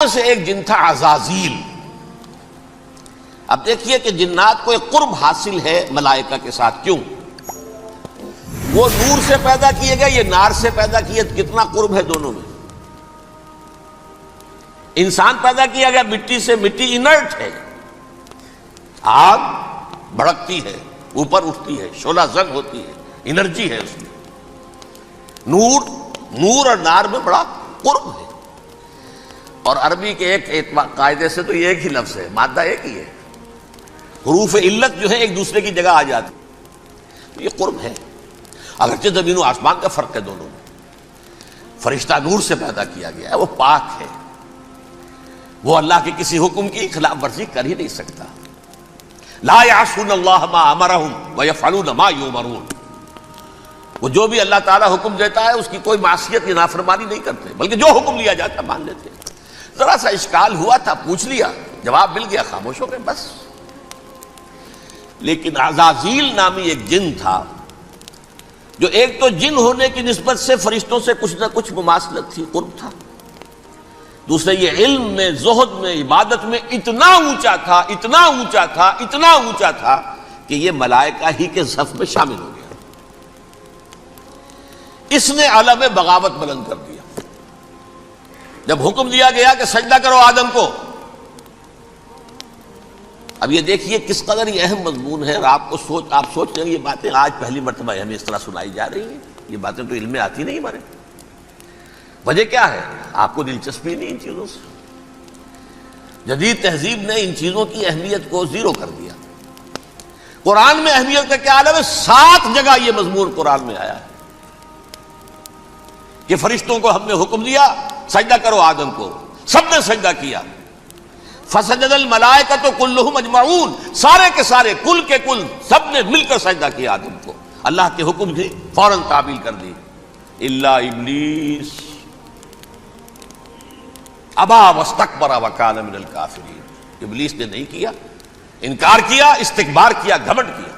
سے ایک جن تھا عزازیل۔ اب دیکھیے کہ جنات کو ایک قرب حاصل ہے ملائکہ کے ساتھ، کیوں؟ وہ نور سے پیدا کیے گئے، یہ نار سے پیدا کیے، کتنا قرب ہے دونوں میں۔ انسان پیدا کیا گیا مٹی سے، مٹی انرٹ ہے، آگ بھڑکتی ہے، اوپر اٹھتی ہے، شعلہ زن ہوتی ہے، انرجی ہے اس میں۔ نور اور نار میں بڑا قرب ہے، اور عربی کے ایک قاعدے سے تو یہ ایک ہی لفظ ہے، مادہ ایک ہی ہے، حروف علت جو ہے ایک دوسرے کی جگہ آ جاتی، تو یہ قرب ہے۔ اگرچہ زمین و آسمان کا فرق ہے دونوں میں۔ فرشتہ نور سے پیدا کیا گیا ہے، وہ پاک ہے، وہ اللہ کے کسی حکم کی خلاف ورزی کر ہی نہیں سکتا۔ لا یعصون اللہ ما امرہم ویفعلون ما یؤمرون، وہ جو بھی اللہ تعالیٰ حکم دیتا ہے اس کی کوئی معصیت یا نافرمانی نہیں کرتے، بلکہ جو حکم لیا جاتا ہے مان لیتے ہیں۔ ذرا سا اشکال ہوا تھا، پوچھ لیا، جواب مل گیا، خاموش ہو گئے بس۔ لیکن عزازیل نامی ایک جن تھا، جو ایک تو جن ہونے کی نسبت سے فرشتوں سے کچھ نہ کچھ مماثلت تھی، قرب تھا، دوسرے یہ علم میں، زہد میں، عبادت میں اتنا اونچا تھا، اتنا اونچا تھا، اتنا اونچا تھا کہ یہ ملائکہ ہی کے صف میں شامل ہو گیا۔ اس نے علم بغاوت بلند کر دیا۔ جب حکم دیا گیا کہ سجدہ کرو آدم کو، اب یہ دیکھیے کس قدر یہ اہم مضمون ہے، اور آپ سوچ رہے ہیں یہ باتیں آج پہلی مرتبہ ہمیں اس طرح سنائی جا رہی ہیں، یہ باتیں تو علم میں آتی نہیں ہمارے۔ وجہ کیا ہے؟ آپ کو دلچسپی نہیں ان چیزوں سے۔ جدید تہذیب نے ان چیزوں کی اہمیت کو زیرو کر دیا۔ قرآن میں اہمیت کا کیا عالم ہے؟ 7 جگہ یہ مضمون قرآن میں آیا ہے کہ فرشتوں کو ہم نے حکم دیا سجدہ کرو آدم کو، سب نے سجدہ کیا۔ فسجد الملائکۃ کلھم اجمعون، سارے کے سارے، کل کے کل، سب نے مل کر سجدہ کیا آدم کو، اللہ کے حکم سے فوراً تعمیل کر دی۔ الا ابلیس ابا واستکبر وکان من الکافرین، ابلیس نے نہیں کیا، انکار کیا، استکبار کیا، گھمنڈ کیا۔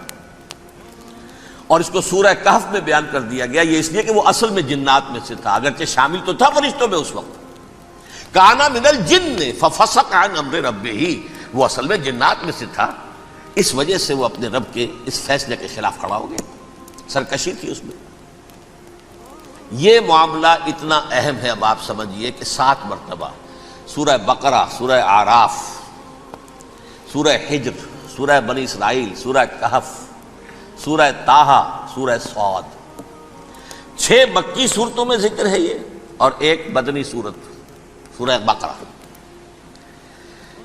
اور اس کو سورہ کہف میں بیان کر دیا گیا، یہ اس لیے کہ وہ اصل میں جنات میں سے تھا، اگرچہ شامل تو تھا فرشتوں میں اس وقت۔ کانا من الجن ففسق عن امر ربہ، وہ اصل میں جنات میں سے تھا، اس وجہ سے وہ اپنے رب کے اس فیصلے کے خلاف کھڑا ہو گیا، سرکشی تھی اس میں۔ یہ معاملہ اتنا اہم ہے، اب آپ سمجھیے کہ 7 مرتبہ سورہ بقرہ، سورہ اعراف، سورہ حجر، سورہ بنی اسرائیل، سورہ کہف، سورہ طٰہٰ، سورہ صاد، 6 مکی صورتوں میں ذکر ہے یہ، اور ایک مدنی صورت سورہ بقرہ۔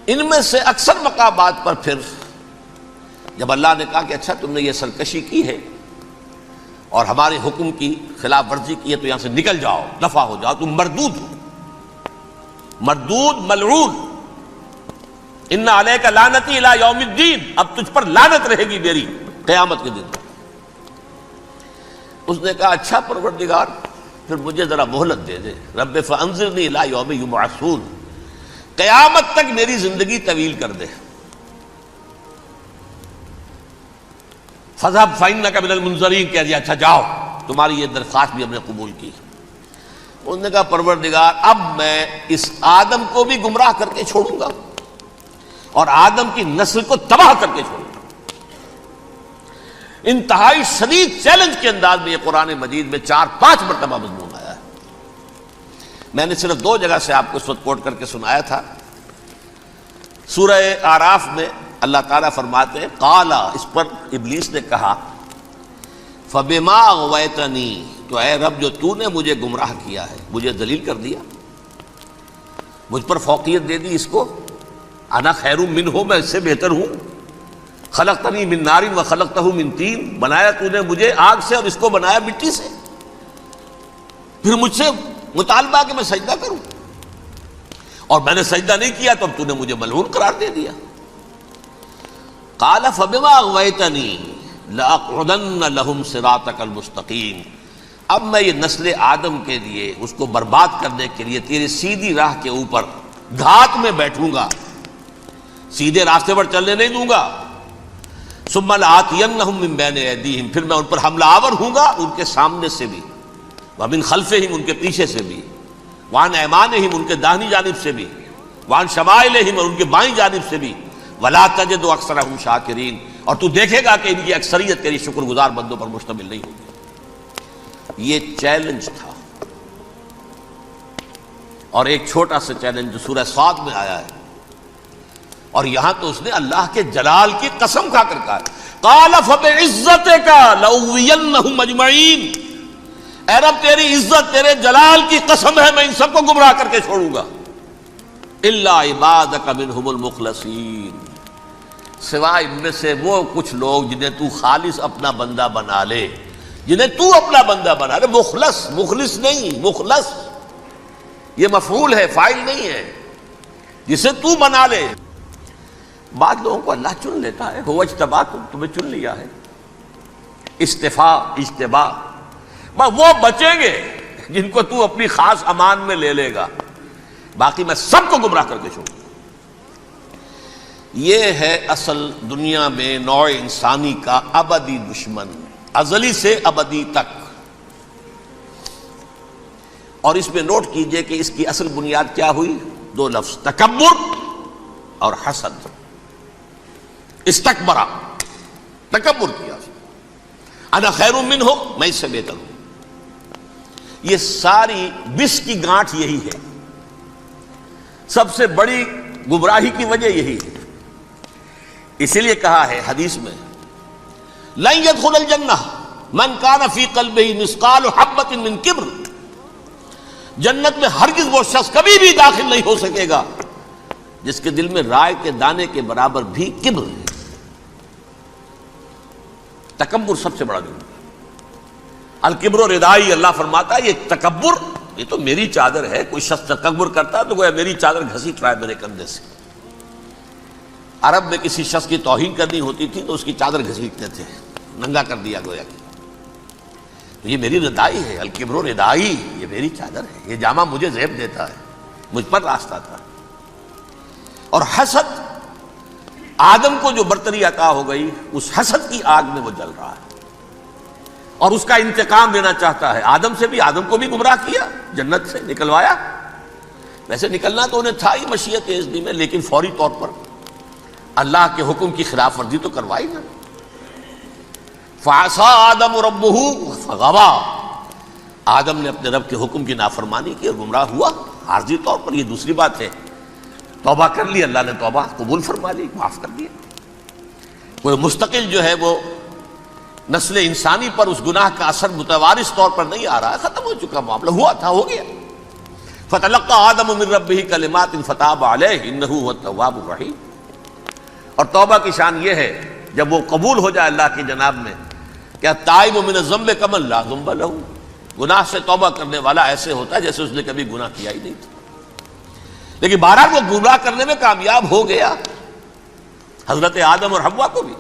ان میں سے اکثر مقامات پر پھر جب اللہ نے کہا کہ اچھا تم نے یہ سرکشی کی ہے اور ہمارے حکم کی خلاف ورزی کی ہے تو یہاں سے نکل جاؤ، دفع ہو جاؤ، تم مردود ہو، مردود ملعون، ان علیک لعنتی الی یوم الدین، اب تجھ پر لعنت رہے گی میری قیامت کے دن۔ اس نے کہا اچھا پروردگار پھر مجھے ذرا مہلت دے دے، رب فانظرنی الی یوم یبعثون، قیامت تک میری زندگی طویل کر دے۔ فاذهب فانک من المنظرین، کہہ دیا اچھا جاؤ، تمہاری یہ درخواست بھی ہم نے قبول کی۔ انہوں نے کہا پروردگار اب میں اس آدم کو بھی گمراہ کر کے چھوڑوں گا اور آدم کی نسل کو تباہ کر کے چھوڑوں گا۔ انتہائی شدید چیلنج کے انداز میں یہ قرآن مجید میں 4-5 مرتبہ مضمون آیا ہے۔ میں نے صرف 2 جگہ سے آپ کو اس وقت کوٹ کر کے سنایا تھا۔ سورہ اعراف میں اللہ تعالیٰ فرماتے ہیں قالا، اس پر ابلیس نے کہا فبما اغویتنی، تو اے رب جو تو نے مجھے گمراہ کیا ہے، مجھے ذلیل کر دیا، مجھ پر فوقیت دے دی، اس کو انا خیر منہ، میں اس سے بہتر ہوں، خلقتنی من نار وخلقتہ من طین، بنایا تو نے مجھے آگ سے اور اس کو بنایا مٹی سے، پھر مجھ سے مطالبہ کہ میں سجدہ کروں، اور میں نے سجدہ نہیں کیا تو اب تو نے مجھے ملعون قرار دے دیا۔ قال فبما اغویتنی لأقعدن لهم صراطک المستقیم، اب میں یہ نسل آدم کے لیے، اس کو برباد کرنے کے لیے تیری سیدھی راہ کے اوپر گھات میں بیٹھوں گا، سیدھے راستے پر چلنے نہیں دوں گا۔ ثم لآتینہم من بین ایدیہم، پھر میں ان پر حملہ آور ہوں گا، ان کے سامنے سے بھی، ومن خلفہم، ان کے پیچھے سے بھی، وعن ایمانہم، ان کے داہنی جانب سے بھی، وعن شمائلہم، اور ان کے بائیں جانب سے بھی، ولا تجد اکثرہم شاکرین، اور تو دیکھے گا کہ ان کی اکثریت تیری شکر گزار بندوں پر مشتمل نہیں ہوگی۔ یہ چیلنج تھا، اور ایک چھوٹا سا چیلنج جو سورہ صاد میں آیا ہے، اور یہاں تو اس نے اللہ کے جلال کی قسم کھا کر کہا، قال فبعزتک لأغوینہم اجمعین، اے رب تیری عزت، تیرے جلال کی قسم ہے، میں ان سب کو گمراہ کر کے چھوڑوں گا، الا عبادک منہم المخلصین، سوائے ان میں سے وہ کچھ لوگ جنہیں تو خالص اپنا بندہ بنا لے، جنہیں تو اپنا بندہ بنا لے، مخلص، مخلص نہیں، مخلص یہ مفعول ہے، فاعل نہیں ہے، جسے تو بنا لے۔ بعض لوگوں کو اللہ چن لیتا ہے، هو اجتباکم، تمہیں چن لیا ہے، استفاء، اجتباء، وہ بچیں گے جن کو تو اپنی خاص امان میں لے لے گا، باقی میں سب کو گمراہ کر کے چھوڑوں گا۔ یہ ہے اصل دنیا میں نوع انسانی کا ابدی دشمن، ازلی سے ابدی تک۔ اور اس میں نوٹ کیجئے کہ اس کی اصل بنیاد کیا ہوئی؟ دو لفظ، تکبر اور حسد۔ استکبرا، تکبر کیا، انا خیر منہ، میں اس سے بہتر ہوں۔ یہ ساری بس کی گانٹھ یہی ہے، سب سے بڑی گمراہی کی وجہ یہی ہے۔ اسی لیے کہا ہے حدیث میں، لن يدخل الجنہ من کان فی قلبہ مثقال حبۃ من کبر، جنت میں ہرگز وہ شخص کبھی بھی داخل نہیں ہو سکے گا جس کے دل میں رائے کے دانے کے برابر بھی کبر ہے۔ تکبر سب سے بڑا جرم ہے۔ الکبر ردائی، اللہ فرماتا ہے یہ تکبر، یہ تو میری چادر ہے۔ کوئی شخص تکبر کرتا ہے تو گویا میری چادر گھسیٹ رہا ہے میرے کندھے سے۔ عرب میں کسی شخص کی توہین کرنی ہوتی تھی تو اس کی چادر گھسیٹتے تھے، ننگا کر دیا گویا کہ تو یہ میری ردائی ہے، الکبر ردائی، یہ میری چادر ہے، یہ جامہ مجھے زیب دیتا ہے، مجھ پر راستہ تھا۔ اور حسد، آدم کو جو برتری عطا ہو گئی، اس حسد کی آگ میں وہ جل رہا ہے اور اس کا انتقام لینا چاہتا ہے۔ آدم سے بھی، آدم کو بھی گمراہ کیا، جنت سے نکلوایا، ویسے نکلنا تو انہیں تھا ہی مشیت اذنی میں، لیکن فوری طور پر اللہ کے حکم کی خلاف ورزی تو کروائی نا۔ فعصى آدم ربہ فغوى، آدم نے اپنے رب کے حکم کی نافرمانی کی اور گمراہ ہوا عارضی طور پر۔ یہ دوسری بات ہے، توبہ کر لی، اللہ نے توبہ قبول فرما لی، معاف کر دیا۔ کوئی مستقل جو ہے وہ نسل انسانی پر اس گناہ کا اثر متوارث طور پر نہیں آ رہا ہے، ختم ہو چکا معاملہ، ہوا تھا ہو گیا۔ فتلقى آدم من ربہ کلمات فتاب علیہ انہ هو التواب الرحیم۔ اور توبہ کی شان یہ ہے جب وہ قبول ہو جائے اللہ کی جناب میں، کیا تائب من الذنب کمن لا ذنب لہ، گناہ سے توبہ کرنے والا ایسے ہوتا ہے جیسے اس نے کبھی گناہ کیا ہی نہیں تھا۔ لیکن بہرحال وہ گمراہ کرنے میں کامیاب ہو گیا، حضرت آدم اور حوا کو بھی۔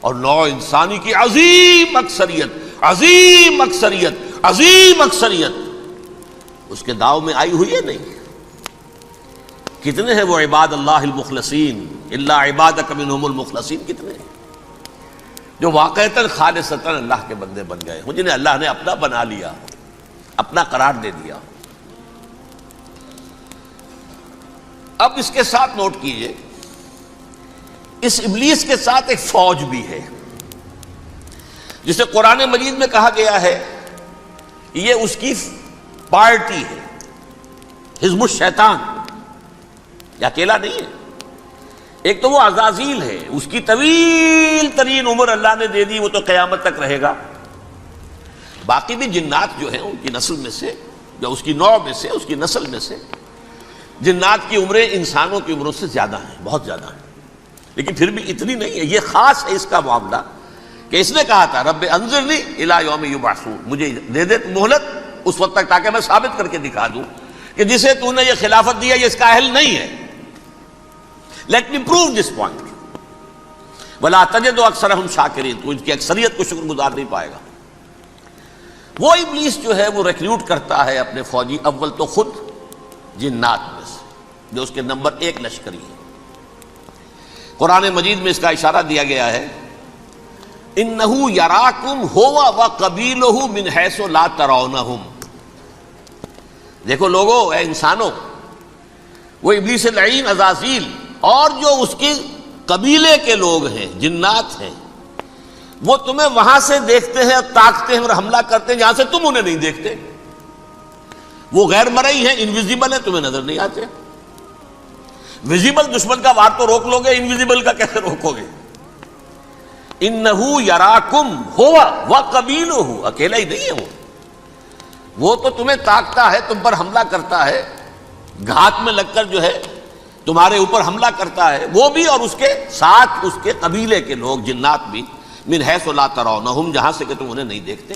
اور نوع انسانی کی عظیم اکثریت، عظیم اکثریت، عظیم اکثریت اس کے داؤ میں آئی ہوئی ہے نہیں۔ کتنے ہیں وہ عباد اللہ المخلصین، الا عبادک منہم المخلصین، کتنے ہیں جو واقعتاً خالصتاً اللہ کے بندے بن گئے ہوں، جنہیں اللہ نے اپنا بنا لیا، اپنا قرار دے دیا۔ اب اس کے ساتھ نوٹ کیجئے، اس ابلیس کے ساتھ ایک فوج بھی ہے جسے قرآن مجید میں کہا گیا ہے یہ اس کی پارٹی ہے، حزب الشیطان، یہ اکیلا نہیں ہے۔ ایک تو وہ عزازیل ہے، اس کی طویل ترین عمر اللہ نے دے دی، وہ تو قیامت تک رہے گا۔ باقی بھی جنات جو ہیں ان کی نسل میں سے، جو اس کی نوع میں سے، اس کی نسل میں سے، جنات کی عمریں انسانوں کی عمروں سے زیادہ ہیں، بہت زیادہ ہیں، لیکن پھر بھی اتنی نہیں ہے۔ یہ خاص ہے اس کا معاملہ کہ اس نے کہا تھا رب انظرنی الی یوم یبعثون، مجھے دے دے مہلت اس وقت تک تاکہ میں ثابت کر کے دکھا دوں کہ جسے تو نے یہ خلافت دیا یہ اس کا اہل نہیں ہے۔ Let me prove this point ولا تجد اکثرہم شاکرین، تو ان کی اکثریت کو شکر گزار نہیں پائے گا۔ وہ ابلیس جو ہے وہ ریکریوٹ کرتا ہے اپنے فوجی، اول تو خود جنات میں سے جو اس کے نمبر 1 لشکری ہے۔ قرآن مجید میں اس کا اشارہ دیا گیا ہے، انہ یراکم ہوا وقبیلہ من حیث لا ترونہم۔ دیکھو لوگو، اے انسانوں، وہ ابلیس لعین عزازیل اور جو اس کے قبیلے کے لوگ ہیں، جنات ہیں، وہ تمہیں وہاں سے دیکھتے ہیں اور تاکتے ہیں اور حملہ کرتے ہیں جہاں سے تم انہیں نہیں دیکھتے. وہ غیر مرئی ہیں، انویزیبل ہیں، تمہیں نظر نہیں آتے. ویزیبل دشمن کا وار تو روک لو گے، انویزیبل کا کیسے روکو گے؟ انہو یراکم ہوا وقبیلہ، اکیلا ہی نہیں ہے وہ تو تمہیں تاکتا ہے، تم پر حملہ کرتا ہے، گھات میں لگ کر جو ہے تمہارے اوپر حملہ کرتا ہے، وہ بھی اور اس کے ساتھ اس کے قبیلے کے لوگ جنات بھی، من حیث لا ترونہم، جہاں سے کہ تم انہیں نہیں دیکھتے.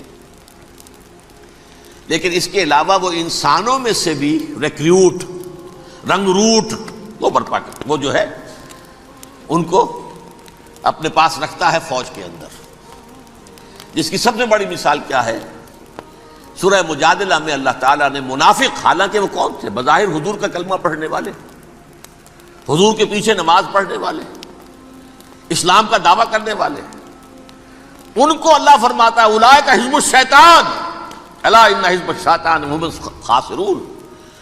لیکن اس کے علاوہ وہ انسانوں میں سے بھی ریکریوٹ، رنگ روٹ وہ برپا کرتا، وہ جو ہے ان کو اپنے پاس رکھتا ہے فوج کے اندر. جس کی سب سے بڑی مثال کیا ہے؟ سورہ مجادلہ میں اللہ تعالیٰ نے منافق، حالانکہ وہ کون تھے؟ بظاہر حضور کا کلمہ پڑھنے والے، حضور کے پیچھے نماز پڑھنے والے، اسلام کا دعویٰ کرنے والے، ان کو اللہ فرماتا ہے اولئک حزب الشیطان الا ان حزب الشیطان هم الخاسرون،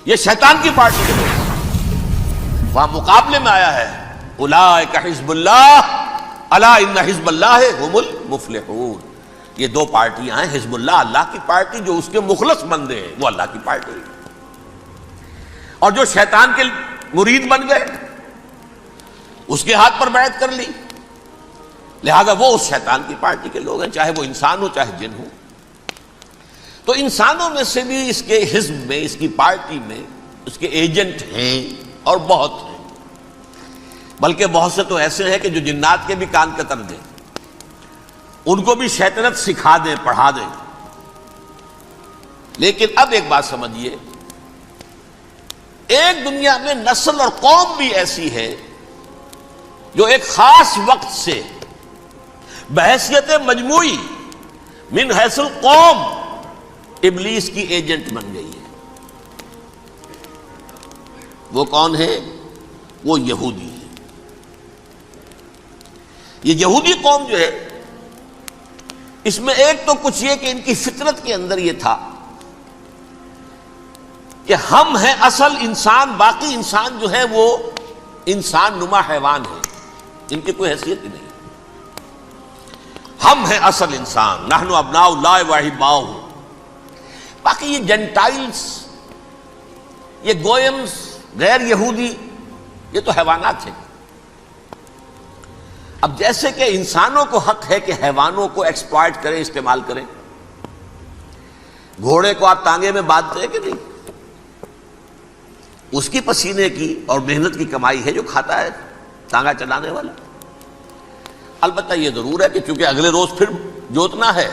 یہ شیطان کی پارٹی کے لوگ. وہاں مقابلے میں آیا ہے اولئک حزب اللہ الا ان حزب اللہ هم المفلحون. یہ دو پارٹیاں ہیں، حزب اللہ اللہ کی پارٹی جو اس کے مخلص بندے ہیں، وہ اللہ کی پارٹی، اور جو شیطان کے مرید بن گئے اس کے ہاتھ پر بیعت کر لی، لہذا وہ اس شیطان کی پارٹی کے لوگ ہیں، چاہے وہ انسان ہو چاہے جن ہو. تو انسانوں میں سے بھی اس کے حزب میں، اس کی پارٹی میں اس کے ایجنٹ ہیں اور بہت ہیں، بلکہ بہت سے تو ایسے ہیں کہ جو جنات کے بھی کان کتر دیں، ان کو بھی شیطنت سکھا دیں، پڑھا دیں. لیکن اب ایک بات سمجھیے، ایک دنیا میں نسل اور قوم بھی ایسی ہے جو ایک خاص وقت سے بحیثیت مجموعی من حیث القوم ابلیس کی ایجنٹ بن گئی ہے. وہ کون ہے؟ وہ یہودی ہے. یہ یہودی قوم جو ہے، اس میں ایک تو کچھ یہ کہ ان کی فطرت کے اندر یہ تھا کہ ہم ہیں اصل انسان، باقی انسان جو ہے وہ انسان نما حیوان ہے، ان کی کوئی حیثیت ہی نہیں. ہم ہیں اصل انسان، نحن ابناء اللہ واحباؤہ. باقی یہ جنٹائلز، یہ گوئمز، غیر یہودی، یہ تو حیوانات ہیں. اب جیسے کہ انسانوں کو حق ہے کہ حیوانوں کو ایکسپلائٹ کریں، استعمال کریں. گھوڑے کو آپ ٹانگے میں باندھتے ہیں کہ نہیں؟ اس کی پسینے کی اور محنت کی کمائی ہے جو کھاتا ہے ٹانگا چلانے والا. البتہ یہ ضرور ہے کہ چونکہ اگلے روز پھر جوتنا ہے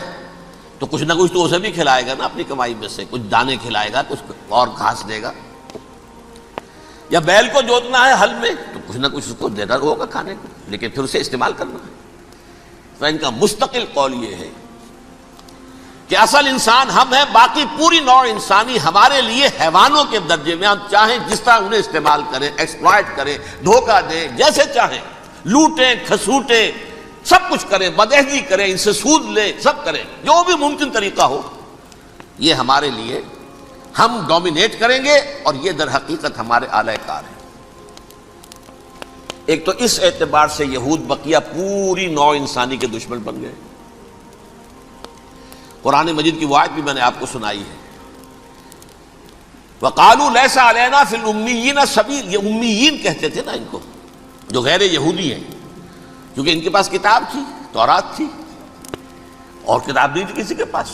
تو کچھ نہ کچھ تو اسے بھی کھلائے گا نا، اپنی کمائی میں سے کچھ دانے کھلائے گا، کچھ اور گھاس دے گا. یا بیل کو جوتنا ہے ہل میں تو کچھ نہ کچھ اس کو دینا ہوگا کھانے کو، لیکن پھر اسے استعمال کرنا ہے. تو ان کا مستقل قول یہ ہے کہ اصل انسان ہم ہیں، باقی پوری نوع انسانی ہمارے لیے حیوانوں کے درجے میں. ہم چاہیں جس طرح انہیں استعمال کریں، ایکسپلائٹ کریں، دھوکہ دیں، جیسے چاہیں، لوٹیں، کھسوٹیں، سب کچھ کریں، بدعہدی کریں، ان سے سود لیں، سب کریں، جو بھی ممکن طریقہ ہو. یہ ہمارے لیے، ہم ڈومینیٹ کریں گے اور یہ در حقیقت ہمارے اعلی کار ہیں. ایک تو اس اعتبار سے یہود بقیہ پوری نوع انسانی کے دشمن بن گئے. قرآن مجید کی وہ آیت بھی میں نے آپ کو سنائی ہے، وَقَالُوا لَيْسَ عَلَيْنَا فِي الْأُمِّيِّينَ سَبِيلٌ. یہ امیین کہتے تھے نا ان کو، جو غیر یہودی ہیں، کیونکہ ان کے پاس کتاب تھی، تورات تھی، اور کتاب نہیں تھی کسی کے پاس.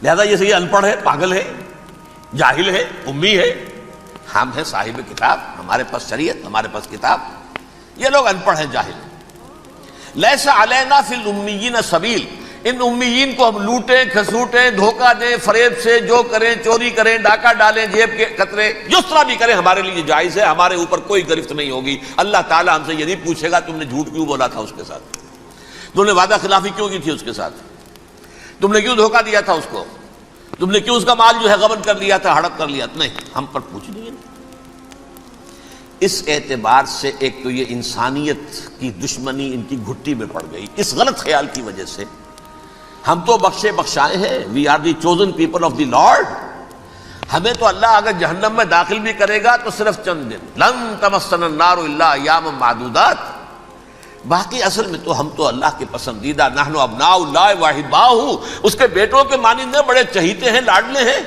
لہذا یہ صحیح ان پڑھ ہے، پاگل ہے، جاہل ہے، امی ہے. ہم ہیں صاحب کتاب، ہمارے پاس شریعت، ہمارے پاس کتاب. یہ لوگ ان پڑھ ہیں، جاہل ہیں. لیس علینا فی الامیین سبیل. ان امیین کو ہم لوٹیں، کھسوٹیں، دھوکہ دیں، فریب سے جو کریں، چوری کریں، ڈاکہ ڈالیں، جیب کے قطرے، جس طرح بھی کریں ہمارے لیے جائز ہے. ہمارے اوپر کوئی گرفت نہیں ہوگی. اللہ تعالیٰ ہم سے یہ نہیں پوچھے گا تم نے جھوٹ کیوں بولا تھا اس کے ساتھ، تم نے وعدہ خلافی کیوں کی تھی اس کے ساتھ، تم نے کیوں دھوکہ دیا تھا اس کو، تم نے کیوں اس کا مال جو ہے غبن کر لیا تھا، ہڑپ کر لیا تھا. نہیں، ہم پر پوچھ نہیں ہے. اس اعتبار سے ایک تو یہ انسانیت کی دشمنی ان کی گھٹی میں پڑ گئی. اس غلط خیال کی وجہ سے ہم تو بخشے بخشائے ہیں، we are the chosen people of the lord. ہمیں تو اللہ اگر جہنم میں داخل بھی کرے گا تو صرف چند دن، لن تمسنا النار الا ایاما معدودات، باقی اصل میں تو ہم تو اللہ کے پسندیدہ، نحن ابناء اللہ واحباہ، اس کے بیٹوں کے مانند بڑے چہیتے ہیں، لاڈلے ہیں۔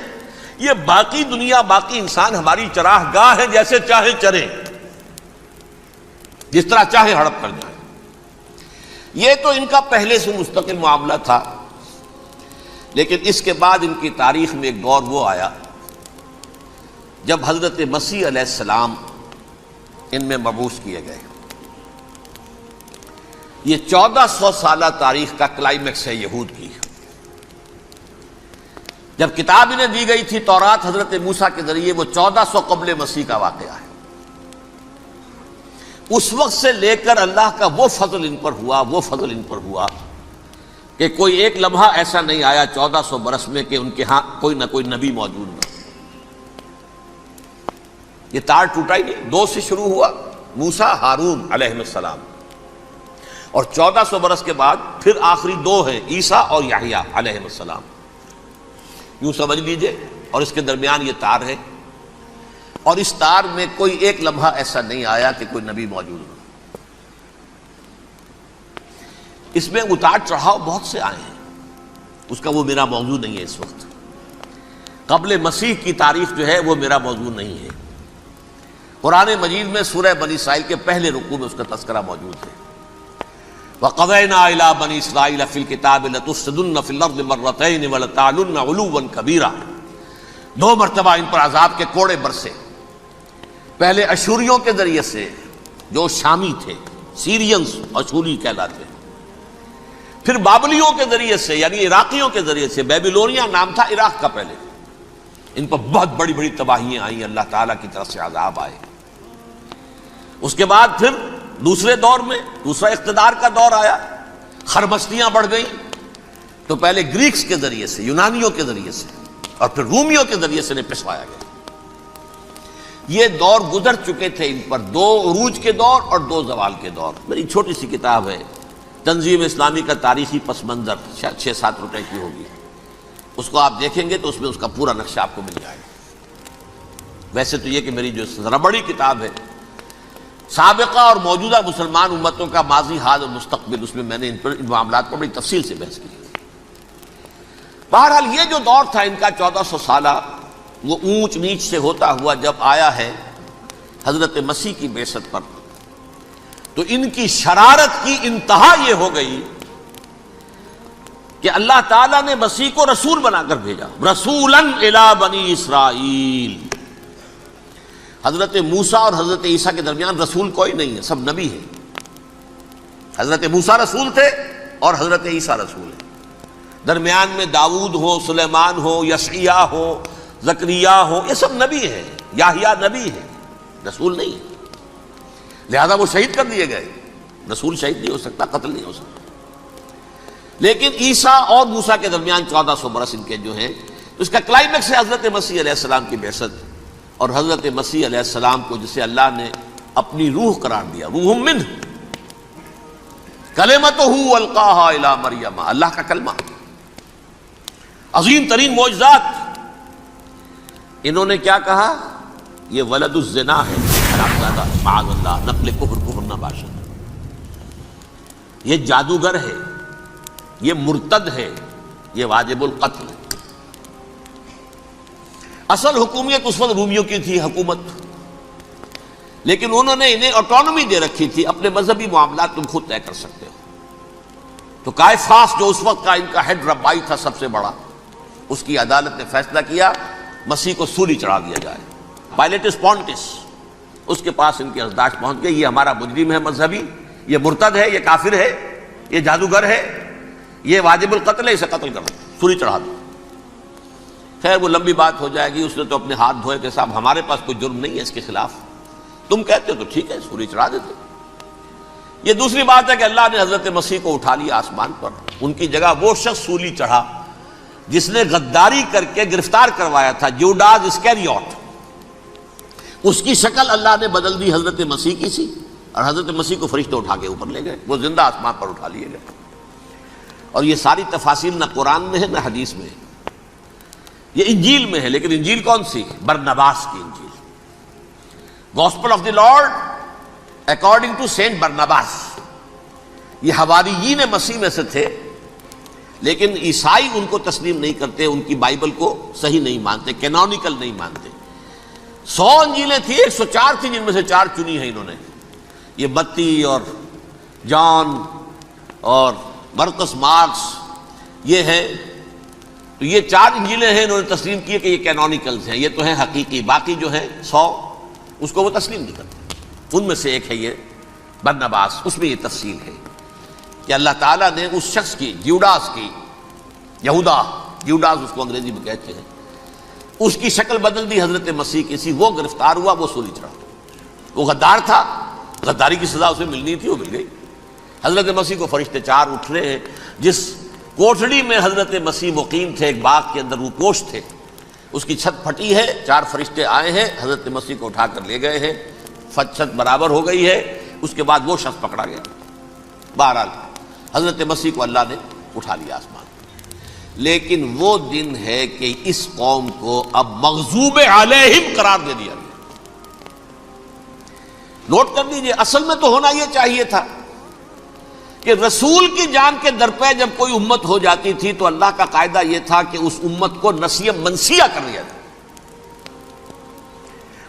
یہ باقی دنیا، باقی انسان ہماری چراہ گاہ ہے، جیسے چاہے چریں، جس طرح چاہے ہڑپ کر جائیں۔ یہ تو ان کا پہلے سے مستقل معاملہ تھا، لیکن اس کے بعد ان کی تاریخ میں ایک دور وہ آیا جب حضرت مسیح علیہ السلام ان میں مبعوث کیے گئے۔ یہ 1400 سالہ تاریخ کا کلائمیکس ہے یہود کی۔ جب کتاب انہیں دی گئی تھی تورات حضرت موسیٰ کے ذریعے، وہ 1400 قبل مسیح کا واقعہ ہے۔ اس وقت سے لے کر اللہ کا وہ فضل ان پر ہوا کہ کوئی ایک لمحہ ایسا نہیں آیا 1400 برس میں کہ ان کے ہاں کوئی نہ کوئی نبی موجود نہ۔ یہ تار ٹوٹا ہی نہیں، 2 سے شروع ہوا، موسیٰ ہارون علیہ السلام، اور 1400 برس کے بعد پھر آخری 2 ہیں، عیسیٰ اور یحییٰ علیہ السلام، یوں سمجھ لیجئے، اور اس کے درمیان یہ تار ہے، اور اس تار میں کوئی ایک لمحہ ایسا نہیں آیا کہ کوئی نبی موجود نہ۔ اس میں اتار چڑھاؤ بہت سے آئے ہیں، اس کا وہ میرا موضوع نہیں ہے اس وقت۔ قبل مسیح کی تاریخ جو ہے وہ میرا موضوع نہیں ہے۔ قرآن مجید میں سورہ بنی اسرائیل کے پہلے رکوع میں اس کا تذکرہ موجود ہے۔ وَقَضَيْنَا إِلَىٰ بَنِي إِسْرَائِيلَ فِي الْكِتَابِ لَتُفْسِدُنَّ فِي الْأَرْضِ مَرَّتَيْنِ وَلَتَعْلُنَّ عُلُوًّا كَبِيرًا، 2 مرتبہ ان پر عذاب کے کوڑے برسے، پہلے اشوریوں کے ذریعے سے جو شامی تھے، سیرینز اشوری کہلاتے ہیں، پھر بابلیوں کے ذریعے سے یعنی عراقیوں کے ذریعے سے، بیبیلونیا نام تھا عراق کا پہلے، ان پر بہت بڑی بڑی تباہیاں آئیں، اللہ تعالیٰ کی طرف سے عذاب آئے۔ اس کے بعد پھر دوسرے دور میں دوسرا اقتدار کا دور آیا، خربستیاں بڑھ گئیں، تو پہلے گریکس کے ذریعے سے، یونانیوں کے ذریعے سے، اور پھر رومیوں کے ذریعے سے انہیں پسوایا گیا۔ یہ دور گزر چکے تھے ان پر، 2 عروج کے دور اور 2 زوال کے دور۔ میری چھوٹی سی کتاب ہے تنظیم اسلامی کا تاریخی پس منظر، شاید 6-7 روپے کی ہوگی، اس کو آپ دیکھیں گے تو اس میں اس کا پورا نقشہ آپ کو مل جائے گا۔ ویسے تو یہ کہ میری جو ذرا بڑی کتاب ہے سابقہ اور موجودہ مسلمان امتوں کا ماضی، حال اور مستقبل، اس میں میں نے ان معاملات پر بڑی تفصیل سے بحث کی۔ بہرحال یہ جو دور تھا ان کا 1400 سالہ، وہ اونچ نیچ سے ہوتا ہوا جب آیا ہے حضرت مسیح کی بعثت پر، تو ان کی شرارت کی انتہا یہ ہو گئی کہ اللہ تعالیٰ نے مسیح کو رسول بنا کر بھیجا، رسولاً الی بنی اسرائیل۔ حضرت موسیٰ اور حضرت عیسیٰ کے درمیان رسول کوئی نہیں ہے، سب نبی ہیں۔ حضرت موسیٰ رسول تھے اور حضرت عیسیٰ رسول ہیں، درمیان میں داؤد ہو، سلیمان ہو، یشعیاہ ہو، زکریا ہو، یہ سب نبی ہیں، یحییٰ نبی ہیں، رسول نہیں ہے، لہذا وہ شہید کر دیے گئے۔ رسول شہید نہیں ہو سکتا، قتل نہیں ہو سکتا۔ لیکن عیسیٰ اور موسیٰ کے درمیان 1400 برس ان کے جو ہیں، تو اس کا کلائمیکس ہے حضرت مسیح علیہ السلام کی بعثت، اور حضرت مسیح علیہ السلام کو جسے اللہ نے اپنی روح قرار دیا، روح منہ، کلمتہ القاہا الی مریم، اللہ کا کلمہ، عظیم ترین معجزات۔ انہوں نے کیا کہا؟ یہ ولد الزنا ہے، حرامزادہ، معاذ اللہ، نقل کفر نہ باشد، یہ جادوگر ہے، یہ مرتد ہے، یہ واجب القتل ہے۔ اصل حکومت اس وقت رومیوں کی تھی حکومت، لیکن انہوں نے انہیں آٹونومی دے رکھی تھی، اپنے مذہبی معاملات تم خود طے کر سکتے ہو۔ تو کائفاس جو اس وقت کا ان کا ہیڈ ربائی تھا سب سے بڑا، اس کی عدالت نے فیصلہ کیا مسیح کو سولی چڑھا دیا جائے۔ پائلیٹس پونٹس، اس کے پاس ان کی ارزداشت پہنچ گئی، یہ ہمارا مجرم ہے مذہبی، یہ مرتد ہے، یہ کافر ہے، یہ جادوگر ہے، یہ واجب القتل ہے، اسے قتل کر دو، سولی چڑھا دو۔ خیر وہ لمبی بات ہو جائے گی، اس نے تو اپنے ہاتھ دھوئے کہ صاحب ہمارے پاس کوئی جرم نہیں ہے اس کے خلاف، تم کہتے ہو تو ٹھیک ہے، سولی چڑھا دیتے۔ یہ دوسری بات ہے کہ اللہ نے حضرت مسیح کو اٹھا لیا آسمان پر، ان کی جگہ وہ شخص سولی چڑھا جس نے غداری کر کے گرفتار کروایا تھا، جوڈاس اسکیریوٹ، اس کی شکل اللہ نے بدل دی حضرت مسیح کی سی، اور حضرت مسیح کو فرشتے اٹھا کے اوپر لے گئے، وہ زندہ آسمان پر اٹھا لیے گئے۔ اور یہ ساری تفاصیل نہ قرآن میں ہے نہ حدیث میں ہے، یہ انجیل میں ہے، لیکن انجیل کون سی؟ برنباس کی انجیل، gospel of the lord according to saint Barnabas. یہ حواریین مسیح میں سے تھے، لیکن عیسائی ان کو تسلیم نہیں کرتے، ان کی بائبل کو صحیح نہیں مانتے، کینونیکل نہیں مانتے۔ 100 انجیلیں تھیں، 104 تھی جن میں سے 4 چنی ہیں انہوں نے، یہ متی اور جان اور مرقس مارکس، یہ ہے، تو یہ 4 انجیلیں ہیں انہوں نے تسلیم کی کہ یہ کینونیکلز ہیں، یہ تو ہیں حقیقی، باقی جو ہیں 100 اس کو وہ تسلیم نہیں کرتے۔ ان میں سے ایک ہے یہ برنباس، اس میں یہ تفصیل ہے کہ اللہ تعالیٰ نے اس شخص کی، جیوڈاس کی، یہودا جیوڈاس اس کو انگریزی میں کہتے ہیں، اس کی شکل بدل دی حضرت مسیح کی سی، وہ گرفتار ہوا، وہ سولی چڑھا، وہ غدار تھا، غداری کی سزا اسے ملنی تھی، وہ مل گئی۔ حضرت مسیح کو فرشتے 4 اٹھ رہے ہیں، جس کوٹڑی میں حضرت مسیح مقیم تھے، ایک باغ کے اندر روپوش تھے، اس کی چھت پھٹی ہے، 4 فرشتے آئے ہیں، حضرت مسیح کو اٹھا کر لے گئے ہیں، چھت برابر ہو گئی ہے، اس کے بعد وہ شخص پکڑا گیا۔ بہرحال حضرت مسیح کو اللہ نے اٹھا لیا آسمان، لیکن وہ دن ہے کہ اس قوم کو اب مغضوب علیہم قرار دے دیا گیا۔ نوٹ کر لیجئے، اصل میں تو ہونا یہ چاہیے تھا کہ رسول کی جان کے درپے جب کوئی امت ہو جاتی تھی تو اللہ کا قاعدہ یہ تھا کہ اس امت کو نسیہ منسیہ کر لیا جائے۔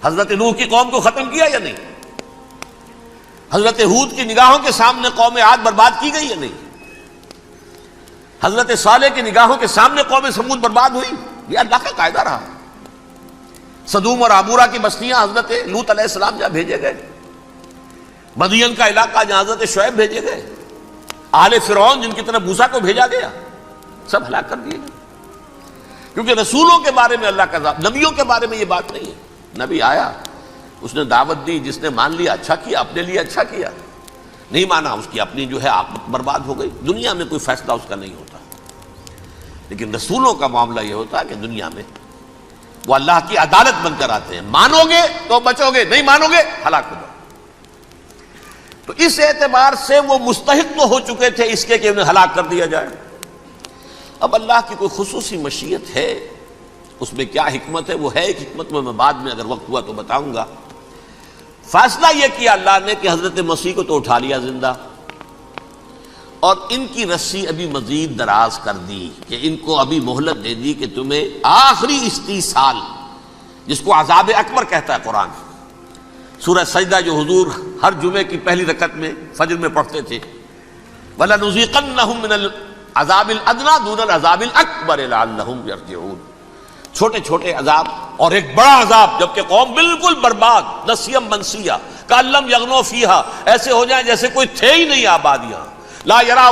حضرت نوح کی قوم کو ختم کیا یا نہیں؟ حضرت ہود کی نگاہوں کے سامنے قوم عاد برباد کی گئی یا نہیں؟ حضرت صالح کی نگاہوں کے سامنے قوم سمود برباد ہوئی؟ یہ اللہ کا قاعدہ رہا۔ سدوم اور عمورہ کی بستیاں حضرت لوط علیہ السلام جہاں بھیجے گئے، مدین کا علاقہ جہاں حضرت شعیب بھیجے گئے، آل فرعون جن کی طرف موسیٰ کو بھیجا گیا، سب ہلاک کر دیے گئے، کیونکہ رسولوں کے بارے میں اللہ کا ذات، نبیوں کے بارے میں یہ بات نہیں ہے۔ نبی آیا، اس نے دعوت دی، جس نے مان لیا اچھا کیا، اپنے لیے اچھا کیا، نہیں مانا اس کی اپنی جو ہے عاقبت برباد ہو گئی۔ دنیا میں کوئی فیصلہ اس کا نہیں ہوتا، لیکن رسولوں کا معاملہ یہ ہوتا ہے کہ دنیا میں وہ اللہ کی عدالت بن کر آتے ہیں، مانو گے تو بچو گے، نہیں مانو گے ہلاک ہو جاؤ۔ تو اس اعتبار سے وہ مستحق تو ہو چکے تھے اس کے کہ انہیں ہلاک کر دیا جائے۔ اب اللہ کی کوئی خصوصی مشیت ہے، اس میں کیا حکمت ہے، وہ ہے ایک حکمت، میں بعد میں اگر وقت ہوا تو بتاؤں گا۔ فیصلہ یہ کیا اللہ نے کہ حضرت مسیح کو تو اٹھا لیا زندہ، اور ان کی رسی ابھی مزید دراز کر دی، کہ ان کو ابھی مہلت دے دی کہ تمہیں آخری استیصال، جس کو عذاب اکبر کہتا ہے قرآن، سورہ سجدہ جو حضور ہر جمعے کی پہلی رکعت میں فجر میں پڑھتے تھے، وَلَنُذِيقَنَّهُم مِّنَ الْعَذَابِ الْأَدْنَىٰ دُونَ الْعَذَابِ الْأَكْبَرِ لَعَلَّهُمْ يَرْجِعُونَ، چھوٹے چھوٹے عذاب اور ایک بڑا عذاب، جبکہ قوم بالکل برباد، نسیم منسیہ، کأن لم یغنوا فیہا، ایسے ہو جائیں جیسے کوئی تھے ہی نہیں آباد یہاں، لا یرا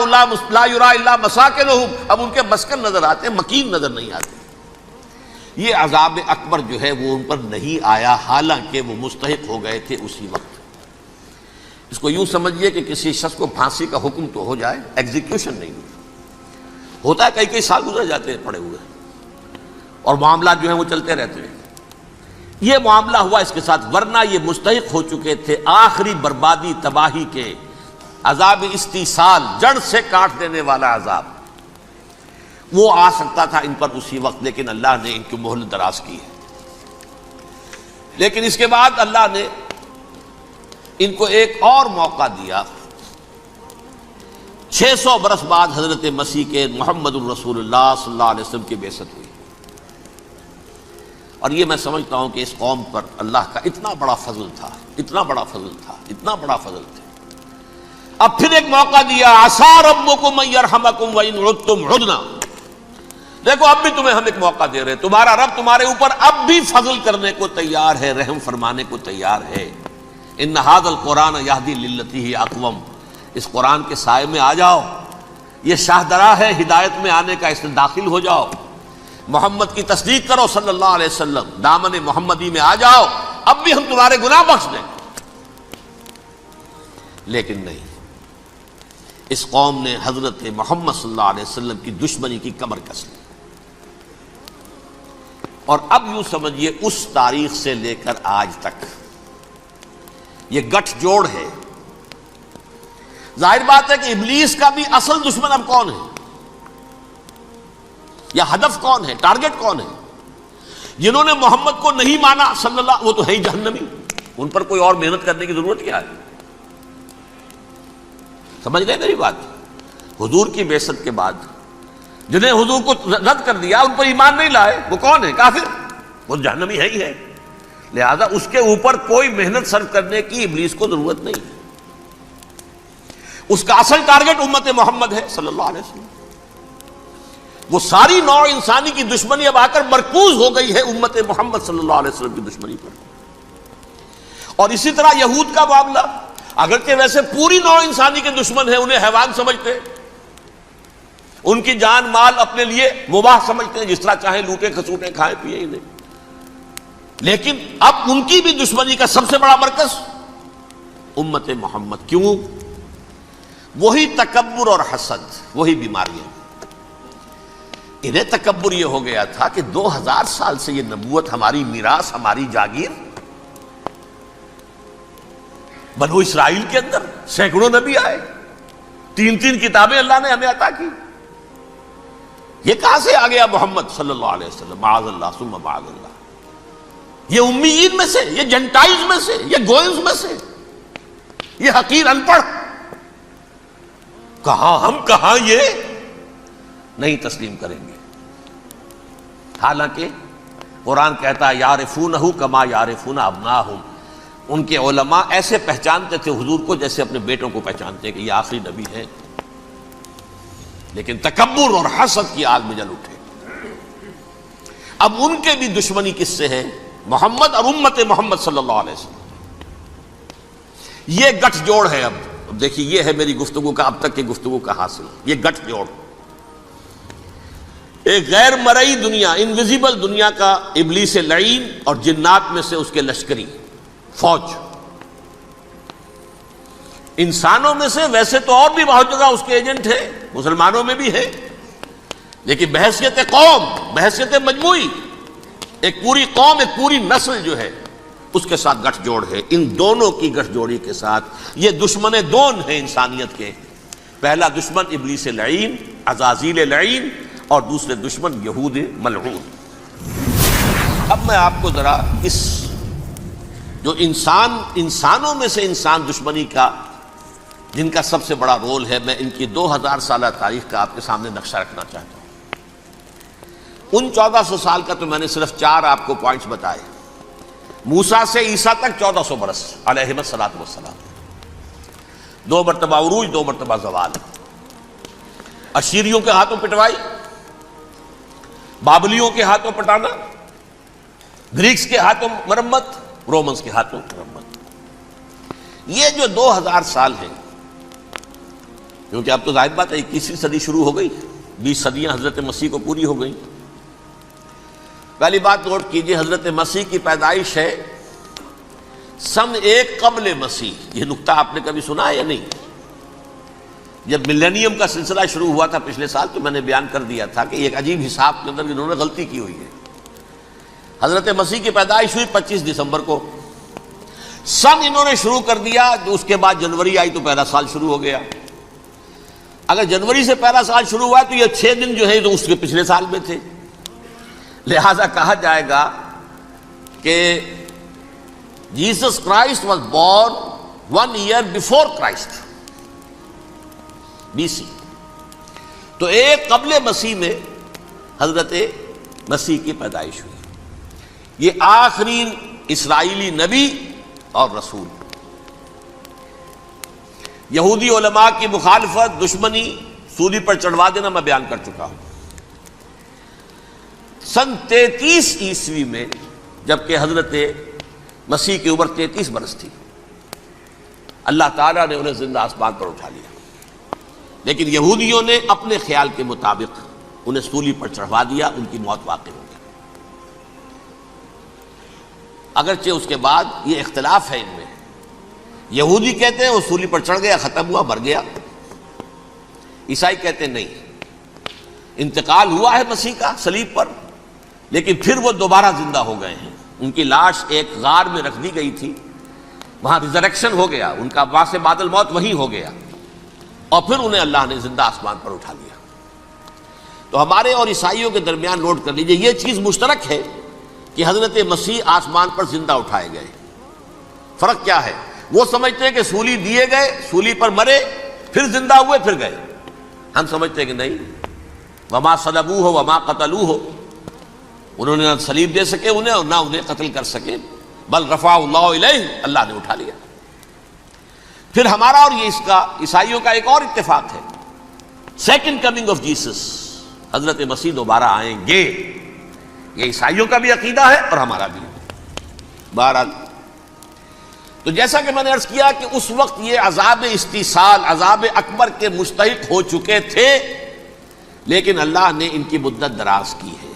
الا مساکنہم، اب ان کے مسکن نظر آتے ہیں، مکین نظر نہیں آتے۔ یہ عذاب اکبر جو ہے وہ ان پر نہیں آیا، حالانکہ وہ مستحق ہو گئے تھے اسی وقت۔ اس کو یوں سمجھیے کہ کسی شخص کو پھانسی کا حکم تو ہو جائے، ایگزیکیوشن نہیں ہوتا ہے، کئی سال گزر جاتے ہیں پڑے ہوئے، اور معاملات جو ہیں وہ چلتے رہتے ہیں۔ یہ معاملہ ہوا اس کے ساتھ، ورنہ یہ مستحق ہو چکے تھے آخری بربادی تباہی کے، عذاب استیصال، جڑ سے کاٹ دینے والا عذاب، وہ آ سکتا تھا ان پر اسی وقت، لیکن اللہ نے ان کی مہلت دراز کی ہے۔ لیکن اس کے بعد اللہ نے ان کو ایک اور موقع دیا، 600 برس بعد حضرت مسیح کے محمد الرسول اللہ صلی اللہ علیہ وسلم کی بعثت ہوئی، اور یہ میں سمجھتا ہوں کہ اس قوم پر اللہ کا اتنا بڑا فضل تھا، اتنا بڑا فضل تھا، اتنا بڑا فضل تھا۔ اب پھر ایک موقع دیا، عسیٰ ربکم ان یرحمکم وان عدتم عدنا، دیکھو اب بھی تمہیں ہم ایک موقع دے رہے ہیں، تمہارا رب تمہارے اوپر اب بھی فضل کرنے کو تیار ہے، رحم فرمانے کو تیار ہے۔ ان ھذا القرآن یہدی للتی ہی اقوم، اس قرآن کے سائے میں آ جاؤ، یہ شاہدرا ہے ہدایت میں آنے کا، اس میں داخل ہو جاؤ، محمد کی تصدیق کرو صلی اللہ علیہ وسلم، دامن محمدی میں آ جاؤ، اب بھی ہم تمہارے گناہ بخش دیں۔ لیکن نہیں، اس قوم نے حضرت محمد صلی اللہ علیہ وسلم کی دشمنی کی کمر کس لی، اور اب یوں سمجھیے اس تاریخ سے لے کر آج تک یہ گٹھ جوڑ ہے۔ ظاہر بات ہے کہ ابلیس کا بھی اصل دشمن اب کون ہے، یا ہدف کون ہے، ٹارگٹ کون ہے؟ جنہوں نے محمد کو نہیں مانا صلی اللہ، وہ تو ہے ہی جہنمی، ان پر کوئی اور محنت کرنے کی ضرورت کیا ہے؟ سمجھ گئے میری بات؟ حضور کی بعثت کے بعد جنہیں حضور کو رد کر دیا، ان پر ایمان نہیں لائے، وہ کون ہے؟ کافر، وہ جہنمی ہے ہی ہے۔ لہذا اس کے اوپر کوئی محنت صرف کرنے کی ابلیس کو ضرورت نہیں، اس کا اصل ٹارگٹ امت محمد ہے صلی اللہ علیہ وسلم۔ وہ ساری نوع انسانی کی دشمنی اب آ کر مرکوز ہو گئی ہے امت محمد صلی اللہ علیہ وسلم کی دشمنی پر۔ اور اسی طرح یہود کا معاملہ، اگرچہ ویسے پوری نوع انسانی کے دشمن ہیں، انہیں حیوان سمجھتے، ان کی جان مال اپنے لیے مباح سمجھتے ہیں، جس طرح چاہیں لوٹیں کھسوٹیں کھائیں پیئیں انہیں، لیکن اب ان کی بھی دشمنی کا سب سے بڑا مرکز امت محمد۔ کیوں؟ وہی تکبر اور حسد، وہی بیماریاں۔ انہیں تکبر یہ ہو گیا تھا کہ 2000 سال سے یہ نبوت ہماری میراث، ہماری جاگیر، بنو اسرائیل کے اندر سینکڑوں نبی آئے، 3 کتابیں اللہ نے ہمیں عطا کی، یہ کہاں سے آ گیا محمد صلی اللہ علیہ وسلم؟ معاذ اللہ ثم معاذ اللہ، یہ امیین میں سے، یہ جنٹائلز میں سے، یہ گوئنز میں سے، یہ حقیر ان پڑھ، کہاں ہم کہاں یہ نہیں تسلیم کریں گے۔ حالانکہ قرآن کہتا ہے یعرفونہ کما یعرفون ابناہم، ان کے علماء ایسے پہچانتے تھے حضور کو جیسے اپنے بیٹوں کو پہچانتے کہ یہ آخری نبی ہے، لیکن تکبر اور حسد کی آگ میں جل اٹھے۔ اب ان کے بھی دشمنی کس سے ہے؟ محمد اور امت محمد صلی اللہ علیہ وسلم۔ یہ گٹھ جوڑ ہے۔ اب دیکھیے، یہ ہے میری گفتگو کا اب تک کی گفتگو کا حاصل، یہ گٹھ جوڑ، ایک غیر مرئی دنیا، انویزیبل دنیا کا ابلیس لعین اور جنات میں سے اس کے لشکری فوج، انسانوں میں سے ویسے تو اور بھی بہت جگہ اس کے ایجنٹ ہے، مسلمانوں میں بھی ہے، لیکن بحیثیت قوم، بحیثیت مجموعی، ایک پوری قوم، ایک پوری نسل جو ہے اس کے ساتھ گٹھ جوڑ ہے۔ ان دونوں کی گٹھ جوڑی کے ساتھ یہ دشمن دون ہیں انسانیت کے، پہلا دشمن ابلیس لعین، عزازیل لعین، اور دوسرے دشمن یہود ملعون۔ اب میں آپ کو ذرا اس جو انسانوں میں سے انسان دشمنی کا جن کا سب سے بڑا رول ہے، میں ان کی 2000 سالہ تاریخ کا آپ کے سامنے نقشہ رکھنا چاہتا ہوں۔ ان 1400 سال کا تو میں نے صرف 4 آپ کو پوائنٹس بتائے۔ موسیٰ سے عیسیٰ تک 1400 برس علیہم الصلاۃ والسلام، 2 مرتبہ عروج، 2 مرتبہ زوال، اشیریوں کے ہاتھوں پٹوائی، بابلیوں کے ہاتھوں پٹانا، گریکس کے ہاتھوں مرمت، رومنز کے ہاتھوں مرمت۔ یہ جو 2000 سال ہیں، کیونکہ اب تو ظاہر بات ہے 21ویں صدی شروع ہو گئی، 20 صدیاں حضرت مسیح کو پوری ہو گئی۔ پہلی بات نوٹ کیجئے، حضرت مسیح کی پیدائش ہے سن 1 قبل مسیح۔ یہ نقطہ آپ نے کبھی سنا ہے یا نہیں؟ جب ملینیم کا سلسلہ شروع ہوا تھا پچھلے سال، تو میں نے بیان کر دیا تھا کہ ایک عجیب حساب کے اندر انہوں نے غلطی کی ہوئی ہے۔ حضرت مسیح کی پیدائش ہوئی 25 دسمبر کو، سن انہوں نے شروع کر دیا، اس کے بعد جنوری آئی تو پہلا سال شروع ہو گیا۔ اگر جنوری سے پہلا سال شروع ہوا تو یہ 6 دن جو ہے تو اس کے پچھلے سال میں تھے، لہذا کہا جائے گا کہ Jesus Christ was born 1 year before Christ, BC۔ تو 1 قبل مسیح میں حضرت مسیح کی پیدائش ہوئی۔ یہ آخری اسرائیلی نبی اور رسول۔ یہودی علماء کی مخالفت، دشمنی، سولی پر چڑھوا دینا میں بیان کر چکا ہوں۔ سن 33 عیسوی میں جبکہ حضرت مسیح کی عمر 33 برس تھی، اللہ تعالیٰ نے انہیں زندہ آسمان پر اٹھا لیا، لیکن یہودیوں نے اپنے خیال کے مطابق انہیں سولی پر چڑھوا دیا، ان کی موت واقع ہو گئی۔ اگرچہ اس کے بعد یہ اختلاف ہے ان میں، یہودی کہتے ہیں وہ سولی پر چڑھ گیا، ختم ہوا، مر گیا، عیسائی کہتے ہیں نہیں، انتقال ہوا ہے مسیح کا صلیب پر، لیکن پھر وہ دوبارہ زندہ ہو گئے ہیں۔ ان کی لاش ایک غار میں رکھ دی گئی تھی، وہاں ریزریکشن ہو گیا، ان کا وہاں سے بعد الموت وہیں ہو گیا، اور پھر انہیں اللہ نے زندہ آسمان پر اٹھا لیا۔ تو ہمارے اور عیسائیوں کے درمیان نوٹ کر لیجئے، یہ چیز مشترک ہے کہ حضرت مسیح آسمان پر زندہ اٹھائے گئے. فرق کیا ہے؟ وہ سمجھتے ہیں کہ سولی دیے گئے، سولی پر مرے، پھر زندہ ہوئے، پھر گئے. ہم سمجھتے ہیں کہ نہیں، وما صلبوہ وما قتلوہ، انہوں نے نہ صلیب دے سکے انہیں اور نہ انہیں قتل کر سکے، بل رفع اللہ الیہ، اللہ نے اٹھا لیا. پھر ہمارا اور یہ اس کا عیسائیوں کا ایک اور اتفاق ہے، سیکنڈ کمنگ آف جیسس، حضرت مسیح دوبارہ آئیں گے. یہ عیسائیوں کا بھی عقیدہ ہے اور ہمارا بھی. بہرحال تو جیسا کہ میں نے عرض کیا کہ اس وقت یہ عذاب استیصال، عذاب اکبر کے مستحق ہو چکے تھے، لیکن اللہ نے ان کی مدت دراز کی ہے.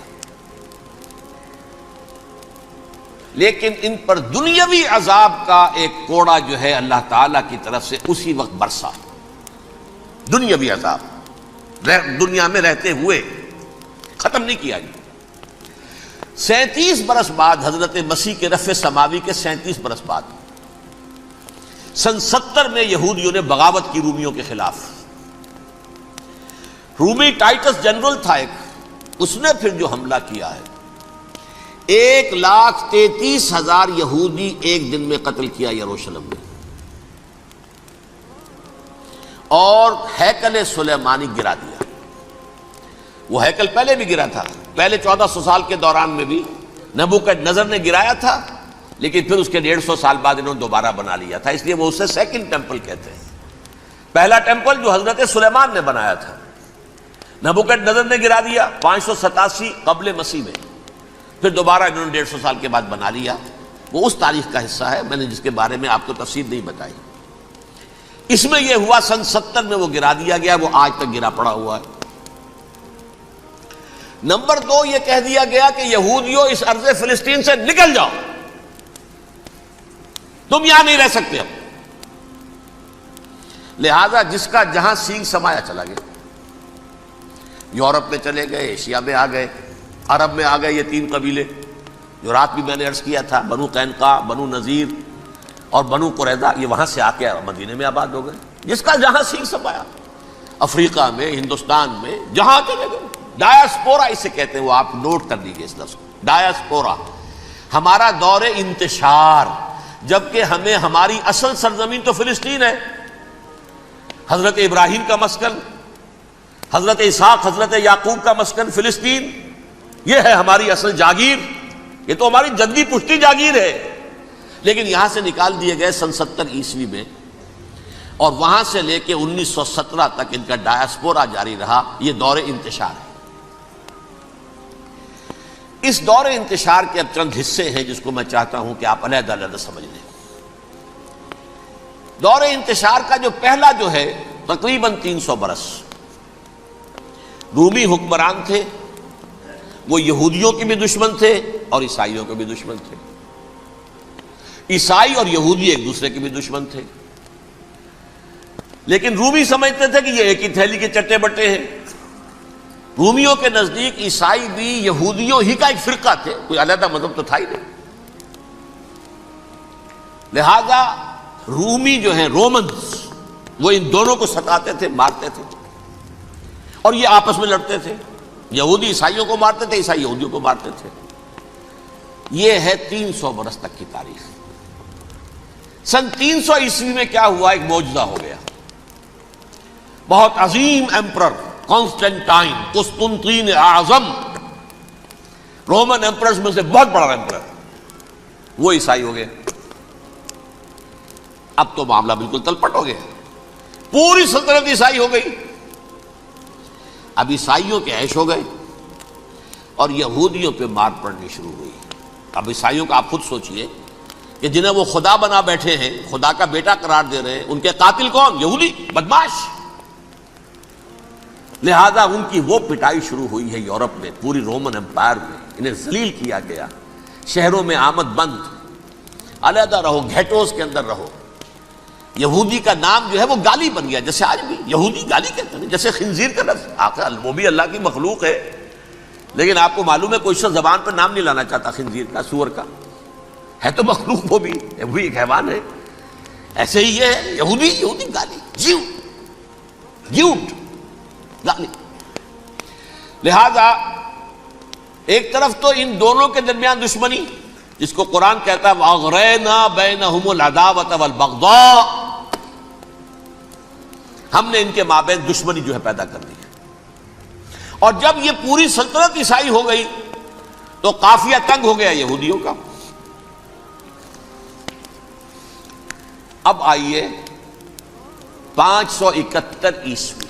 لیکن ان پر دنیاوی عذاب کا ایک کوڑا جو ہے اللہ تعالیٰ کی طرف سے اسی وقت برسا. دنیاوی عذاب دنیا میں رہتے ہوئے ختم نہیں کیا گیا. 37 برس بعد حضرت مسیح کے رفع سماوی کے 37 برس بعد سن 70 میں یہودیوں نے بغاوت کی رومیوں کے خلاف. رومی ٹائٹس جنرل تھا ایک، اس نے پھر جو حملہ کیا ہے 1,33,000 یہودی ایک دن میں قتل کیا یروشلم میں، اور ہیکل سلیمانی گرا دیا. وہ ہیکل پہلے بھی گرا تھا، پہلے 1400 سال کے دوران میں بھی نبوکدنضر نے گرایا تھا، لیکن پھر اس کے 150 سال بعد انہوں نے دوبارہ بنا لیا تھا، اس لیے وہ اسے سیکنڈ ٹیمپل کہتے ہیں. پہلا ٹیمپل جو حضرت سلیمان نے بنایا تھا نبوکدنضر نے گرا دیا 587 قبل مسیح میں، پھر دوبارہ انہوں نے 150 سال کے بعد بنا لیا. وہ اس تاریخ کا حصہ ہے، میں نے جس کے بارے میں آپ کو تفصیل نہیں بتائی. اس میں یہ ہوا سن 70 میں وہ گرا دیا گیا، وہ آج تک گرا پڑا ہوا ہے. نمبر 2 یہ کہہ دیا گیا کہ یہودیوں اس ارض فلسطین سے نکل جاؤ، تم یہاں نہیں رہ سکتے. اب لہذا جس کا جہاں سینگ سمایا چلا گیا. یورپ میں چلے گئے، ایشیا میں آ گئے، عرب میں آ گئے. یہ 3 قبیلے جو رات بھی میں نے عرض کیا تھا، بنو قینقاع، بنو نذیر اور بنو قریظہ، یہ وہاں سے آ کے مدینے میں آباد ہو گئے. جس کا جہاں سینگ سمایا، افریقہ میں، ہندوستان میں، جہاں چلے گئے. ڈایاسپورا اسے کہتے ہیں، وہ آپ نوٹ کر لیجیے اس لفظ کو، ڈایاسپورا. ہمارا دور انتشار، جبکہ ہمیں ہماری اصل سرزمین تو فلسطین ہے، حضرت ابراہیم کا مسکن، حضرت اسحاق، حضرت یعقوب کا مسکن فلسطین، یہ ہے ہماری اصل جاگیر، یہ تو ہماری جدی پشتی جاگیر ہے. لیکن یہاں سے نکال دیے گئے سن 70 عیسوی میں، اور وہاں سے لے کے 1917 تک ان کا ڈایاسپورا جاری رہا. یہ دور انتشار ہے. اس دور انتشار کے اب چند حصے ہیں جس کو میں چاہتا ہوں کہ آپ علیحدہ علیحدہ سمجھ لیں. دور انتشار کا جو پہلا جو ہے تقریباً 300 برس رومی حکمران تھے. وہ یہودیوں کے بھی دشمن تھے اور عیسائیوں کے بھی دشمن تھے. عیسائی اور یہودی ایک دوسرے کے بھی دشمن تھے، لیکن رومی سمجھتے تھے کہ یہ ایک ہی تھیلی کے چٹے بٹے ہیں. رومیوں کے نزدیک عیسائی بھی یہودیوں ہی کا ایک فرقہ تھے، کوئی علیحدہ مذہب تو تھا ہی نہیں. لہذا رومی جو ہیں رومنز، وہ ان دونوں کو ستاتے تھے، مارتے تھے، اور یہ آپس میں لڑتے تھے. یہودی عیسائیوں کو مارتے تھے، عیسائی یہودیوں کو مارتے تھے. یہ ہے 300 برس تک کی تاریخ. سن 300 عیسوی میں کیا ہوا؟ ایک معجزہ ہو گیا. بہت عظیم ایمپرر کانسٹینٹائن، قسطنطین اعظم، رومن ایمپررز میں سے بہت بڑا ایمپرر، وہ عیسائی ہو گئے. اب تو معاملہ بالکل تلپٹ ہو گیا، پوری سلطنت عیسائی ہو گئی. اب عیسائیوں کے عیش ہو گئے اور یہودیوں پہ مار پڑنی شروع ہوئی. اب عیسائیوں کا آپ خود سوچئے کہ جنہیں وہ خدا بنا بیٹھے ہیں، خدا کا بیٹا قرار دے رہے ہیں، ان کے قاتل کون؟ یہودی، بدماش. لہذا ان کی وہ پٹائی شروع ہوئی ہے یورپ میں، پوری رومن امپائر میں. انہیں ذلیل کیا گیا، شہروں میں آمد بند، علیحدہ رہو، گھیٹوز کے اندر رہو. یہودی کا نام جو ہے وہ گالی بن گیا، جیسے آج بھی یہودی گالی کہتے ہیں، جیسے خنزیر کا لفظ. آخر وہ بھی اللہ کی مخلوق ہے، لیکن آپ کو معلوم ہے کوئی شخص زبان پر نام نہیں لانا چاہتا خنزیر کا، سور کا. ہے تو مخلوق، وہ بھی ایک حیوان ہے. ایسے ہی یہ ہے یہودی، یہودی گالی، جھوٹ گالی. لہذا ایک طرف تو ان دونوں کے درمیان دشمنی، جس کو قرآن کہتا ہے وَأَغْرَيْنَا بَيْنَهُمُ الْعَدَاوَةَ وَالْبَغْضَاءَ، ہم نے ان کے مابین دشمنی جو ہے پیدا کر دی ہے۔ اور جب یہ پوری سلطنت عیسائی ہو گئی تو قافیہ تنگ ہو گیا یہودیوں کا۔ اب آئیے 571 عیسوی،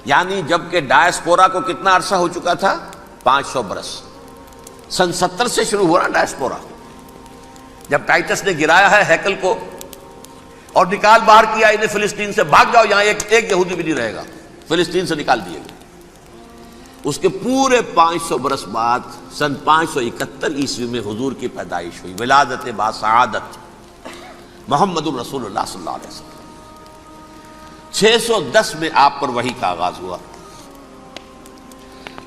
یعنی جبکہ ڈائسپورا کو کتنا عرصہ ہو چکا تھا؟ 500 برس۔ سن 70 سے شروع ہوا نا ڈائسپورا، جب ٹائٹس نے گرایا ہے ہیکل کو اور نکال باہر کیا انہیں فلسطین سے، بھاگ جاؤ یہاں ایک یہودی بھی نہیں رہے گا، فلسطین سے نکال دیے گئے۔ اس کے پورے 500 برس بعد سن 571 عیسوی میں حضور کی پیدائش ہوئی، ولادت باسعادت محمد الرسول اللہ صلی اللہ علیہ وسلم۔ 610 میں آپ پر وحی کا آغاز ہوا،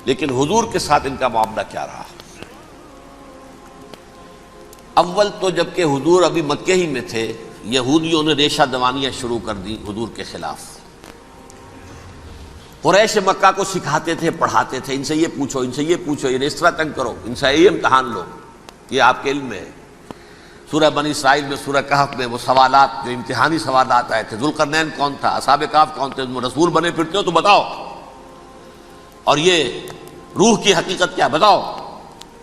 لیکن حضور کے ساتھ ان کا معاملہ کیا رہا؟ اول تو جبکہ حضور ابھی مکے ہی میں تھے، یہودیوں نے ریشہ دوانیاں شروع کر دی حضور کے خلاف۔ قریش مکہ کو سکھاتے تھے، پڑھاتے تھے، ان سے یہ پوچھو، ان سے یہ پوچھو، انہیں اس طرح تنگ کرو، ان سے یہ امتحان لو، یہ آپ کے علم میں ہے۔ سورہ بنی اسرائیل میں، سورہ کہف میں وہ سوالات، جو امتحانی سوالات آئے تھے، ذوالقرنین کون تھا، اصحاب کہف کون تھے، تم رسول بنے پھرتے ہو تو بتاؤ، اور یہ روح کی حقیقت کیا بتاؤ،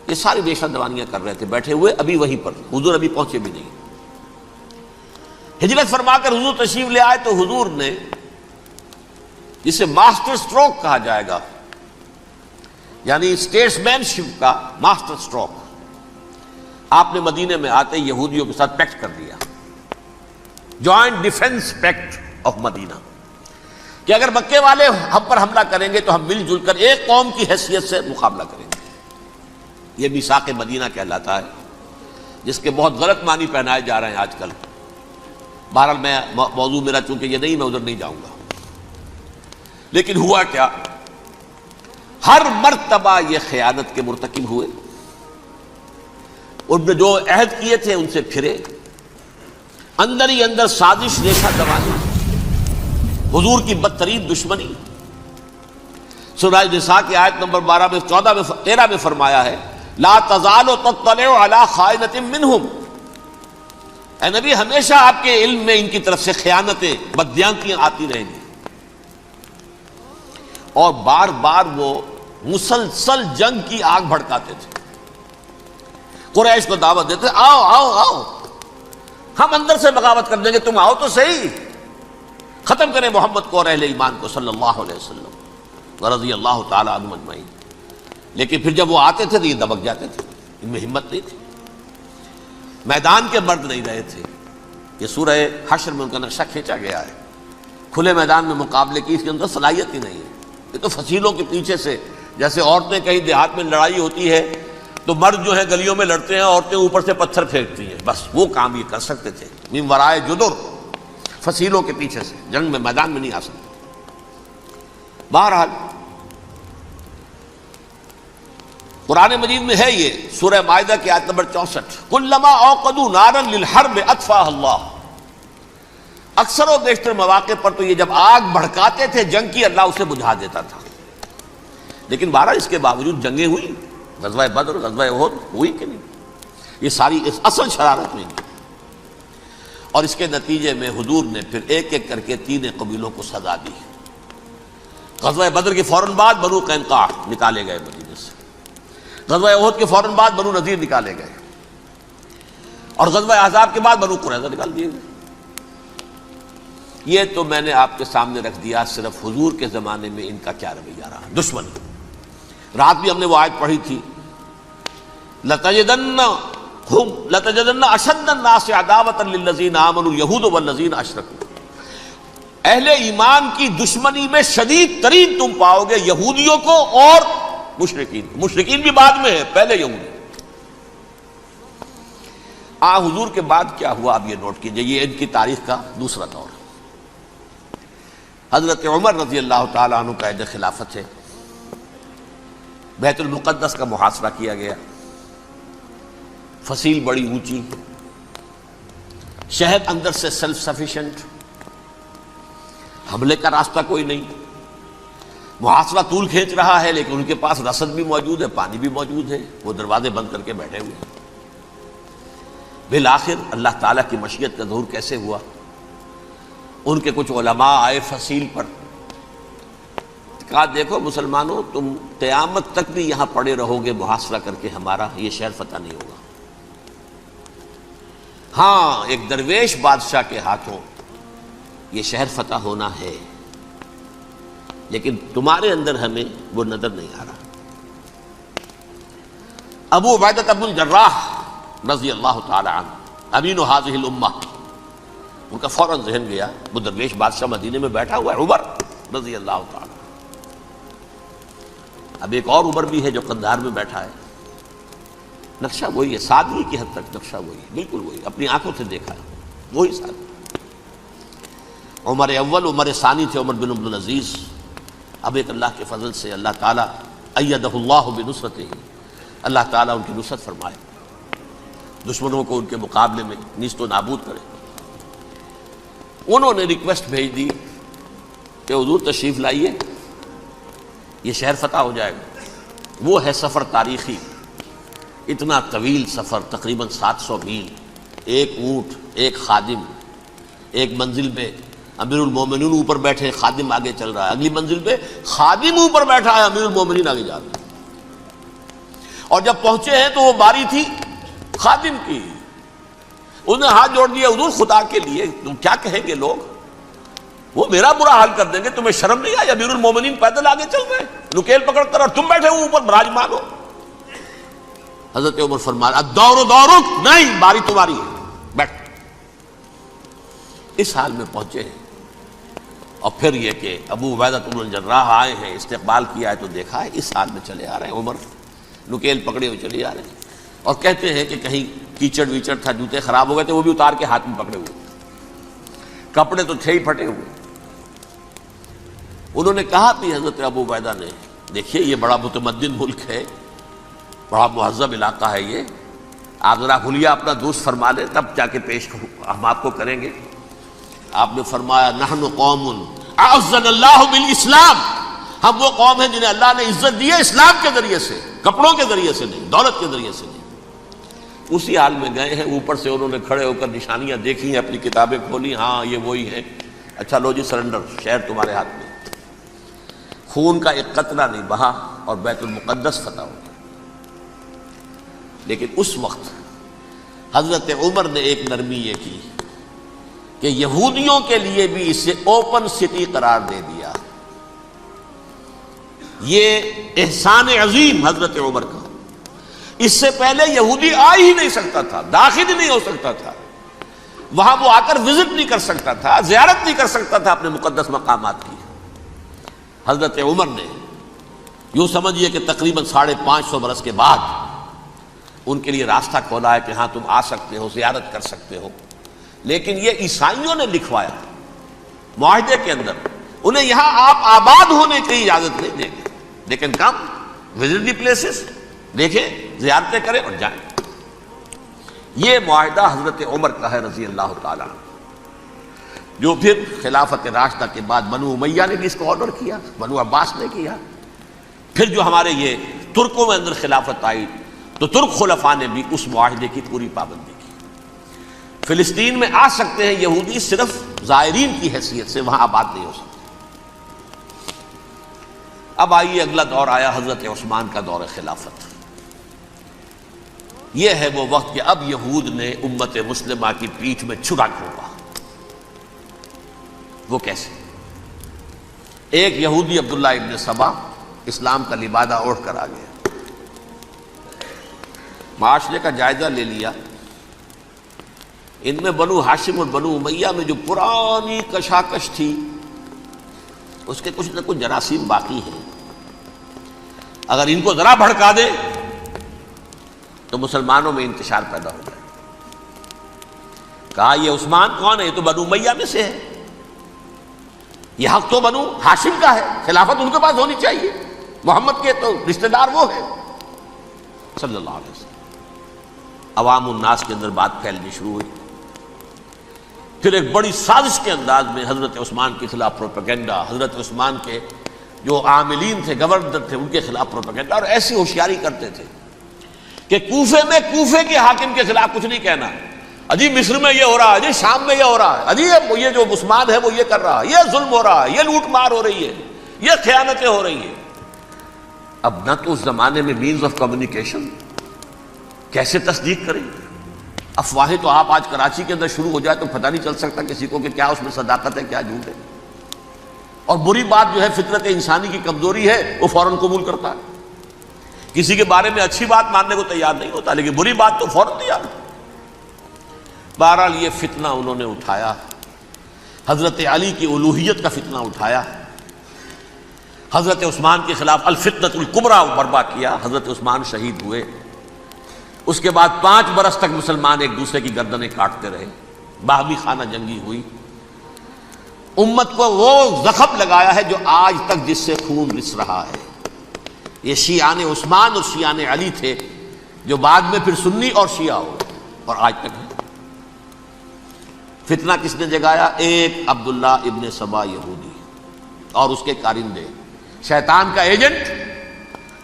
یہ ساری ریشہ دوانیاں کر رہے تھے بیٹھے ہوئے، ابھی وہیں پر حضور ابھی پہنچے بھی نہیں۔ ہجرت فرما کر حضور تشریف لے آئے تو حضور نے، جسے ماسٹر سٹروک کہا جائے گا، یعنی اسٹیٹس مین شپ کا ماسٹر سٹروک، آپ نے مدینے میں آتے یہودیوں کے ساتھ پیکٹ کر دیا، جوائنٹ ڈیفنس پیکٹ آف مدینہ، کہ اگر مکے والے ہم پر حملہ کریں گے تو ہم مل جل کر ایک قوم کی حیثیت سے مقابلہ کریں گے۔ یہ میثاق مدینہ کہلاتا ہے، جس کے بہت غلط معنی پہنائے جا رہے ہیں آج کل۔ بہرحال میں موضوع میرا چونکہ یہ نہیں، میں ادھر نہیں جاؤں گا۔ لیکن ہوا کیا؟ ہر مرتبہ یہ خیانت کے مرتکب ہوئے، ان نے جو عہد کیے تھے ان سے پھرے، اندر ہی اندر سازش، ریشہ دوانی، حضور کی بدترین دشمنی۔ سورہ نساء کی آیت نمبر 12 میں 13 میں فرمایا ہے لا تزال تطلع علی خائنۃ منہم، اے نبی ہمیشہ آپ کے علم میں ان کی طرف سے خیانتیں، بددیانتیاں آتی رہیں گی۔ اور بار بار وہ مسلسل جنگ کی آگ بھڑکاتے تھے، قریش کو دعوت دیتے، آؤ آؤ آؤ، ہم اندر سے بغاوت کر دیں گے، تم آؤ تو صحیح، ختم کریں محمد کو اور اہل ایمان کو صلی اللہ علیہ وسلم ورضی اللہ تعالی عنہم اجمعین۔ لیکن پھر جب وہ آتے تھے تو یہ دبک جاتے تھے، ان میں ہمت نہیں تھی، میدان کے مرد نہیں رہے تھے۔ یہ سورہ حشر میں ان کا نقشہ کھینچا گیا ہے، کھلے میدان میں مقابلے کی اس کے اندر صلاحیت ہی نہیں ہے۔ یہ تو فصیلوں کے پیچھے سے، جیسے عورتیں کہیں دیہات میں لڑائی ہوتی ہے تو مرد جو ہے گلیوں میں لڑتے ہیں، عورتیں اوپر سے پتھر پھینکتی ہیں، بس وہ کام یہ کر سکتے تھے، من ورائے جدر، فصیلوں کے پیچھے سے، جنگ میں میدان میں نہیں آ سکتے۔ بہرحال قرآن مجید میں ہے یہ، سورہ مائدہ کی آیت نمبر 64، کلما اوقدوا نارا للحرب اطفاها اللہ۔ اکثر و بیشتر مواقع پر تو یہ جب آگ بھڑکاتے تھے جنگ کی، اللہ اسے بجھا دیتا تھا۔ لیکن بہرحال اس کے باوجود جنگیں ہوئی، غزوہ بدر، غزوہ احد ہوئی کہ نہیں، یہ ساری اس اصل شرارت میں کی۔ اور اس کے نتیجے میں حضور نے پھر ایک ایک کر کے 3 قبیلوں کو سزا دی۔ غزوہ بدر کے فوراً بعد بنو قینقاع نکالے گئے مدینے سے، غزوہ احد کے فوراً بعد بنو نذیر نکالے گئے، اور غزوہ احزاب کے بعد بنو قریظہ نکال دیے گئے۔ یہ تو میں نے آپ کے سامنے رکھ دیا صرف حضور کے زمانے میں ان کا کیا رویہ رہا، دشمن۔ رات بھی ہم نے وہ آیت پڑھی تھی، لَتَجِدَنَّ أَشَدَّ النَّاسِ عَدَاوَةً لِلَّذِينَ آمَنُوا الْيَهُودُ وَالَّذِينَ أَشْرَكُوا۔ اہل ایمان کی دشمنی میں شدید ترین تم پاؤ گے یہودیوں کو اور مشرکین، مشرکین بھی بعد میں ہے، پہلے یہودی۔ حضور کے بعد کیا ہوا اب یہ نوٹ کیجئے، یہ ان کی تاریخ کا دوسرا دور۔ حضرت عمر رضی اللہ تعالیٰ عنہ کا عہد خلافت ہے، بیت المقدس کا محاصرہ کیا گیا، فصیل بڑی اونچی، شہر اندر سے سیلف سفیشینٹ، حملے کا راستہ کوئی نہیں، محاصرہ طول کھینچ رہا ہے، لیکن ان کے پاس رسد بھی موجود ہے، پانی بھی موجود ہے، وہ دروازے بند کر کے بیٹھے ہوئے ہیں۔ بالآخر اللہ تعالیٰ کی مشیت کا ظہور کیسے ہوا؟ ان کے کچھ علماء آئے فصیل پر، کہا دیکھو مسلمانوں، تم قیامت تک بھی یہاں پڑے رہو گے محاصرہ کر کے ہمارا، یہ شہر فتح نہیں ہوگا۔ ہاں ایک درویش بادشاہ کے ہاتھوں یہ شہر فتح ہونا ہے، لیکن تمہارے اندر ہمیں وہ نظر نہیں آ رہا۔ ابو عبیدہ بن الجراح رضی اللہ تعالی عنہ امین هذه الامہ، ان کا فوراً ذہن گیا وہ درویش بادشاہ مدینے میں بیٹھا ہوا ہے عمر رضی اللہ تعالی۔ اب ایک اور عمر بھی ہے جو قندھار میں بیٹھا ہے، نقشہ وہی ہے، سادگی کی حد تک نقشہ وہی ہے، بالکل وہی، اپنی آنکھوں سے دیکھا ہے وہی سادگی۔ عمر اول عمر ثانی تھے عمر بن عبدالعزیز۔ اب ایک اللہ کے فضل سے اللہ تعالیٰ ایدہ اللہ بنصرتہ، اللہ تعالیٰ ان کی نصرت فرمائے، دشمنوں کو ان کے مقابلے میں نیست و نابود کرے۔ انہوں نے ریکویسٹ بھیج دی کہ حضور تشریف لائیے، یہ شہر فتح ہو جائے گا۔ وہ ہے سفر تاریخی، اتنا طویل سفر، تقریباً 700 میل، ایک اونٹ، ایک خادم، ایک منزل پہ امیر المومنین اوپر بیٹھے، خادم آگے چل رہا ہے، اگلی منزل پہ خادم اوپر بیٹھا ہے، امیر المومنین آگے جا رہے ہیں۔ اور جب پہنچے ہیں تو وہ باری تھی خادم کی، انہوں نے ہاتھ جوڑ دیا حضور خدا کے لیے، تم کیا کہیں گے لوگ، وہ میرا برا حال کر دیں گے، تمہیں شرم نہیں آئی؟ امیر المومنین پیدل آگے چل رہے ہیں نکیل پکڑ کر، اور تم بیٹھے ہو اوپر براجمان ہو۔ حضرت عمر فرمایا الدور دورک، نہیں باری تمہاری ہے، بیٹھ۔ اس حال میں پہنچے ہیں، اور پھر یہ کہ ابو عبیدہ بن الجراح آئے ہیں، استقبال کیا ہے تو دیکھا ہے اس حال میں چلے آ رہے ہیں، عمر نکیل پکڑے ہوئے چلے آ رہے ہیں، اور کہتے ہیں کہ کہیں کیچڑ ویچڑ تھا، جوتے خراب ہو گئے تھے، وہ بھی اتار کے ہاتھ میں پکڑے ہوئے، کپڑے تو تھے ہی پھٹے ہوئے۔ انہوں نے کہا بھی حضرت ابو عبیدہ نے، دیکھیے یہ بڑا متمدن ملک ہے، بڑا مہذب علاقہ ہے یہ، آپ ذرا حلیہ اپنا درست فرما لیں تب جا کے پیش ہم آپ کو کریں گے۔ آپ نے فرمایا نحن قوم اعزنا اللہ بالاسلام، ہم وہ قوم ہیں جنہیں اللہ نے عزت دی ہے اسلام کے ذریعے سے، کپڑوں کے ذریعے سے نہیں، دولت کے ذریعے سے نہیں۔ اسی حال میں گئے ہیں، اوپر سے انہوں نے کھڑے ہو کر نشانیاں دیکھی ہیں، اپنی کتابیں کھولی، ہاں یہ وہی ہے، اچھا لو جی سرنڈر، شہر تمہارے ہاتھ میں۔ خون کا ایک قطرہ نہیں بہا اور بیت المقدس فتح ہو گیا۔ لیکن اس وقت حضرت عمر نے ایک نرمی یہ کی کہ یہودیوں کے لیے بھی اسے اوپن سٹی قرار دے دیا۔ یہ احسان عظیم حضرت عمر کا، اس سے پہلے یہودی آ ہی نہیں سکتا تھا، داخل ہی نہیں ہو سکتا تھا، وہاں وہ آ کر وزٹ نہیں کر سکتا تھا، زیارت نہیں کر سکتا تھا اپنے مقدس مقامات کی۔ حضرت عمر نے یوں سمجھیے کہ تقریباً 550 برس کے بعد ان کے لیے راستہ کھولا ہے کہ ہاں تم آ سکتے ہو، زیارت کر سکتے ہو۔ لیکن یہ عیسائیوں نے لکھوایا معاہدے کے اندر، انہیں یہاں آپ آباد ہونے کی اجازت نہیں دیں گے، لیکن کم وزٹ دی پلیسز، دیکھیں زیارتیں کریں اور جائیں۔ یہ معاہدہ حضرت عمر کا ہے رضی اللہ تعالیٰ، جو پھر خلافت راشدہ کے بعد بنو امیہ نے بھی اس کو آرڈر کیا، بنو عباس نے کیا، پھر جو ہمارے یہ ترکوں میں اندر خلافت آئی تو ترک خلفاء نے بھی اس معاہدے کی پوری پابندی کی۔ فلسطین میں آ سکتے ہیں یہودی صرف زائرین کی حیثیت سے، وہاں آباد نہیں ہو سکتے۔ اب آئیے اگلا دور آیا حضرت عثمان کا دور خلافت۔ یہ ہے وہ وقت کہ اب یہود نے امت مسلمہ کی پیٹھ میں چھرا گھونپا۔ وہ کیسے؟ ایک یہودی عبداللہ ابن سبا اسلام کا لبادہ اوڑھ کر آ گیا، معاشرے کا جائزہ لے لیا، ان میں بنو ہاشم اور بنو امیہ میں جو پرانی کشاکش تھی اس کے کچھ نہ کچھ جراثیم باقی ہیں، اگر ان کو ذرا بھڑکا دے تو مسلمانوں میں انتشار پیدا ہو جائے۔ کہا یہ عثمان کون ہے؟ یہ تو بنو امیہ میں سے ہے، یہ حق تو بنو ہاشم کا ہے، خلافت ان کے پاس ہونی چاہیے، محمد کے تو رشتہ دار وہ ہے صلی اللہ علیہ وسلم۔ عوام الناس کے اندر بات پھیلنی شروع ہوئی، پھر ایک بڑی سازش کے انداز میں حضرت عثمان کے خلاف پروپیگنڈا، حضرت عثمان کے جو عاملین تھے، گورنر تھے، ان کے خلاف پروپیگنڈا، اور ایسی ہوشیاری کرتے تھے کہ کوفے میں کوفے کے حاکم کے خلاف کچھ نہیں کہنا، اجی مصر میں یہ ہو رہا ہے، اجی شام میں یہ ہو رہا ہے، اجی یہ جو عثمان ہے وہ یہ کر رہا ہے، یہ ظلم ہو رہا ہے، یہ لوٹ مار ہو رہی ہے، یہ خیانتیں ہو رہی ہیں۔ اب نہ تو اس زمانے میں مینز آف کمیونیکیشن، کیسے تصدیق کریں؟ افواہیں تو آپ آج کراچی کے اندر شروع ہو جائے تو پتہ نہیں چل سکتا کسی کو کہ کیا اس میں صداقت ہے، کیا جھوٹ ہے، اور بری بات جو ہے فطرت انسانی کی کمزوری ہے، وہ فوراً قبول کرتا ہے، کسی کے بارے میں اچھی بات ماننے کو تیار نہیں ہوتا، لیکن بری بات تو فوراً تیار ہے۔ بہرحال یہ فتنہ انہوں نے اٹھایا، حضرت علی کی الوہیت کا فتنہ اٹھایا، حضرت عثمان کے خلاف الفتنۃ الکبریٰ برپا کیا، حضرت عثمان شہید ہوئے، اس کے بعد 5 برس تک مسلمان ایک دوسرے کی گردنیں کاٹتے رہے، باہمی خانہ جنگی ہوئی، امت کو وہ زخم لگایا ہے جو آج تک جس سے خون رس رہا ہے۔ یہ شیعان عثمان اور شیعان علی تھے جو بعد میں پھر سنی اور شیعہ ہو، اور آج تک ہے۔ فتنہ کس نے جگایا؟ ایک عبداللہ ابن سبا یہودی اور اس کے کارندے، شیطان کا ایجنٹ،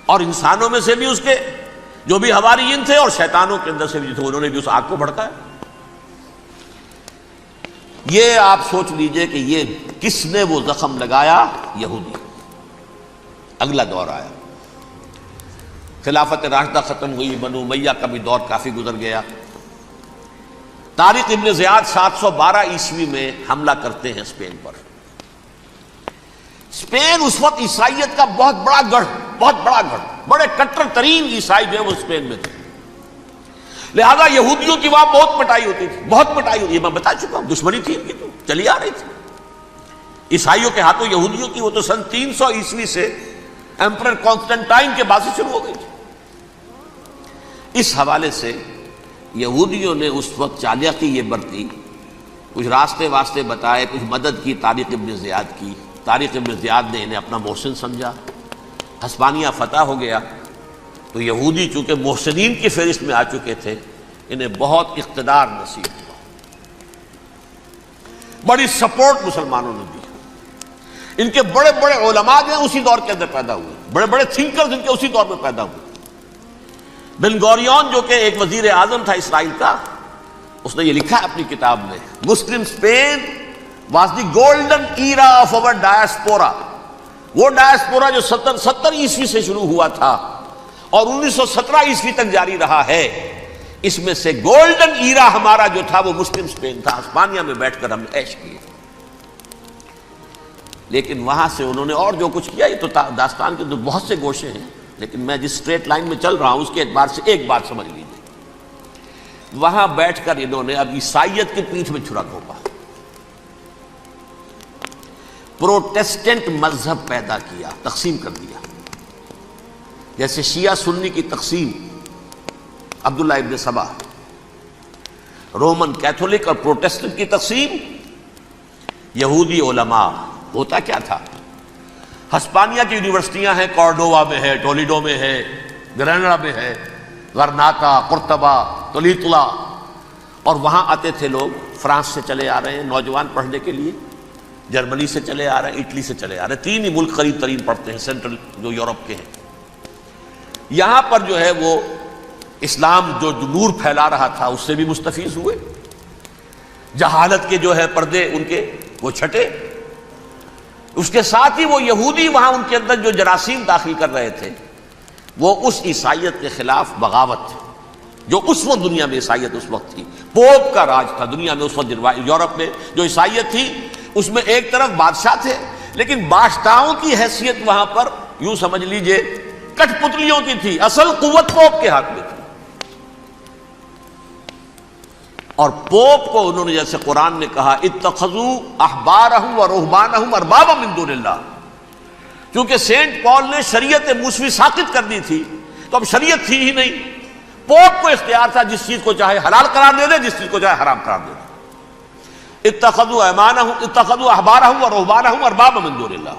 اور انسانوں میں سے بھی اس کے جو بھی حواریین تھے اور شیطانوں کے اندر سے بھی تھے، انہوں نے بھی اس آگ کو بھڑکایا۔ یہ آپ سوچ لیجئے کہ یہ کس نے وہ زخم لگایا؟ یہودی۔ اگلا دور آیا، خلافت راشدہ ختم ہوئی، بنو امیہ کا بھی دور کافی گزر گیا۔ طارق ابن زیاد 712 عیسوی میں حملہ کرتے ہیں اسپین پر۔ اسپین اس وقت عیسائیت کا بہت بڑا گڑھ، بڑے کٹر ترین عیسائی جو ہے وہ اسپین میں تھے، لہذا یہودیوں کی وہاں بہت پٹائی ہوتی تھی، یہ میں بتا چکا ہوں، دشمنی تھی ان کی تو چلی آ رہی تھی عیسائیوں کے ہاتھوں یہودیوں کی، وہ تو سن 300 عیسوی سے ایمپرر کانسٹنٹائن کے بعد سے شروع ہو گئی تھی۔ اس حوالے سے یہودیوں نے اس وقت چالاکی یہ برتی، کچھ راستے واسطے بتائے، کچھ مدد کی طارق ابن زیاد کی۔ طارق ابن زیاد نے انہیں اپنا محسن سمجھا، ہسپانیہ فتح ہو گیا تو یہودی چونکہ محسنین کی فہرست میں آ چکے تھے، انہیں بہت اقتدار نصیب ہوا، بڑی سپورٹ مسلمانوں نے دی۔ ان کے بڑے بڑے علماء جو ہیں اسی دور کے اندر پیدا ہوئے، بڑے بڑے تھنکرز ان کے اسی دور میں پیدا ہوئے۔ بن گوریون جو کہ ایک وزیر اعظم تھا اسرائیل کا، اس نے یہ لکھا ہے اپنی کتاب میں، Muslim Spain was the golden era of our diaspora. وہ ڈائسپورا جو 70 عیسوی سے شروع ہوا تھا اور 1917 عیسوی تک جاری رہا ہے، اس میں سے گولڈن ایرا ہمارا جو تھا وہ مسلم اسپین تھا۔ ہسپانیہ میں بیٹھ کر ہم نے عیش کیے، لیکن وہاں سے انہوں نے اور جو کچھ کیا، یہ تو داستان کے تو بہت سے گوشے ہیں، لیکن میں جس اسٹریٹ لائن میں چل رہا ہوں اس کے اعتبار سے ایک بات سمجھ لیجیے، وہاں بیٹھ کر انہوں نے اب عیسائیت کی پیٹھ میں چھرا گھونپا، پروٹیسٹنٹ مذہب پیدا کیا، تقسیم کر دیا، جیسے شیعہ سنی کی تقسیم، عبداللہ ابن سبا، رومن کیتھولک اور پروٹیسٹنٹ کی تقسیم، یہودی علماء۔ ہوتا کیا تھا؟ ہسپانیہ کی یونیورسٹیاں ہیں، کارڈووا میں ہے، ٹولیڈو میں ہے، گریناڈا میں ہے، غرناطہ، قرطبہ، تولیتلا، اور وہاں آتے تھے لوگ، فرانس سے چلے آ رہے ہیں نوجوان پڑھنے کے لیے، جرمنی سے چلے آ رہے ہیں، اٹلی سے چلے آ رہے ہیں، 3 ہی ملک قریب ترین پڑھتے ہیں سینٹرل جو یورپ کے ہیں۔ یہاں پر جو ہے وہ اسلام جو نور پھیلا رہا تھا اس سے بھی مستفیض ہوئے، جہالت کے جو ہے پردے ان کے وہ چھٹے، اس کے ساتھ ہی وہ یہودی وہاں ان کے اندر جو جراثیم داخل کر رہے تھے وہ اس عیسائیت کے خلاف بغاوت تھی، جو اس وقت دنیا میں عیسائیت اس وقت تھی، پوپ کا راج تھا دنیا میں اس وقت۔ یورپ میں جو عیسائیت تھی اس میں ایک طرف بادشاہ تھے، لیکن بادشاہوں کی حیثیت وہاں پر یوں سمجھ لیجئے کٹ پتلیوں کی تھی، اصل قوت پوپ کے ہاتھ میں تھی۔ اور پوپ کو انہوں نے جیسے قرآن نے کہا اتخذوا احبارهم ورهبانهم اربابا من دون اللہ، چونکہ سینٹ پال نے شریعت موسوی ساقط کر دی تھی تو اب شریعت تھی ہی نہیں، پوپ کو اختیار تھا جس چیز کو چاہے حلال قرار دے دے، جس چیز کو چاہے حرام قرار دے دے۔ اتخذوا احبارهم ورهبانهم اربابا من دون اللہ۔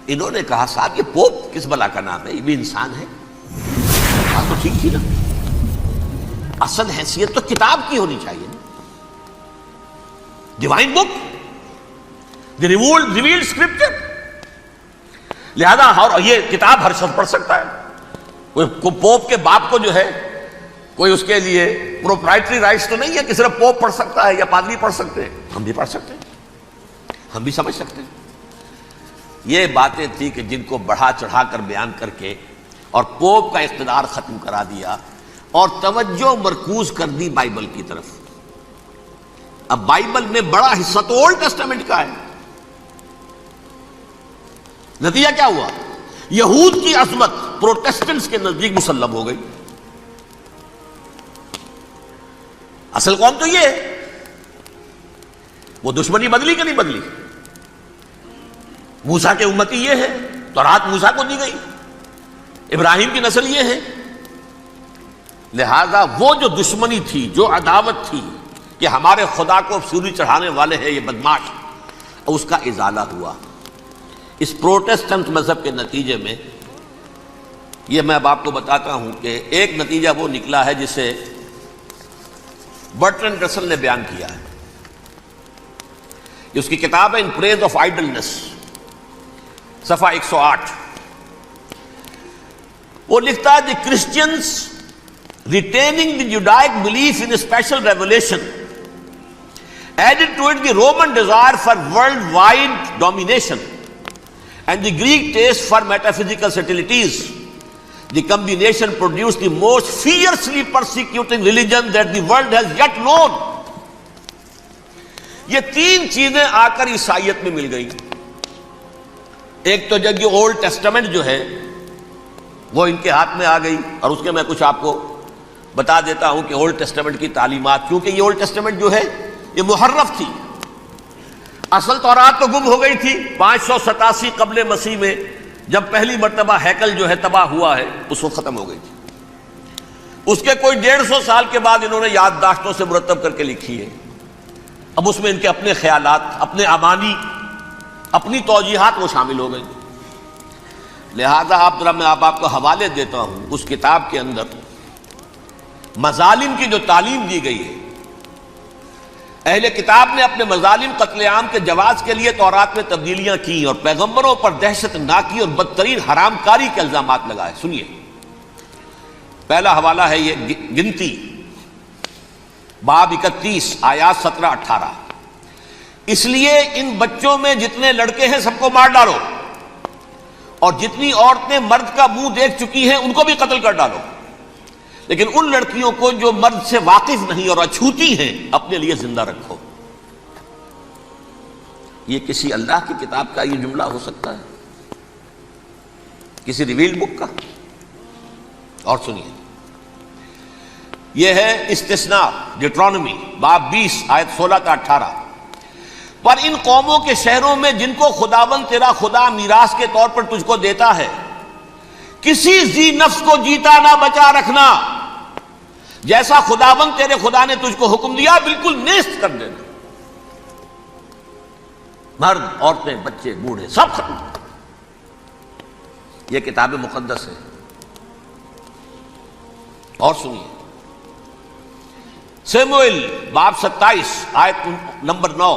انہوں نے کہا صاحب یہ پوپ کس بلا کا نام ہے، یہ بھی انسان ہے، بات تو ٹھیک تھی نا، اصل حیثیت تو کتاب کی ہونی چاہیے نا، ڈیوائن بک، دی ریویلڈ اسکرپچر. لہذا اور یہ کتاب ہر شخص پڑھ سکتا ہے. کوئی پوپ کے باپ کو جو ہے کوئی اس کے لیے پروپرائٹری رائٹس تو نہیں ہے کہ صرف پوپ پڑھ سکتا ہے یا پادری پڑھ سکتے ہیں. ہم بھی پڑھ سکتے ہیں, ہم بھی سمجھ سکتے ہیں. یہ باتیں تھی کہ جن کو بڑھا چڑھا کر بیان کر کے اور پوپ کا اقتدار ختم کرا دیا اور توجہ مرکوز کر دی بائبل کی طرف. اب بائبل میں بڑا حصہ تو اولڈ ٹیسٹامنٹ کا ہے. نتیجہ کیا ہوا؟ یہود کی عظمت پروٹیسٹنٹس کے نزدیک مسلم ہو گئی. اصل قوم تو یہ ہے. وہ دشمنی بدلی کہ نہیں بدلی؟ موسیٰ کے امتی یہ ہے, تورات موسیٰ کو دی گئی, ابراہیم کی نسل یہ ہے. لہذا وہ جو دشمنی تھی, جو عداوت تھی کہ ہمارے خدا کو سوری چڑھانے والے ہیں یہ بدماش, اس کا ازالہ ہوا اس پروٹیسٹنٹ مذہب کے نتیجے میں. یہ میں اب آپ کو بتاتا ہوں کہ ایک نتیجہ وہ نکلا ہے جسے برٹرنڈ رسل نے بیان کیا ہے. اس کی کتاب ہے ان پریز آف آئیڈلنس, صفحہ 108. وہ لکھتا ہے the Christians retaining the Judaic belief in special revelation added to it the Roman desire for worldwide domination and the Greek taste for metaphysical subtleties. The combination produced the most fiercely persecuting religion that the world has yet known. یہ تین چیزیں آ کر عیسائیت میں مل گئی. ایک تو جب یہ اولڈ ٹیسٹامنٹ جو ہے وہ ان کے ہاتھ میں آ گئی, اور اس کے میں کچھ آپ کو بتا دیتا ہوں کہ اولڈ ٹیسٹامنٹ کی تعلیمات, کیونکہ یہ اولڈ ٹیسٹامنٹ جو ہے یہ محرف تھی. اصل تورات تو گم ہو گئی تھی 587 قبل مسیح میں, جب پہلی مرتبہ ہیکل جو ہے تباہ ہوا ہے, اس وقت ختم ہو گئی تھی. اس کے کوئی 150 سال کے بعد انہوں نے یادداشتوں سے مرتب کر کے لکھی ہے. اب اس میں ان کے اپنے خیالات, اپنے امانی, اپنی توجیحات وہ شامل ہو گئی. لہذا میں آپ کو حوالے دیتا ہوں اس کتاب کے اندر مظالم کی جو تعلیم دی گئی ہے. اہل کتاب نے اپنے مظالم قتل عام کے جواز کے لیے تورات میں تبدیلیاں کی اور پیغمبروں پر دہشت ناکی اور بدترین حرام کاری کے الزامات لگائے. سنیے, پہلا حوالہ ہے یہ گنتی باب 31 آیات 17-18. اس لیے ان بچوں میں جتنے لڑکے ہیں سب کو مار ڈالو, اور جتنی عورتیں مرد کا منہ دیکھ چکی ہیں ان کو بھی قتل کر ڈالو, لیکن ان لڑکیوں کو جو مرد سے واقف نہیں اور اچھوتی ہیں اپنے لیے زندہ رکھو. یہ کسی اللہ کی کتاب کا یہ جملہ ہو سکتا ہے؟ کسی ریویلڈ بک کا؟ اور سنیے, یہ ہے استثناء ڈیٹرانومی باب 20 آیت 16-18. پر ان قوموں کے شہروں میں جن کو خداوند تیرا خدا میراث کے طور پر تجھ کو دیتا ہے, کسی ذی نفس کو جیتا نہ بچا رکھنا, جیسا خداوند تیرے خدا نے تجھ کو حکم دیا بالکل نیست کر دینا. مرد, عورتیں, بچے, بوڑھے سب ختم. یہ کتاب مقدس ہے. اور سنیے, سیموئیل باب 27 آیت نمبر 9.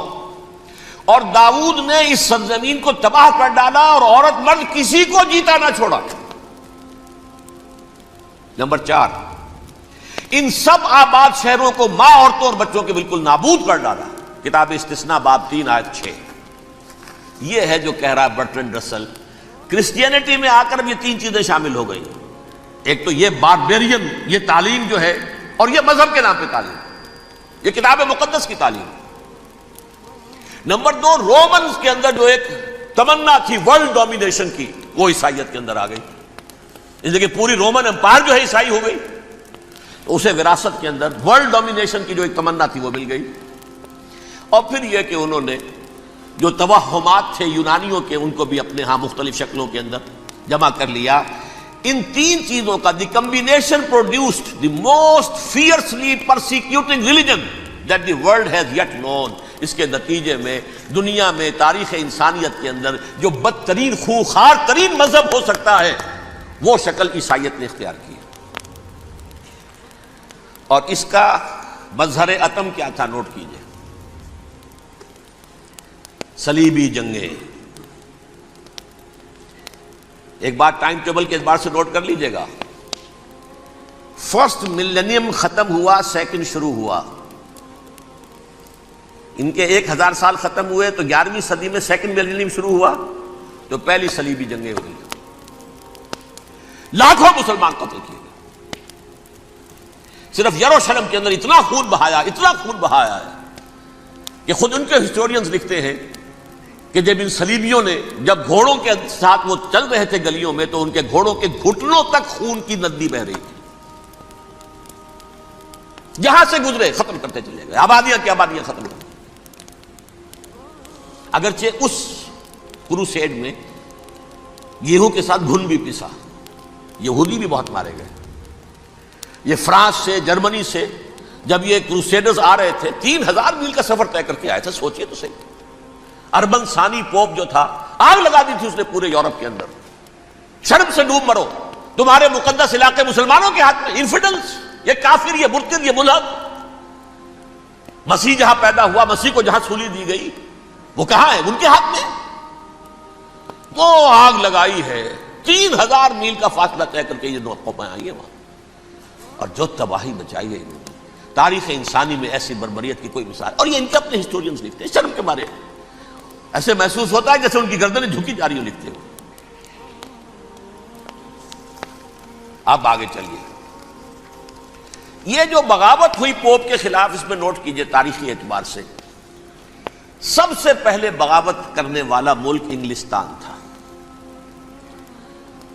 اور داؤد نے اس سرزمین کو تباہ کر ڈالا اور عورت مرد کسی کو جیتا نہ چھوڑا. نمبر 4, ان سب آباد شہروں کو ماں, عورتوں اور بچوں کے بالکل نابود کر ڈالا. کتاب استثناء باب 3 آیت 6. یہ ہے جو کہہ رہا ہے برٹرنڈ رسل. کرسچینٹی میں آ کر اب یہ تین چیزیں شامل ہو گئی. ایک تو یہ باربیرین یہ تعلیم جو ہے, اور یہ مذہب کے نام پہ تعلیم, یہ کتاب مقدس کی تعلیم. نمبر 2, رومنز کے اندر جو ایک تمنا تھی ورلڈ ڈومینیشن کی, وہ عیسائیت کے اندر آ گئی. اس لیے کہ پوری رومن امپائر جو ہے عیسائی ہو گئی, اسے وراثت کے اندر ورلڈ ڈومینیشن کی جو ایک تمنا تھی وہ مل گئی. اور پھر یہ کہ انہوں نے جو توہمات تھے یونانیوں کے, ان کو بھی اپنے ہاں مختلف شکلوں کے اندر جمع کر لیا. ان تین چیزوں کا the combination produced the most fiercely persecuting religion that the world has yet known. اس کے نتیجے میں دنیا میں تاریخ انسانیت کے اندر جو بدترین خوخار ترین مذہب ہو سکتا ہے وہ شکل عیسائیت نے اختیار کی. اور اس کا مظہر عتم کیا تھا, نوٹ کیجئے. صلیبی جنگیں. ایک بات ٹائم ٹیبل کے اعتبار سے نوٹ کر لیجئے گا. فرسٹ ملینیم ختم ہوا، سیکنڈ شروع ہوا. ان کے 1000 سال ختم ہوئے تو 11ویں صدی میں سیکنڈ ملینیم شروع ہوا تو پہلی صلیبی جنگیں ہوئی. لاکھوں مسلمان قتل کیے گئے. صرف یروشلم کے اندر اتنا خون بہایا ہے کہ خود ان کے ہسٹورینز لکھتے ہیں کہ جب ان صلیبیوں نے جب گھوڑوں کے ساتھ وہ چل رہے تھے گلیوں میں تو ان کے گھوڑوں کے گھٹنوں تک خون کی ندی بہ رہی تھی. جہاں سے گزرے ختم کرتے چلے گئے، آبادیاں کی آبادیاں ختم کر. اگرچہ اس کروسیڈ میں گیہوں کے ساتھ گھن بھی پسا، یہودی بھی بہت مارے گئے. یہ فرانس سے، جرمنی سے جب یہ کروسیڈرز آ رہے تھے 3000 میل کا سفر طے کر کے آئے تھے. سوچئے تو صحیح. اربن ثانی پوپ جو تھا آگ لگا دی تھی اس نے پورے یورپ کے اندر. شرم سے ڈوب مرو، تمہارے مقدس علاقے مسلمانوں کے ہاتھ میں. انفیڈلز، یہ کافر، یہ مرتد، یہ ملحد. مسیح جہاں پیدا ہوا، مسیح کو جہاں سولی دی گئی، وہ کہاں ہے؟ ان کے ہاتھ میں. وہ آگ لگائی ہے. 3000 میل کا فاصلہ طے کر کے یہ نو قومیں آئی ہیں وہاں، اور جو تباہی مچائی ہے انہوں نے. تاریخ انسانی میں ایسی بربریت کی کوئی مثال. اور یہ ان کے اپنے ہسٹورینز لکھتے ہیں. شرم کے مارے ایسے محسوس ہوتا ہے جیسے ان کی گردنیں جھکی جا رہی ہوں لکھتے ہو. اب آگے چلیے. یہ جو بغاوت ہوئی پوپ کے خلاف، اس میں نوٹ کیجئے تاریخی اعتبار سے سب سے پہلے بغاوت کرنے والا ملک انگلستان تھا.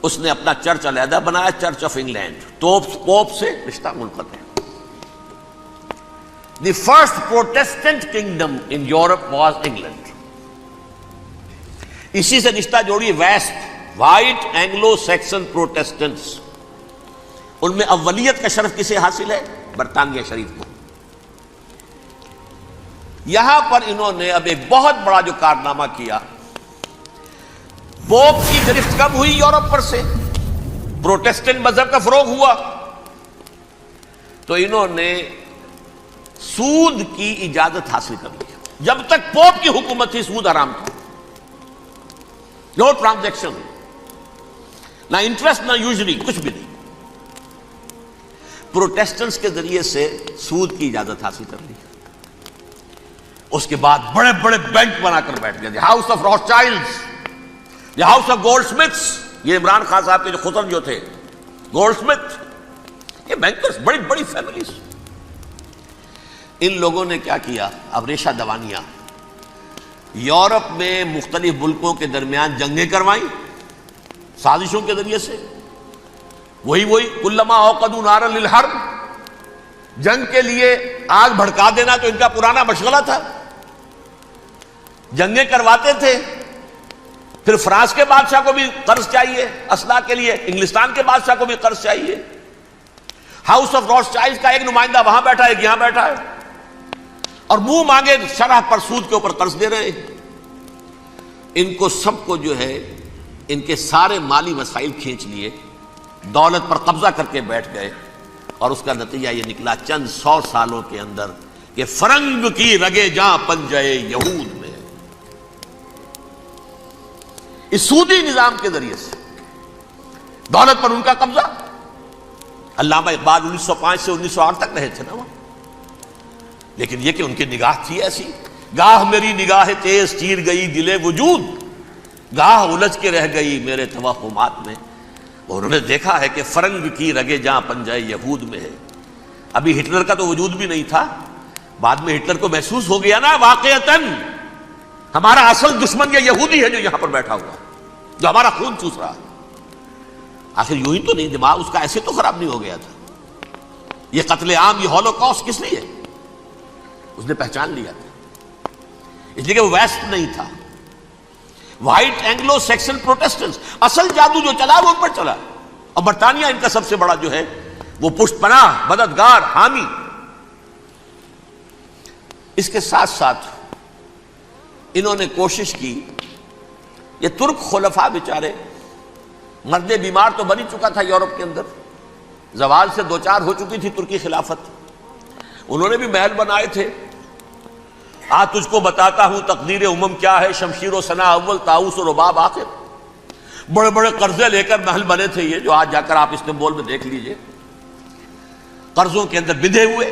اس نے اپنا چرچ علیحدہ بنایا، چرچ آف انگلینڈ. پوپ سے رشتہ منقطع. The first Protestant kingdom in Europe was England. اسی سے رشتہ جوڑیے ویسٹ، وائٹ اینگلو سیکسن پروٹیسٹنٹس. ان میں اولیت کا شرف کسے حاصل ہے؟ برطانیہ شریف کو. یہاں پر انہوں نے اب ایک بہت بڑا جو کارنامہ کیا، پوپ کی گرفت کب ہوئی یورپ پر سے، پروٹیسٹنٹ مذہب کا فروغ ہوا تو انہوں نے سود کی اجازت حاصل کر لی. جب تک پوپ کی حکومت تھی سود حرام تھا. نو ٹرانزیکشن، نہ انٹرسٹ نہ یوزری، کچھ بھی نہیں. پروٹیسٹنٹس کے ذریعے سے سود کی اجازت حاصل کر لی. اس کے بعد بڑے بڑے بینک بنا کر بیٹھ گئے. ہاؤس آف روتھ چائلڈز، یہ ہاؤس آف گولڈ سمتھس، یہ عمران خان صاحب کے جو خسر جو تھے گولڈ سمتھ، یہ بینکرز، بڑی بڑی فیملیز. ان لوگوں نے کیا کیا؟ اب ریشہ دوانیاں. یورپ میں مختلف ملکوں کے درمیان جنگیں کروائیں سازشوں کے ذریعے سے. وہی کلما اوقدوا نارا للحرب، جنگ کے لیے آگ بھڑکا دینا تو ان کا پرانا مشغلہ تھا. جنگیں کرواتے تھے. پھر فرانس کے بادشاہ کو بھی قرض چاہیے اسلحہ کے لیے، انگلستان کے بادشاہ کو بھی قرض چاہیے. ہاؤس آف روتھ چائلڈز کا ایک نمائندہ وہاں بیٹھا ہے، ایک یہاں بیٹھا ہے، اور منہ مانگے شرح پر سود کے اوپر قرض دے رہے. ان کو سب کو جو ہے ان کے سارے مالی وسائل کھینچ لیے، دولت پر قبضہ کر کے بیٹھ گئے. اور اس کا نتیجہ یہ نکلا چند 100 سالوں کے اندر کہ فرنگ کی رگے جاں پنجے یہود میں. اس سودی نظام کے ذریعے سے دولت پر ان کا قبضہ. علامہ اقبال 1905 سے 1908 تک رہے تھے نا وہ. لیکن یہ کہ ان کی نگاہ تھی ایسی، گاہ میری نگاہ تیز چیر گئی دل وجود، گاہ الجھ کے رہ گئی میرے توہمات میں. اور انہوں نے دیکھا ہے کہ فرنگ کی رگے جہاں پنجے یہود میں ہے. ابھی ہٹلر کا تو وجود بھی نہیں تھا، بعد میں ہٹلر کو محسوس ہو گیا نا واقعتاً ہمارا اصل دشمن یہ یہودی ہے جو یہاں پر بیٹھا ہوا، جو ہمارا خون چوس رہا. آخر یوں ہی تو نہیں، دماغ اس کا ایسے تو خراب نہیں ہو گیا تھا. یہ قتل عام، یہ ہولوکاسٹ کس لیے؟ اس نے پہچان لیا تھا، اس لیے کہ وہ ویسٹ نہیں تھا. وائٹ اینگلو سیکسن پروٹیسٹنٹس، اصل جادو جو چلا وہ ان پر چلا. اور برطانیہ ان کا سب سے بڑا جو ہے وہ پشت پناہ، مددگار، حامی. اس کے ساتھ ساتھ انہوں نے کوشش کی، یہ ترک خلفاء بیچارے، مرد بیمار تو بن چکا تھا یورپ کے اندر، زوال سے دوچار ہو چکی تھی ترکی خلافت. انہوں نے بھی محل بنائے تھے، آج تجھ کو بتاتا ہوں تقدیر امم کیا ہے، شمشیر و ثنا اول، طاؤس و رباب آخر۔ بڑے بڑے قرضے لے کر محل بنے تھے یہ، جو آج جا کر آپ استنبول میں دیکھ لیجئے، قرضوں کے اندر بندھے ہوئے۔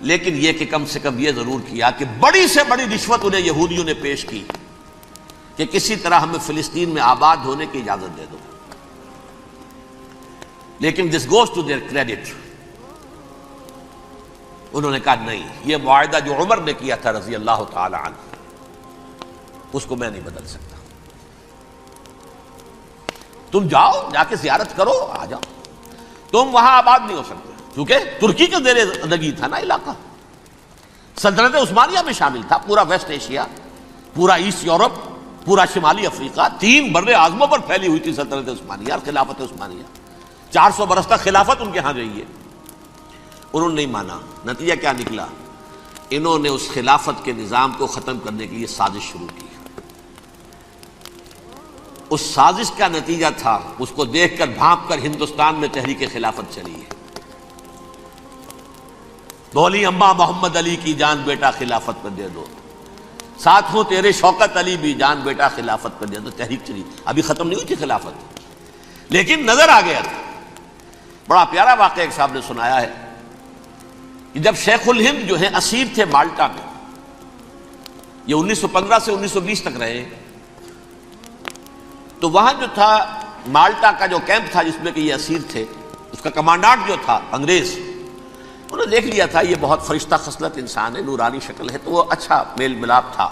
لیکن یہ کہ کم سے کم یہ ضرور کیا کہ بڑی سے بڑی رشوت انہیں یہودیوں نے پیش کی کہ کسی طرح ہمیں فلسطین میں آباد ہونے کی اجازت دے دو، لیکن this goes to their credit, انہوں نے کہا نہیں، یہ معاہدہ جو عمر نے کیا تھا رضی اللہ تعالی عنہ، اس کو میں نہیں بدل سکتا، تم جاؤ، جا کے زیارت کرو، آ جاؤ، تم وہاں آباد نہیں ہو سکتے، کیونکہ ترکی کے زیر زندگی تھا نا علاقہ، سلطنت عثمانیہ میں شامل تھا، پورا ویسٹ ایشیا، پورا ایسٹ یورپ، پورا شمالی افریقہ، 3 بر اعظموں پر پھیلی ہوئی تھی سلطنت عثمانیہ اور خلافت عثمانیہ، 400 برس تک خلافت ان کے ہاں رہی ہے۔ انہوں نے نہیں مانا، نتیجہ کیا نکلا؟ انہوں نے اس خلافت کے نظام کو ختم کرنے کے لیے سازش شروع کی۔ اس سازش کا نتیجہ تھا، اس کو دیکھ کر بھانپ کر ہندوستان میں تحریک خلافت چلی ہے۔ بولی اماں محمد علی کی جان بیٹا خلافت پر دے دو، ساتھ ہوں تیرے شوکت علی بھی جان بیٹا خلافت پر دے دو، تحریک چلی، ابھی ختم نہیں ہوئی تھی خلافت، لیکن نظر آ گیا تھا۔ بڑا پیارا واقعہ ایک صاحب نے سنایا ہے کہ جب شیخ الہند جو ہیں اسیر تھے مالٹا میں، یہ 1915 سے 1920 تک رہے، تو وہاں جو تھا مالٹا کا جو کیمپ تھا جس میں کہ یہ اسیر تھے، اس کا کمانڈانٹ جو تھا انگریز، انہوں نے دیکھ لیا تھا یہ بہت فرشتہ خصلت انسان ہے، نورانی شکل ہے، تو وہ اچھا میل ملاپ تھا۔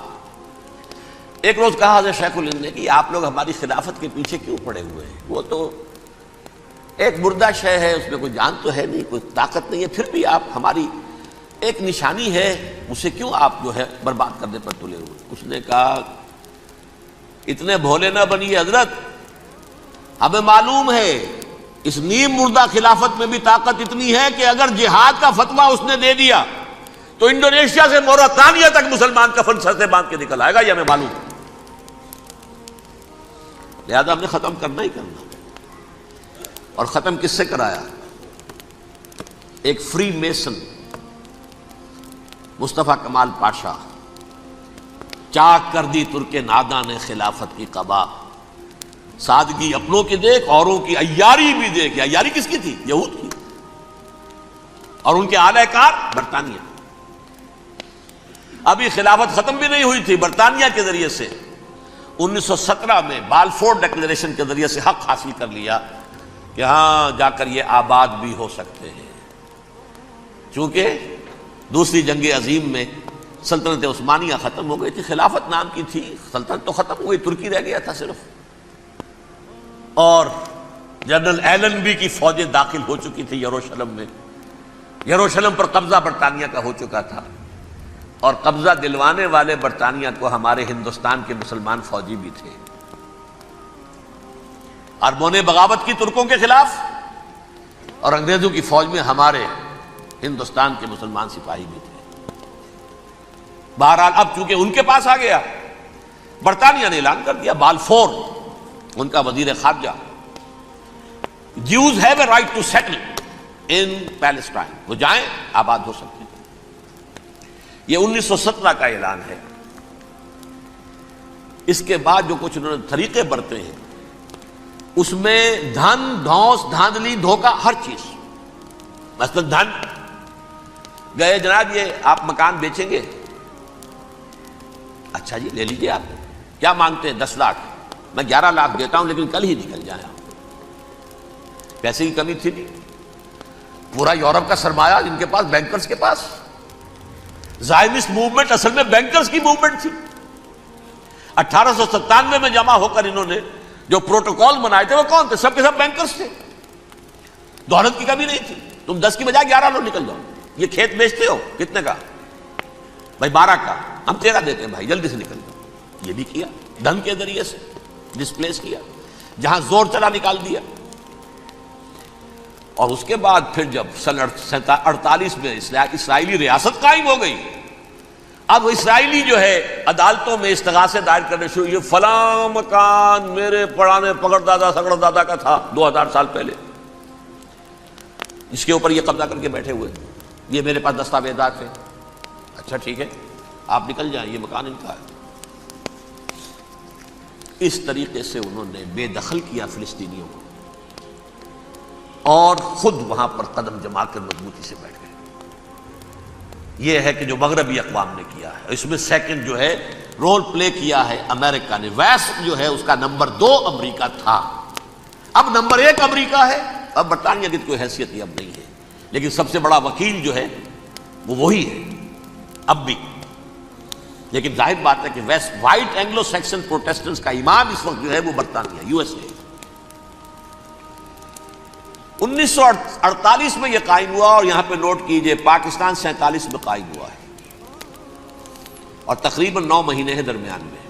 ایک روز کہا حضرت شیخ الہند نے کہ آپ لوگ ہماری خلافت کے پیچھے کیوں پڑے ہوئے ہیں؟ وہ تو ایک مردہ شے ہے، اس میں کوئی جان تو ہے نہیں، کوئی طاقت نہیں ہے، پھر بھی آپ ہماری ایک نشانی ہے، اسے کیوں آپ جو ہے برباد کرنے پر تلے ہوئے؟ اس نے کہا اتنے بھولے نہ بنیے حضرت، ہمیں معلوم ہے اس نیم مردہ خلافت میں بھی طاقت اتنی ہے کہ اگر جہاد کا فتویٰ اس نے دے دیا تو انڈونیشیا سے موریتانیہ تک مسلمان کفن سر سے باندھ کے نکل آئے گا، یہ ہمیں معلوم ہے، لہذا ہم نے ختم کرنا ہی کرنا۔ اور ختم کس سے کرایا؟ ایک فری میسن مصطفیٰ کمال پاشا، چاک کر دی ترک ناداں نے خلافت کی قبا، سادگی اپنوں کی دیکھ اوروں کی عیاری بھی دیکھ۔ عیاری کس کی تھی؟ یہود کی، اور ان کے اعلی کار برطانیہ۔ ابھی خلافت ختم بھی نہیں ہوئی تھی، برطانیہ کے ذریعے سے 1917 میں بالفور ڈکلیریشن کے ذریعے سے حق حاصل کر لیا کہ ہاں جا کر یہ آباد بھی ہو سکتے ہیں، چونکہ دوسری جنگ عظیم میں سلطنت عثمانیہ ختم ہو گئی تھی، خلافت نام کی تھی، سلطنت تو ختم ہو گئی، ترکی رہ گیا تھا صرف، اور جنرل ایلنبی کی فوجیں داخل ہو چکی تھی یروشلم میں، یروشلم پر قبضہ برطانیہ کا ہو چکا تھا، اور قبضہ دلوانے والے برطانیہ کو ہمارے ہندوستان کے مسلمان فوجی بھی تھے، اربوں نے بغاوت کی ترکوں کے خلاف، اور انگریزوں کی فوج میں ہمارے ہندوستان کے مسلمان سپاہی بھی تھے۔ بہرحال اب چونکہ ان کے پاس آ گیا، برطانیہ نے اعلان کر دیا، بالفور ان کا وزیر خارجہ، Jews have a right to settle in Palestine, وہ جائیں آباد ہو سکتے ہیں۔ یہ 1917 کا اعلان ہے۔ اس کے بعد جو کچھ انہوں نے طریقے برتے ہیں، اس میں دھن دھوس دھاندلی دھوکہ ہر چیز، مثلا دھن گئے جناب یہ آپ مکان بیچیں گے، اچھا جی لے لیجیے، آپ کیا مانگتے ہیں؟ 10 لاکھ، میں 11 لاکھ دیتا ہوں لیکن کل ہی نکل جائیں آپ۔ پیسے کی کمی تھی نہیں، پورا یورپ کا سرمایہ ان کے پاس، بینکرز کے پاس، زائنسٹ موومنٹ اصل میں بینکرز کی موومنٹ تھی۔ 1897 میں جمع ہو کر انہوں نے جو پروٹوکول بنائے تھے وہ کون تھے؟ سب کے سب بینکرز تھے، دولت کی کمی نہیں تھی۔ تم 10 کی بجائے 11 لو، نکل جاؤ۔ یہ کھیت بیچتے ہو کتنے کا؟ بھائی 12 کا، ہم 13 دیتے ہیں بھائی، جلدی سے نکل جاؤ۔ یہ بھی کیا، دھن کے ذریعے سے ڈسپلیس کیا، جہاں زور چلا نکال دیا۔ اور اس کے بعد پھر جب سن 48 میں اسرائیلی ریاست قائم ہو گئی، اب اسرائیلی جو ہے عدالتوں میں استغاثے دائر کرنے شروع، یہ فلاں مکان میرے پرانے پگڑ دادا سگڑ دادا کا تھا 2000 سال پہلے، اس کے اوپر یہ قبضہ کر کے بیٹھے ہوئے، یہ میرے پاس دستاویزات ہیں۔ اچھا ٹھیک ہے، آپ نکل جائیں، یہ مکان ان کا ہے۔ اس طریقے سے انہوں نے بے دخل کیا فلسطینیوں کو، اور خود وہاں پر قدم جما کر مضبوطی سے بیٹھ گئے۔ یہ ہے کہ جو مغربی اقوام نے کیا ہے۔ اس میں سیکنڈ جو ہے رول پلے کیا ہے امریکہ نے۔ ویسٹ جو ہے اس کا نمبر 2 امریکہ تھا، اب نمبر 1 امریکہ ہے۔ اب برطانیہ کی کوئی حیثیت ہی اب نہیں ہے، لیکن سب سے بڑا وکیل جو ہے وہ وہی ہے اب بھی۔ لیکن ظاہر بات ہے کہ west white Anglo Saxon Protestants کا امام اس وقت جو ہے وہ برطانیہ، یو ایس اے۔ 1948 میں یہ قائم ہوا، اور یہاں پہ نوٹ کیجئے پاکستان 47 میں قائم ہوا ہے، اور تقریباً 9 مہینے ہیں درمیان میں،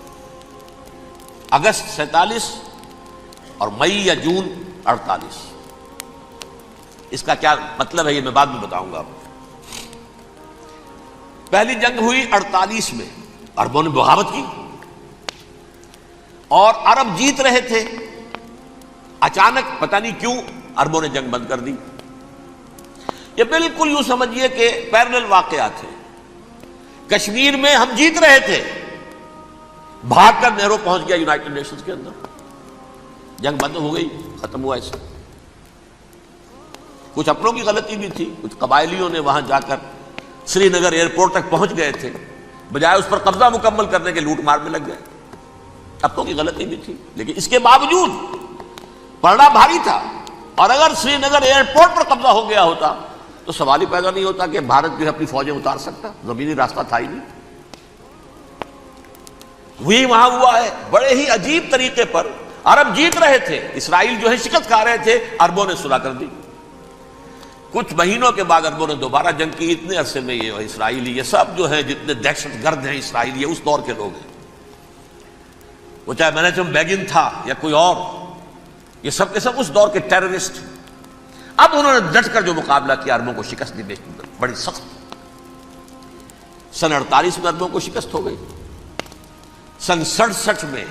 اگست 47 اور مئی یا جون 48۔ اس کا کیا مطلب ہے یہ میں بعد میں بتاؤں گا آپ کو۔ پہلی جنگ ہوئی 48 میں، عربوں نے بغاوت کی اور عرب جیت رہے تھے، اچانک پتہ نہیں کیوں عربوں نے جنگ بند کر دی۔ یہ بالکل یوں سمجھیے کہ پیرلل واقعات ہیں۔ کشمیر میں ہم جیت رہے تھے، بھاگ کر نہرو پہنچ گیا یونائٹڈ نیشنز کے اندر، جنگ بند ہو گئی، ختم ہوا ایسے۔ کچھ اپنوں کی غلطی بھی تھی، کچھ قبائلیوں نے وہاں جا کر سری نگر ایئرپورٹ تک پہنچ گئے تھے، بجائے اس پر قبضہ مکمل کرنے کے لوٹ مار میں لگ گئے، اپنوں کی غلطی بھی تھی، لیکن اس کے باوجود پڑنا بھاری تھا۔ اور اگر سری نگر ایئرپورٹ پر قبضہ ہو گیا ہوتا تو سوال ہی پیدا نہیں ہوتا کہ بھارت جو ہے اپنی فوجیں اتار سکتا، زمینی راستہ تھا ہی نہیں۔ وہی وہاں ہوا ہے، بڑے ہی عجیب طریقے پر عرب جیت رہے تھے، اسرائیل جو ہے شکست کھا رہے تھے، عربوں نے صلح کر دی۔ کچھ مہینوں کے بعد عربوں نے دوبارہ جنگ کی۔ اتنے عرصے میں یہ اسرائیلی، یہ سب جو ہے جتنے دہشت گرد ہیں اسرائیلی، یہ اس دور کے لوگ ہیں، وہ چاہے مینیجم بیگن تھا یا کوئی اور، یہ سب کے سب اس دور کے ٹیررسٹ۔ اب انہوں نے ڈٹ کر جو مقابلہ کیا، عربوں کو شکست دی بڑی سخت۔ سن 48 میں عربوں کو شکست ہو گئی۔ سن 67 میں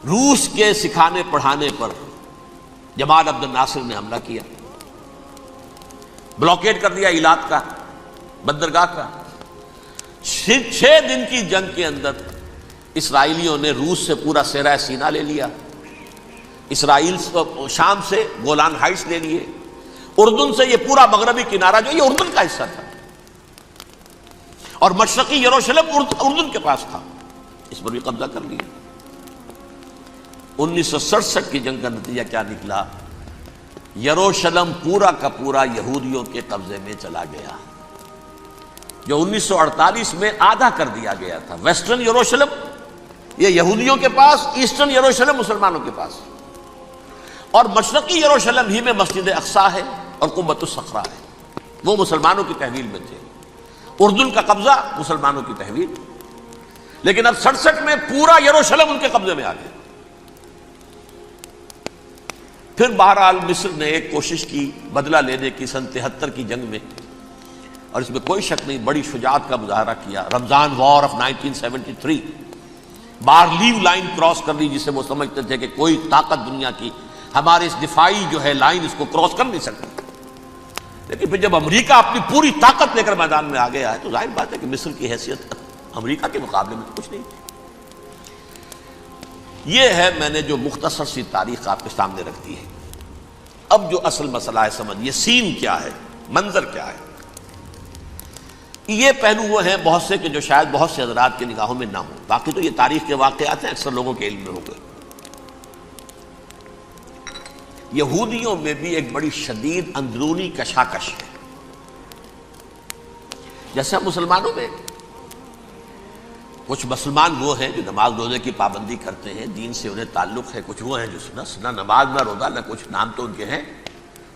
روس کے سکھانے پڑھانے پر جمال عبد الناصر نے حملہ کیا، بلاکیڈ کر دیا ایلات کا، بندرگاہ کا۔ 6 دن کی جنگ کے اندر اسرائیلیوں نے روس سے پورا صحرائے سینا لے لیا، اسرائیل شام سے گولان ہائٹس لے لیے، اردن سے یہ پورا مغربی کنارہ جو یہ اردن کا حصہ تھا، اور مشرقی یروشلم اردن کے پاس تھا، اس پر بھی قبضہ کر لیا۔ 1967 کی جنگ کا نتیجہ کیا نکلا؟ یروشلم پورا کا پورا یہودیوں کے قبضے میں چلا گیا، جو 1948 میں آدھا کر دیا گیا تھا۔ ویسٹرن یروشلم یہ یہودیوں کے پاس، ایسٹرن یروشلم مسلمانوں کے پاس، اور مشرقی یروشلم ہی میں مسجد اقصیٰ ہے اور قبۃ الصخرہ ہے، وہ مسلمانوں کی تحویل میں تھے۔ اردن کا قبضہ مسلمانوں کی تحویل، لیکن اب 67 میں پورا یروشلم ان کے قبضے میں آ گیا۔ پھر بہرحال مصر نے ایک کوشش کی بدلہ لینے کی سن 73 کی جنگ میں، اور اس میں کوئی شک نہیں بڑی شجاعت کا مظاہرہ کیا۔ رمضان وار آف 1973 بارلیو لائن کراس کر دی، جسے وہ سمجھتے تھے کہ کوئی طاقت دنیا کی ہمارے اس دفاعی جو ہے لائن اس کو کراس کر نہیں سکتی۔ لیکن پھر جب امریکہ اپنی پوری طاقت لے کر میدان میں آ گیا ہے تو ظاہر بات ہے کہ مصر کی حیثیت امریکہ کے مقابلے میں کچھ نہیں تھی۔ یہ ہے میں نے جو مختصر سی تاریخ آپ کے سامنے رکھ دی ہے۔ اب جو اصل مسئلہ ہے سمجھیے، سین کیا ہے، منظر کیا ہے۔ یہ پہلو وہ ہیں بہت سے کہ جو شاید بہت سے حضرات کی نگاہوں میں نہ ہوں، باقی تو یہ تاریخ کے واقعات ہیں، اکثر لوگوں کے علم میں ہو گئے۔ یہودیوں میں بھی ایک بڑی شدید اندرونی کشاکش ہے، جیسے مسلمانوں میں کچھ مسلمان وہ ہیں جو نماز روزے کی پابندی کرتے ہیں، دین سے انہیں تعلق ہے، کچھ وہ ہیں جو نہ نماز نہ روزہ نہ کچھ، نام تو ان کے ہیں،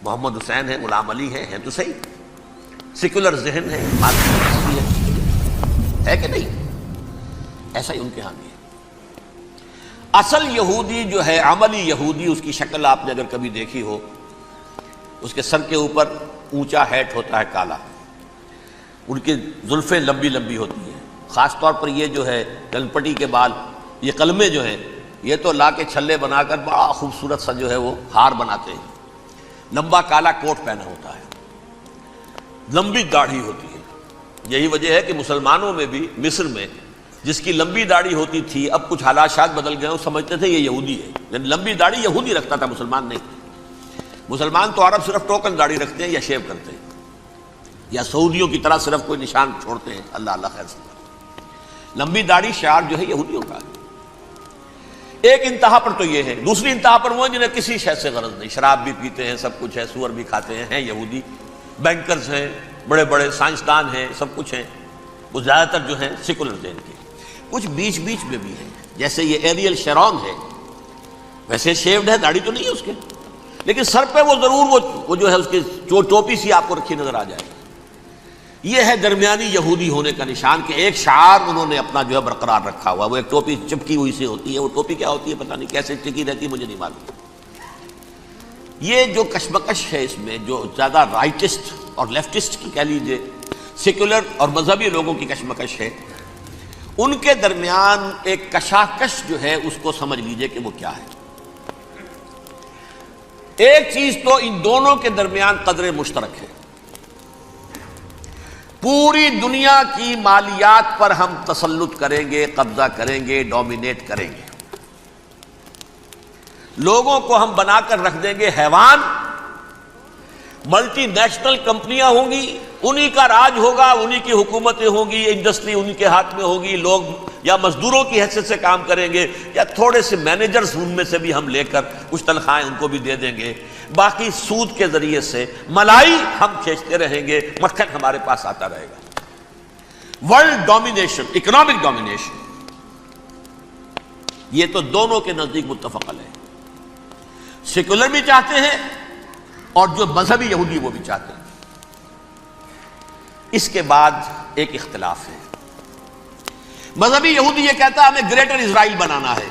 محمد حسین ہے، غلام علی ہیں تو صحیح، سیکولر ذہن ہے، ہے کہ نہیں؟ ایسا ہی ان کے ہاں بھی ہے۔ اصل یہودی جو ہے، عملی یہودی، اس کی شکل آپ نے اگر کبھی دیکھی ہو، اس کے سر کے اوپر اونچا ہیٹ ہوتا ہے کالا، ان کی زلفیں لمبی لمبی ہوتی ہیں، خاص طور پر یہ جو ہے گل پٹی کے بال، یہ قلمے جو ہیں یہ تو لا کے چھلے بنا کر بڑا خوبصورت سا جو ہے وہ ہار بناتے ہیں، لمبا کالا کوٹ پہنا ہوتا ہے، لمبی داڑھی ہوتی ہے، یہی وجہ ہے کہ مسلمانوں میں بھی مصر میں جس کی لمبی داڑھی ہوتی تھی، اب کچھ حالات شاید بدل گئے، وہ سمجھتے تھے یہ یہودی ہے، یعنی لمبی داڑھی یہودی رکھتا تھا، مسلمان نہیں۔ مسلمان تو عرب صرف ٹوکن داڑھی رکھتے ہیں یا شیو کرتے ہیں، یا سعودیوں کی طرح صرف کوئی نشان چھوڑتے ہیں، اللہ اللہ خیر سے۔ لمبی داڑھی شعار جو ہے یہودیوں کا ہے۔ ایک انتہا پر تو یہ ہے، دوسری انتہا پر وہ ہیں جنہیں کسی شے سے غرض نہیں، شراب بھی پیتے ہیں، سب کچھ ہے، سور بھی کھاتے ہیں یہودی، بینکرز ہیں، بڑے بڑے سائنسدان ہیں، سب کچھ ہیں، وہ زیادہ تر جو ہیں سیکولر ذہن کے۔ کچھ بیچ بیچ میں بھی ہیں، جیسے یہ ایریل شیرون ہے، ویسے شیوڈ ہے، داڑھی تو نہیں ہے اس کے، لیکن سر پہ وہ ضرور وہ جو ہے اس کی ٹوپی سی آپ کو رکھی نظر آ جائے گی۔ یہ ہے درمیانی یہودی ہونے کا نشان، کہ ایک شعار انہوں نے اپنا جو ہے برقرار رکھا ہوا، وہ ایک ٹوپی چپکی ہوئی سے ہوتی ہے، وہ ٹوپی کیا ہوتی ہے پتہ نہیں، کیسے ٹکی رہتی ہے مجھے نہیں معلوم۔ یہ جو کشمکش ہے اس میں، جو زیادہ رائٹسٹ اور لیفٹسٹ کی کہہ لیجیے، سیکولر اور مذہبی لوگوں کی کشمکش ہے، ان کے درمیان ایک کشاکش جو ہے اس کو سمجھ لیجیے کہ وہ کیا ہے۔ ایک چیز تو ان دونوں کے درمیان قدر مشترک ہے، پوری دنیا کی مالیات پر ہم تسلط کریں گے، قبضہ کریں گے، ڈومینیٹ کریں گے، لوگوں کو ہم بنا کر رکھ دیں گے حیوان، ملٹی نیشنل کمپنیاں ہوں گی، انہی کا راج ہوگا، انہی کی حکومتیں ہوں گی، انڈسٹری انہی کے ہاتھ میں ہوگی، لوگ یا مزدوروں کی حیثیت سے کام کریں گے، یا تھوڑے سے مینیجرز ان میں سے بھی ہم لے کر کچھ تنخواہیں ان کو بھی دے دیں گے، باقی سود کے ذریعے سے ملائی ہم کھینچتے رہیں گے، مکھن ہمارے پاس آتا رہے گا۔ ورلڈ ڈومینیشن، اکنامک ڈومینیشن، یہ تو دونوں کے نزدیک متفق علیہ ہے، سیکولر بھی چاہتے ہیں اور جو مذہبی یہودی وہ بھی چاہتے ہیں۔ اس کے بعد ایک اختلاف ہے، مذہبی یہودی یہ کہتا ہے ہمیں گریٹر اسرائیل بنانا ہے،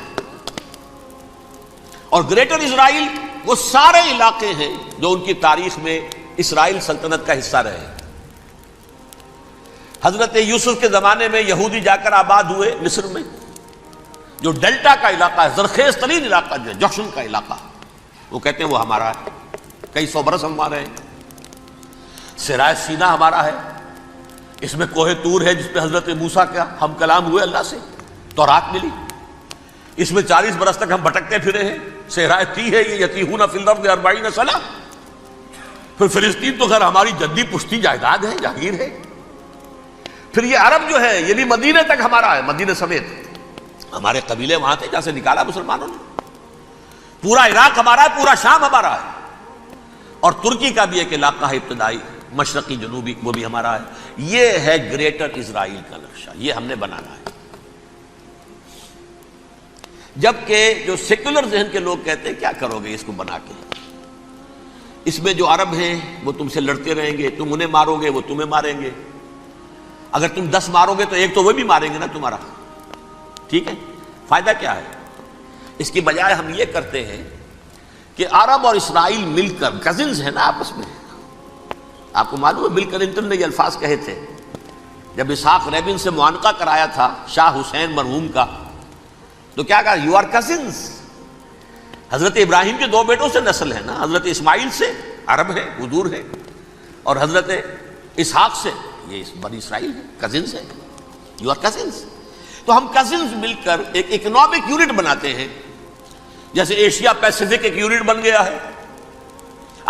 اور گریٹر اسرائیل وہ سارے علاقے ہیں جو ان کی تاریخ میں اسرائیل سلطنت کا حصہ رہے۔ حضرت یوسف کے زمانے میں یہودی جا کر آباد ہوئے مصر میں، جو ڈیلٹا کا علاقہ ہے، زرخیز ترین علاقہ جو ہے، جوشن کا علاقہ، وہ کہتے ہیں وہ ہمارا ہے، کئی سو برس ہمارے ہیں۔ صحرائے سینا ہمارا ہے، اس میں کوہ طور ہے جس پہ حضرت موسیٰ کا ہم کلام ہوئے اللہ سے، تورات ملی، اس میں 40 برس تک ہم بھٹکتے پھرے ہیں۔ صحرائے تی ہے یہ، یتیہون فی الارض 40 سنہ۔ پھر فلسطین تو خیر ہماری جدی پشتی جائیداد ہے، جاگیر ہے۔ پھر یہ عرب جو ہے یہ بھی مدینے تک ہمارا ہے، مدینے سمیت ہمارے قبیلے وہاں تھے جہاں سے نکالا مسلمانوں نے، پورا عراق ہمارا ہے، پورا شام ہمارا ہے، اور ترکی کا بھی ایک علاقہ ہے ابتدائی مشرقی جنوبی، وہ بھی ہمارا ہے۔ یہ ہے گریٹر اسرائیل کا نقشہ، یہ ہم نے بنانا ہے۔ جبکہ جو سیکولر ذہن کے لوگ کہتے ہیں کیا کرو گے اس کو بنا کے، اس میں جو عرب ہیں وہ تم سے لڑتے رہیں گے، تم انہیں مارو گے وہ تمہیں ماریں گے، اگر تم 10 مارو گے تو ایک تو وہ بھی ماریں گے نا تمہارا، ٹھیک ہے، فائدہ کیا ہے؟ اس کی بجائے ہم یہ کرتے ہیں کہ عرب اور اسرائیل مل کر، کزنز ہیں نا آپس میں، آپ کو معلوم ہے بل کلنٹن نے یہ الفاظ کہے تھے جب اسحاق ریبن سے معانقہ کرایا تھا شاہ حسین مرحوم کا، تو کیا کہا؟ You are cousins. حضرت ابراہیم کے 2 بیٹوں سے نسل ہے نا، حضرت اسماعیل سے عرب ہے، حضور ہے، اور حضرت اسحاق سے یہ بنی اسرائیل ہے، کزنز ہے، یو آر کزنز۔ تو ہم کزنز مل کر ایک اکنامک یونٹ بناتے ہیں، جیسے ایشیا پیسیفک ایک یونٹ بن گیا ہے،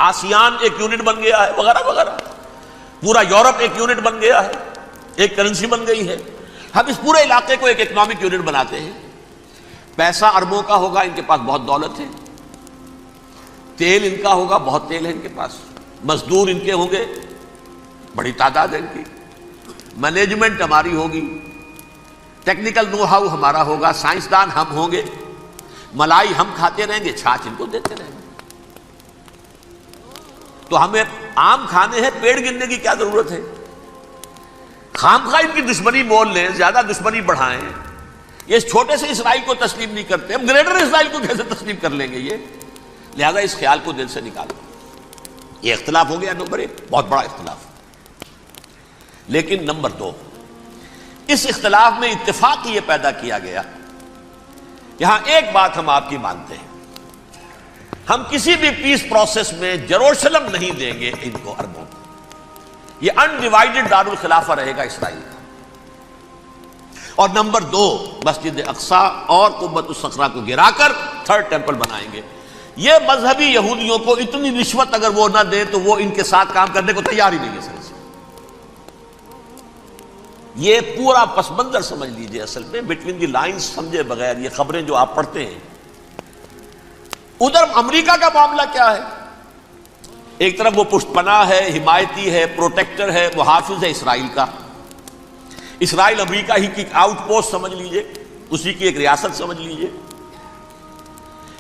آسیان ایک یونٹ بن گیا ہے، وغیرہ وغیرہ، پورا یورپ ایک یونٹ بن گیا ہے، ایک کرنسی بن گئی ہے۔ ہم اس پورے علاقے کو ایک اکنامک یونٹ بناتے ہیں، پیسہ اربوں کا ہوگا، ان کے پاس بہت دولت ہے، تیل ان کا ہوگا، بہت تیل ہے ان کے پاس، مزدور ان کے ہوں گے، بڑی تعداد ہے ان کی، مینجمنٹ ہماری ہوگی، ٹیکنیکل نو ہاؤ ہمارا ہوگا، سائنسدان ہم ہوں گے، ملائی ہم کھاتے رہیں گے، چھاچھ ان کو دیتے رہیں گے۔ تو ہمیں آم کھانے ہیں، پیڑ گننے کی کیا ضرورت ہے؟ خام خواہ ان کی دشمنی مول لیں، زیادہ دشمنی بڑھائیں، یہ اس چھوٹے سے اسرائیل کو تسلیم نہیں کرتے، ہم گریٹر اسرائیل کو کیسے تسلیم کر لیں گے؟ یہ لہذا اس خیال کو دل سے نکالو۔ یہ اختلاف ہو گیا نمبر 1، بہت بڑا اختلاف۔ لیکن نمبر 2، اس اختلاف میں اتفاق یہ پیدا کیا گیا، یہاں ایک بات ہم آپ کی مانتے ہیں، ہم کسی بھی پیس پروسیس میں جروشلم نہیں دیں گے ان کو، عربوں کو، یہ انڈیوائیڈڈ دارالخلافہ رہے گا اسرائیل کا. اور نمبر 2 مسجد اقصی اور قبۃ الصخرہ کو گرا کر تھرڈ ٹیمپل بنائیں گے. یہ مذہبی یہودیوں کو اتنی رشوت اگر وہ نہ دیں تو وہ ان کے ساتھ کام کرنے کو تیار ہی نہیں ہے. یہ پورا پس منظر سمجھ لیجئے. اصل میں بٹوین دی لائنز سمجھے بغیر یہ خبریں جو آپ پڑھتے ہیں. ادھر امریکہ کا معاملہ کیا ہے؟ ایک طرف وہ پشت پناہ ہے، حمایتی ہے، پروٹیکٹر ہے، محافظ ہے اسرائیل کا. اسرائیل امریکہ ہی کی آؤٹ پوسٹ سمجھ لیجئے، اسی کی ایک ریاست سمجھ لیجئے.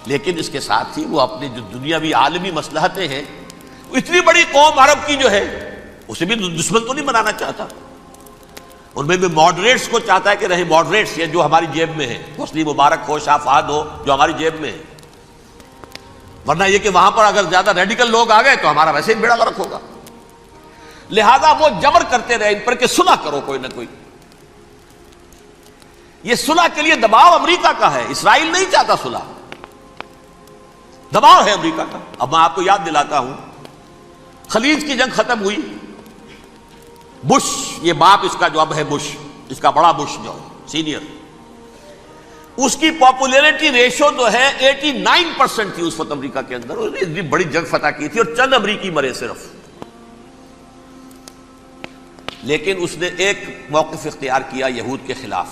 لیکن اس کے ساتھ ہی وہ اپنی جو دنیاوی عالمی مصلحتیں ہیں، اتنی بڑی قوم عرب کی جو ہے اسے بھی دشمن تو نہیں بنانا چاہتا. ان میں بھی ماڈریٹس کو چاہتا ہے کہ رہے ماڈریٹس، یہ جو ہماری جیب میں ہے، حسنی مبارک ہو، شاہ فہد ہو، جو ہماری جیب میں ہے. ورنہ یہ کہ وہاں پر اگر زیادہ ریڈیکل لوگ آ گئے تو ہمارا ویسے ہی بیڑا غرق ہوگا. لہذا وہ جبر کرتے رہے ان پر کہ صلح کرو کوئی نہ کوئی. یہ صلح کے لیے دباؤ امریکہ کا ہے، اسرائیل نہیں چاہتا صلح، دباؤ ہے امریکہ کا. اب میں آپ کو یاد دلاتا ہوں، خلیج کی جنگ ختم ہوئی. بش، یہ باپ اس کا جو اب ہے بش، اس کا بڑا بش جو سینئر، اس کی پاپولیرٹی ریشو جو ہے 89% تھی اس وقت امریکہ کے اندر. اس نے اتنی بڑی جنگ فتح کی تھی اور چند امریکی مرے صرف. لیکن اس نے ایک موقف اختیار کیا یہود کے خلاف.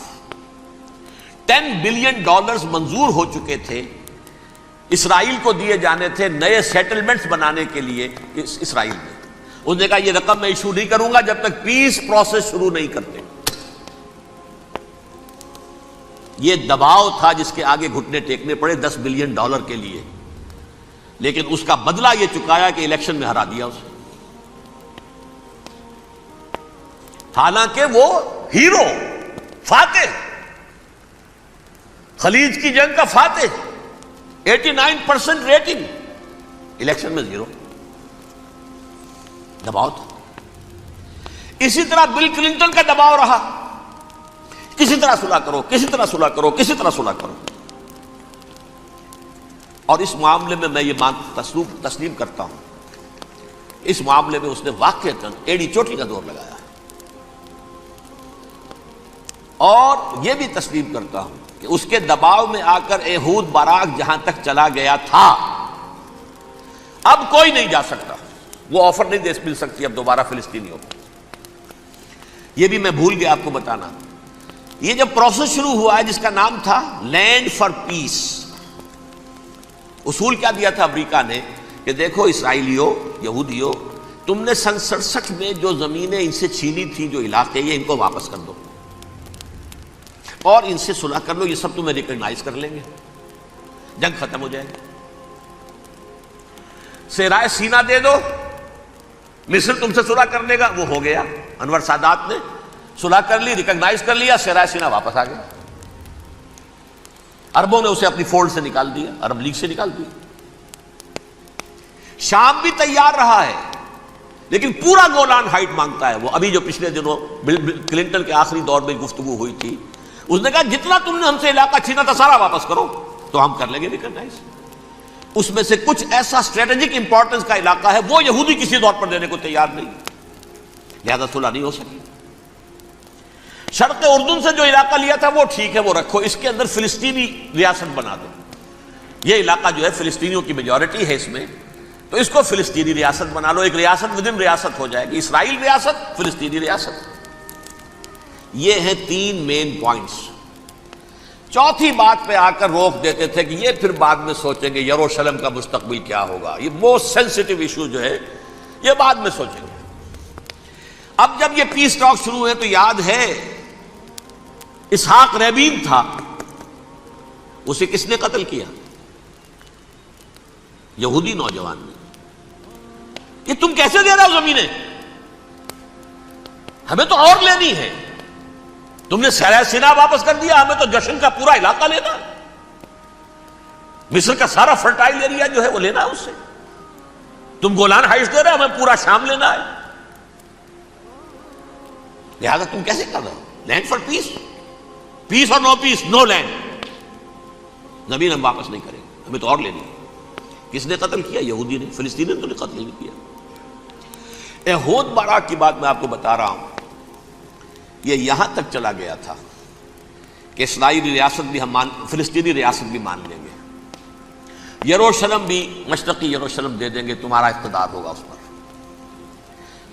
$10 بلین منظور ہو چکے تھے، اسرائیل کو دیے جانے تھے نئے سیٹلمنٹس بنانے کے لیے اسرائیل میں. انہوں نے کہا یہ رقم میں ایشو نہیں کروں گا جب تک پیس پروسیس شروع نہیں کرتے. یہ دباؤ تھا جس کے آگے گھٹنے ٹیکنے پڑے $10 بلین کے لیے. لیکن اس کا بدلہ یہ چکایا کہ الیکشن میں ہرا دیا اسے. حالانکہ وہ ہیرو، فاتح، خلیج کی جنگ کا فاتح، 89% ریٹنگ، الیکشن میں 0. دباؤ تھا. اسی طرح بل کلنٹن کا دباؤ رہا، کسی طرح صلح کرو، کسی طرح صلح کرو، کسی طرح صلح کرو. اور اس معاملے میں یہ تسلیم کرتا ہوں، اس معاملے میں اس نے واقعتاً ایڑی چوٹی کا دور لگایا. اور یہ بھی تسلیم کرتا ہوں کہ اس کے دباؤ میں آ کر ایہود باراک جہاں تک چلا گیا تھا، اب کوئی نہیں جا سکتا. وہ آفر نہیں دے مل سکتی اب دوبارہ فلسطینیوں کو. یہ بھی میں بھول گیا آپ کو بتانا. یہ جب پروسیس شروع ہوا ہے جس کا نام تھا لینڈ فار پیس، اصول کیا دیا تھا امریکہ نے کہ دیکھو اسرائیلیوں، یہودیوں، تم نے سن 67 میں جو زمینیں ان سے چھینی تھی، جو علاقے، یہ ان کو واپس کر دو اور ان سے صلح کر لو، یہ سب تمہیں ریکگنائز کر لیں گے، جنگ ختم ہو جائے گی. صحرائے سینا دے دو، مصر تم سے صلح کر لے گا. وہ ہو گیا. انور سادات نے صلح کر لی، ریکگنائز کر لیا، صحرائے سینا واپس آ گیا. عربوں نے اسے اپنی فولڈ سے نکال دیا، عرب لیگ سے نکال دیا. شام بھی تیار رہا ہے لیکن پورا گولان ہائٹ مانگتا ہے. وہ ابھی جو پچھلے دنوں بل کلنٹن کے آخری دور میں گفتگو ہوئی تھی، اس نے کہا جتنا تم نے ہم سے علاقہ چھینا تھا سارا واپس کرو تو ہم کر لیں گے ریکگنائز. اس میں سے کچھ ایسا اسٹریٹجک امپورٹنس کا علاقہ ہے وہ یہودی کسی طور پر دینے کو تیار نہیں، لہذا صلح نہیں ہو سکی. شرق اردن سے جو علاقہ لیا تھا وہ ٹھیک ہے، وہ رکھو، اس کے اندر فلسطینی ریاست بنا دو. یہ علاقہ جو ہے فلسطینیوں کی میجورٹی ہے اس میں، تو اس کو فلسطینی ریاست بنا لو. ایک ریاست ودن ریاست ہو جائے گی، اسرائیل ریاست، فلسطینی ریاست. یہ ہیں 3 مین پوائنٹس. چوتھی بات پہ آ کر روک دیتے تھے کہ یہ پھر بعد میں سوچیں گے یروشلم کا مستقبل کیا ہوگا، یہ موسٹ سینسٹیو ایشو جو ہے یہ بعد میں سوچیں گے. اب جب یہ پیس ٹاک شروع ہوئے تو یاد ہے اسحاق ریبین تھا، اسے کس نے قتل کیا؟ یہودی نوجوان نے. کہ تم کیسے دے رہے ہو زمینیں، ہمیں تو اور لینی ہے. تم نے صحرائے سینا واپس کر دیا، ہمیں تو جشن کا پورا علاقہ لینا، مصر کا سارا فرٹائل ایریا جو ہے وہ لینا ہے اس سے. تم گولان ہائٹس دے رہے ہو، ہمیں پورا شام لینا ہے. لہذا تم کیسے کر رہے ہو؟ لینڈ فار پیس، پیس اور نو پیس، نو لینڈ. زمین ہم واپس نہیں کریں گے، ہمیں تو اور لینی ہے. کس نے قتل کیا؟ یہودی نے. فلسطینی نے تو قتل نہیں کیا. احود بارہ کی بات میں آپ کو بتا رہا ہوں، یہ یہاں تک چلا گیا تھا کہ اسرائیلی ریاست بھی ہم فلسطینی ریاست بھی مان لیں گے، یروشلم بھی مشرقی یروشلم دے دیں گے، تمہارا اقتدار ہوگا اس پر۔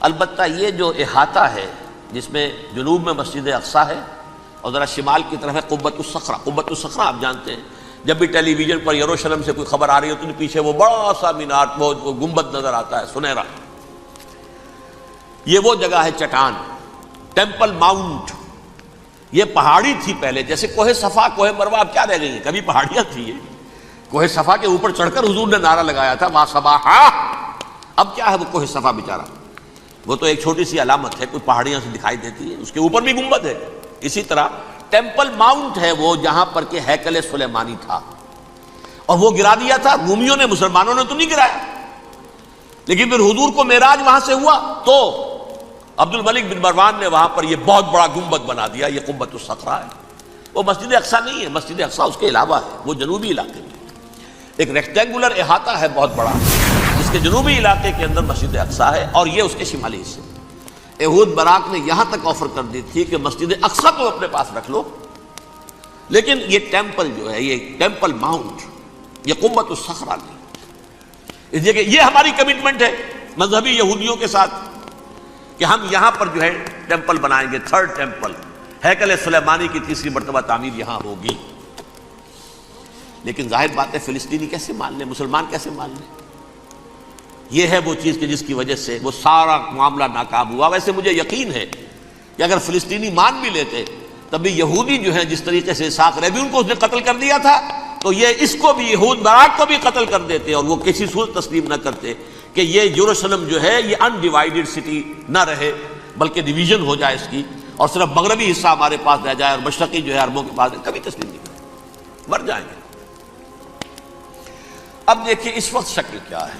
البتہ یہ جو احاطہ ہے جس میں جنوب میں مسجد اقصیٰ ہے اور ذرا شمال کی طرف ہے قبۃ الصخرہ۔ قبۃ الصخرہ آپ جانتے ہیں، جب بھی ٹیلی ویژن پر یروشلم سے کوئی خبر آ رہی ہوتی ہے تو پیچھے وہ بڑا سا مینار، وہ گنبد نظر آتا ہے سنہرا۔ یہ وہ جگہ ہے چٹان، ٹیمپل ماؤنٹ۔ یہ پہاڑی تھی پہلے، جیسے کوہ صفا کوہ مروہ اب کیا رہ گئی ہیں، کبھی پہاڑیاں تھی یہ۔ کوہ صفا کے اوپر چڑھ کر حضور نے نعرہ لگایا تھا ما صباحا، اب کیا ہے وہ کوہ صفا بیچارہ، وہ تو ایک چھوٹی سی علامت ہے، کوئی پہاڑیاں سے دکھائی دیتی ہے، اس کے اوپر بھی گنبد ہے۔ اسی طرح ٹیمپل ماؤنٹ ہے وہ جہاں پر کہ ہیکل سلیمانی تھا، اور وہ گرا دیا تھا رومیوں نے، مسلمانوں نے تو نہیں گرایا۔ لیکن پھر حضور کو معراج وہاں سے ہوا تو عبد الملک بن مروان نے وہاں پر یہ بہت بڑا گنبد بنا دیا، یہ قبۃ الصخرہ ہے۔ وہ مسجد اقصیٰ نہیں ہے، مسجد اقصیٰ اس کے علاوہ ہے، وہ جنوبی علاقے میں ایک ریکٹینگولر احاطہ ہے بہت بڑا، جس کے جنوبی علاقے کے اندر مسجد اقصیٰ ہے، اور یہ اس کے شمالی حصے۔ احود براق نے یہاں تک آفر کر دی تھی کہ مسجد اقصیٰ تو اپنے پاس رکھ لو، لیکن یہ ٹیمپل جو ہے، یہ ٹیمپل ماؤنٹ، یہ قبۃ الصخرہ نہیں۔ اس لیے کہ یہ ہماری کمٹمنٹ ہے مذہبی یہودیوں کے ساتھ کہ ہم یہاں پر جو ہے ٹیمپل بنائیں گے، تھرڈ ٹیمپل، ہیکل سلیمانی کی تیسری مرتبہ تعمیر یہاں ہوگی۔ لیکن ظاہر بات ہے فلسطینی کیسے مان لیں، مسلمان کیسے مان لیں؟ یہ ہے وہ چیز کہ جس کی وجہ سے وہ سارا معاملہ ناکام ہوا۔ ویسے مجھے یقین ہے کہ اگر فلسطینی مان بھی لیتے تب بھی یہودی جو ہیں جس طریقے سے اسحاق ریبیون کو اس نے قتل کر دیا تھا، تو یہ اس کو بھی، یہود براق کو بھی قتل کر دیتے، اور وہ کسی صورت تسلیم نہ کرتے کہ یہ یروشلم جو ہے یہ انڈیوائیڈڈ سٹی نہ رہے، بلکہ ڈویژن ہو جائے اس کی، اور صرف مغربی حصہ ہمارے پاس رہ جائے اور مشرقی جو ہے عربوں کے پاس، کبھی تسلیم نہیں کرتے، مر جائیں گے۔ اب دیکھیں اس وقت شکل کیا ہے۔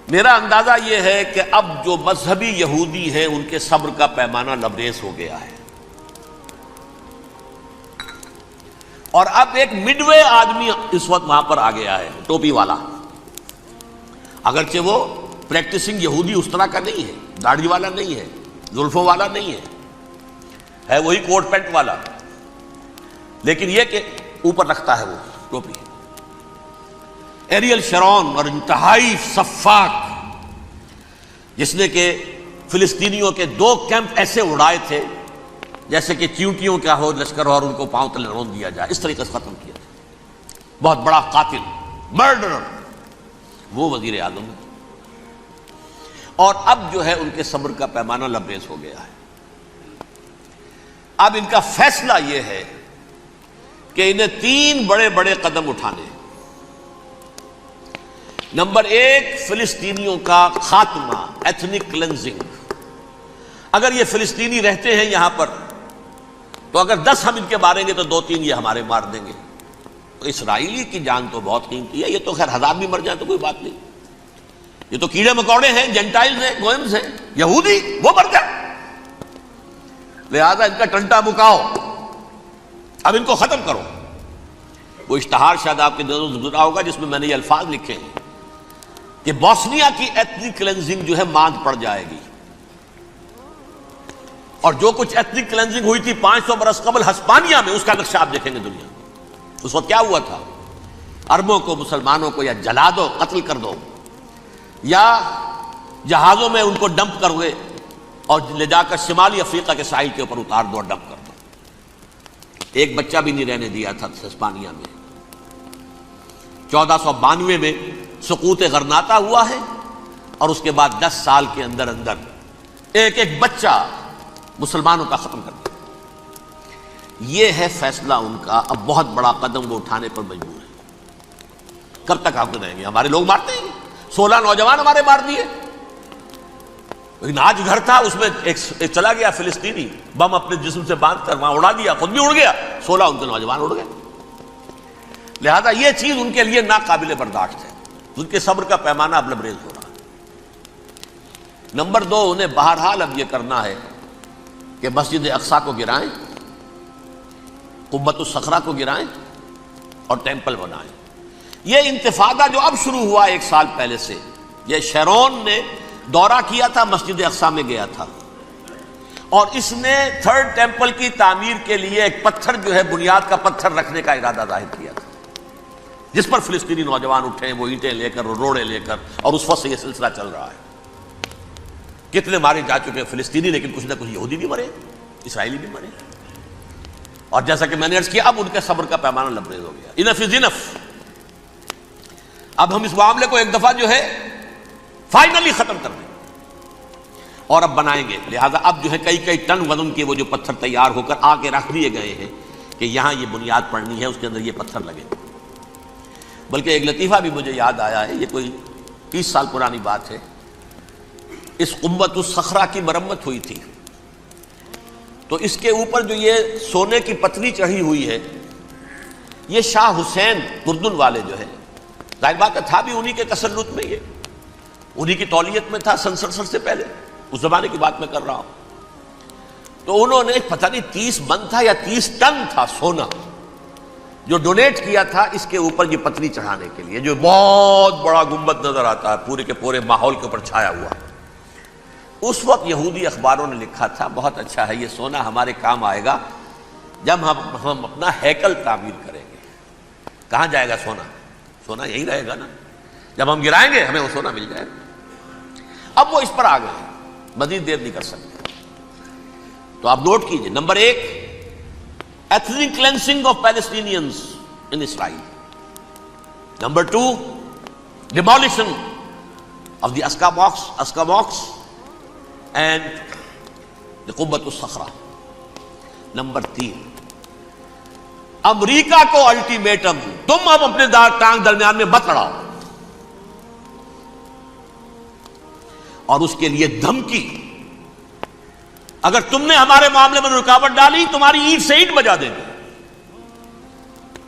میرا اندازہ یہ ہے کہ اب جو مذہبی یہودی ہیں ان کے صبر کا پیمانہ لبریز ہو گیا ہے، اور اب ایک مڈ وے آدمی اس وقت وہاں پر آ گیا ہے، ٹوپی والا۔ اگرچہ وہ پریکٹسنگ یہودی اس طرح کا نہیں ہے، داڑھی والا نہیں ہے، زلفوں والا نہیں ہے وہی کوٹ پینٹ والا، لیکن یہ کہ اوپر رکھتا ہے وہ ٹوپی۔ ایریل شرون اور انتہائی سفاک، جس نے کہ فلسطینیوں کے 2 کیمپ ایسے اڑائے تھے جیسے کہ چیونٹیوں کا ہو لشکر ہو اور ان کو پاؤں تلے رون دیا جائے، اس طریقے سے ختم کیا تھا۔ بہت بڑا قاتل، مرڈرر، وہ وزیر اعظم ہے۔ اور اب جو ہے ان کے صبر کا پیمانہ لبریز ہو گیا ہے۔ اب ان کا فیصلہ یہ ہے کہ انہیں 3 بڑے بڑے قدم اٹھانے ہیں۔ نمبر 1، فلسطینیوں کا خاتمہ، ایتھنک کلینزنگ۔ اگر یہ فلسطینی رہتے ہیں یہاں پر تو اگر 10 ہم ان کے ماریں گے تو 2-3 یہ ہمارے مار دیں گے۔ تو اسرائیلی کی جان تو بہت قیمتی ہے، یہ تو خیر 1000 بھی مر جائیں تو کوئی بات نہیں، یہ تو کیڑے مکوڑے ہیں، جینٹائلز ہیں، گوئمز ہیں، یہودی وہ مر جائیں، لہذا ان کا ٹنٹا مکاؤ، اب ان کو ختم کرو۔ وہ اشتہار شاید آپ کے نظروں سے گزرا ہوگا جس میں میں نے یہ الفاظ لکھے ہیں کہ بوسنیا کی ایتھنک کلینزنگ جو ہے ماند پڑ جائے گی، اور جو کچھ ایتھنک کلینزنگ ہوئی تھی 500 برس قبل ہسپانیہ میں، اس کا نقشہ آپ دیکھیں گے دنیا میں۔ اس وقت کیا ہوا تھا؟ عربوں کو، مسلمانوں کو یا جلا دو، قتل کر دو، یا جہازوں میں ان کو ڈمپ کر دے اور لے جا کر شمالی افریقہ کے ساحل کے اوپر اتار دو اور ڈمپ کر دو۔ ایک بچہ بھی نہیں رہنے دیا تھا ہسپانیہ میں۔ 1492 میں سقوط غرناطہ ہوا ہے، اور اس کے بعد 10 سال کے اندر اندر ایک ایک بچہ مسلمانوں کا ختم کر دیا۔ یہ ہے فیصلہ ان کا۔ اب بہت بڑا قدم وہ اٹھانے پر مجبور ہے۔ کب تک آپ رہیں گے؟ ہمارے لوگ مارتے ہیں، 16 نوجوان ہمارے مار دیے۔ لیکن آج گھر تھا، اس میں ایک چلا گیا فلسطینی، بم اپنے جسم سے باندھ کر وہاں اڑا دیا، خود بھی اڑ گیا، 16 ان کے نوجوان اڑ گئے۔ لہذا یہ چیز ان کے لیے ناقابل برداشت ہے، ان کے صبر کا پیمانہ اب لبریز ہو رہا ہے۔ نمبر 2، انہیں بہرحال اب یہ کرنا ہے کہ مسجد اقصیٰ کو گرائیں، قبۃ الصخرہ کو گرائیں اور ٹیمپل بنائیں۔ یہ انتفاضہ جو اب شروع ہوا 1 سال پہلے سے، یہ شیرون نے دورہ کیا تھا، مسجد اقصی میں گیا تھا، اور اس نے تھرڈ ٹیمپل کی تعمیر کے لیے ایک پتھر جو ہے بنیاد کا پتھر رکھنے کا ارادہ ظاہر کیا تھا، جس پر فلسطینی نوجوان اٹھے وہ اینٹیں لے کر اور روڑے لے کر، اور اس وقت سے یہ سلسلہ چل رہا ہے۔ کتنے مارے جا چکے ہیں فلسطینی، لیکن کچھ نہ کچھ یہودی بھی مرے، اسرائیلی بھی مرے، اور جیسا کہ میں نے عرض کیا اب ان کے صبر کا پیمانہ لبریز ہو گیا۔ انف از انف، اب ہم اس معاملے کو ایک دفعہ جو ہے فائنلی ختم کر دیں اور اب بنائیں گے۔ لہذا اب جو ہے کئی ٹن وزن کے وہ جو پتھر تیار ہو کر آ کے رکھ دیے گئے ہیں کہ یہاں یہ بنیاد پڑنی ہے، اس کے اندر یہ پتھر لگے۔ بلکہ ایک لطیفہ بھی مجھے یاد آیا ہے، یہ کوئی 30 سال پرانی بات ہے۔ اس قبۃ الصخرہ کی مرمت ہوئی تھی، تو اس کے اوپر جو یہ سونے کی پتری چڑھی ہوئی ہے، یہ شاہ حسین اردن والے جو ہے، ظاہر بات ہے تھا بھی انہی کے تسلط میں، یہ انہی کی تولیت میں تھا، سن 67 سے پہلے، اس زمانے کی بات میں کر رہا ہوں۔ تو انہوں نے پتہ نہیں 30 من تھا یا 30 ٹن تھا سونا جو ڈونیٹ کیا تھا اس کے اوپر یہ پتری چڑھانے کے لیے، جو بہت بڑا گنبد نظر آتا ہے پورے کے پورے ماحول کے اوپر چھایا ہوا۔ اس وقت یہودی اخباروں نے لکھا تھا بہت اچھا ہے، یہ سونا ہمارے کام آئے گا جب ہم اپنا ہیکل تعمیر کریں گے۔ کہاں جائے گا سونا؟ سونا یہی رہے گا نا، جب ہم گرائیں گے ہمیں وہ سونا مل جائے گا۔ اب وہ اس پر آ گئے، مزید دیر نہیں کر سکتے۔ تو آپ نوٹ کیجئے، number 1 ethnic cleansing of Palestinians in Israel. Number 2 demolition of the Aqsa mosque and the Qubbat al-Sakhra. Number 3 امریکہ کو الٹیمیٹم، تم اب اپنے ٹانگ درمیان میں مت لڑاؤ، اور اس کے لیے دھمکی، اگر تم نے ہمارے معاملے میں رکاوٹ ڈالی تمہاری اینٹ سے اینٹ بجا دیں گے۔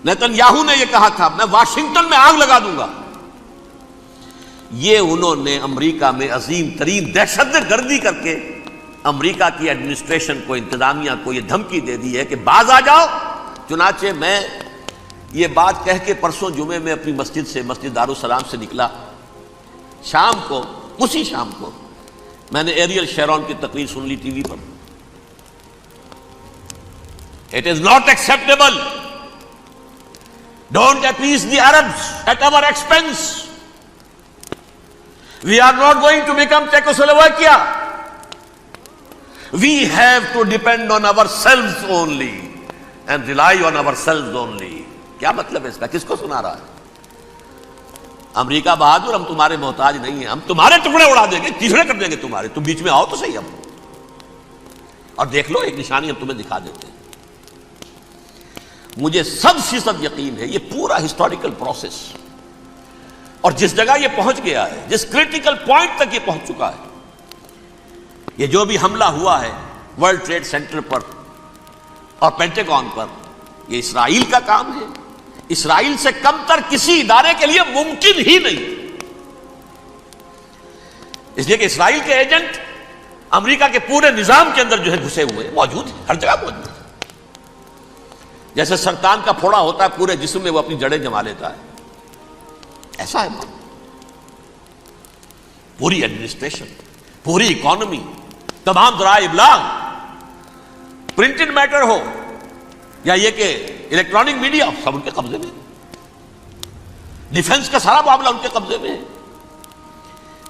نیتن یاہو نے یہ کہا تھا میں واشنگٹن میں آگ لگا دوں گا۔ یہ انہوں نے امریکہ میں عظیم ترین دہشت گردی کر کے امریکہ کی ایڈمنسٹریشن کو، انتظامیہ کو یہ دھمکی دے دی ہے کہ باز آ جاؤ۔ چنانچہ میں یہ بات کہہ کے پرسوں جمعے میں اپنی مسجد دارالسلام سے نکلا، شام کو، اسی شام کو میں نے ایریل شیرون کی تقریر سن لی T V per. It is not acceptable. Don't appease the Arabs at our expense. We are not going to become Czechoslovakia. We have to depend on ourselves only and rely on ourselves only. کیا مطلب ہے اس کا؟ کس کو سنا رہا ہے؟ امریکہ بہادر، ہم تمہارے محتاج نہیں ہیں، ہم تمہارے ٹکڑے اڑا دیں گے، تیسرے کر دیں گے تمہارے، تم بیچ میں آؤ تو صحیح ہم، اور دیکھ لو ایک نشانی ہم تمہیں دکھا دیتے ہیں۔ مجھے 100% یقین ہے یہ پورا ہسٹوریکل پروسیس، اور جس جگہ یہ پہنچ گیا ہے، جس کریٹیکل پوائنٹ تک یہ پہنچ چکا ہے، یہ جو بھی حملہ ہوا ہے ورلڈ ٹریڈ سینٹر پر اور پینٹاگون پر، یہ اسرائیل کا کام ہے۔ اسرائیل سے کم تر کسی ادارے کے لیے ممکن ہی نہیں، اس لیے کہ اسرائیل کے ایجنٹ امریکہ کے پورے نظام کے اندر جو ہے گھسے ہوئے موجود ہیں، ہر جگہ موجود ہیں۔ جیسے سرطان کا پھوڑا ہوتا ہے پورے جسم میں وہ اپنی جڑیں جما لیتا ہے، ایسا ہے پوری ایڈمنسٹریشن، پوری اکانومی، تمام ذرائع ابلاغ، پرنٹڈ میٹر ہو یا یہ کہ الیکٹرانک میڈیا، سب ان کے قبضے میں، ڈیفنس کا سارا معاملہ ان کے قبضے میں ہے۔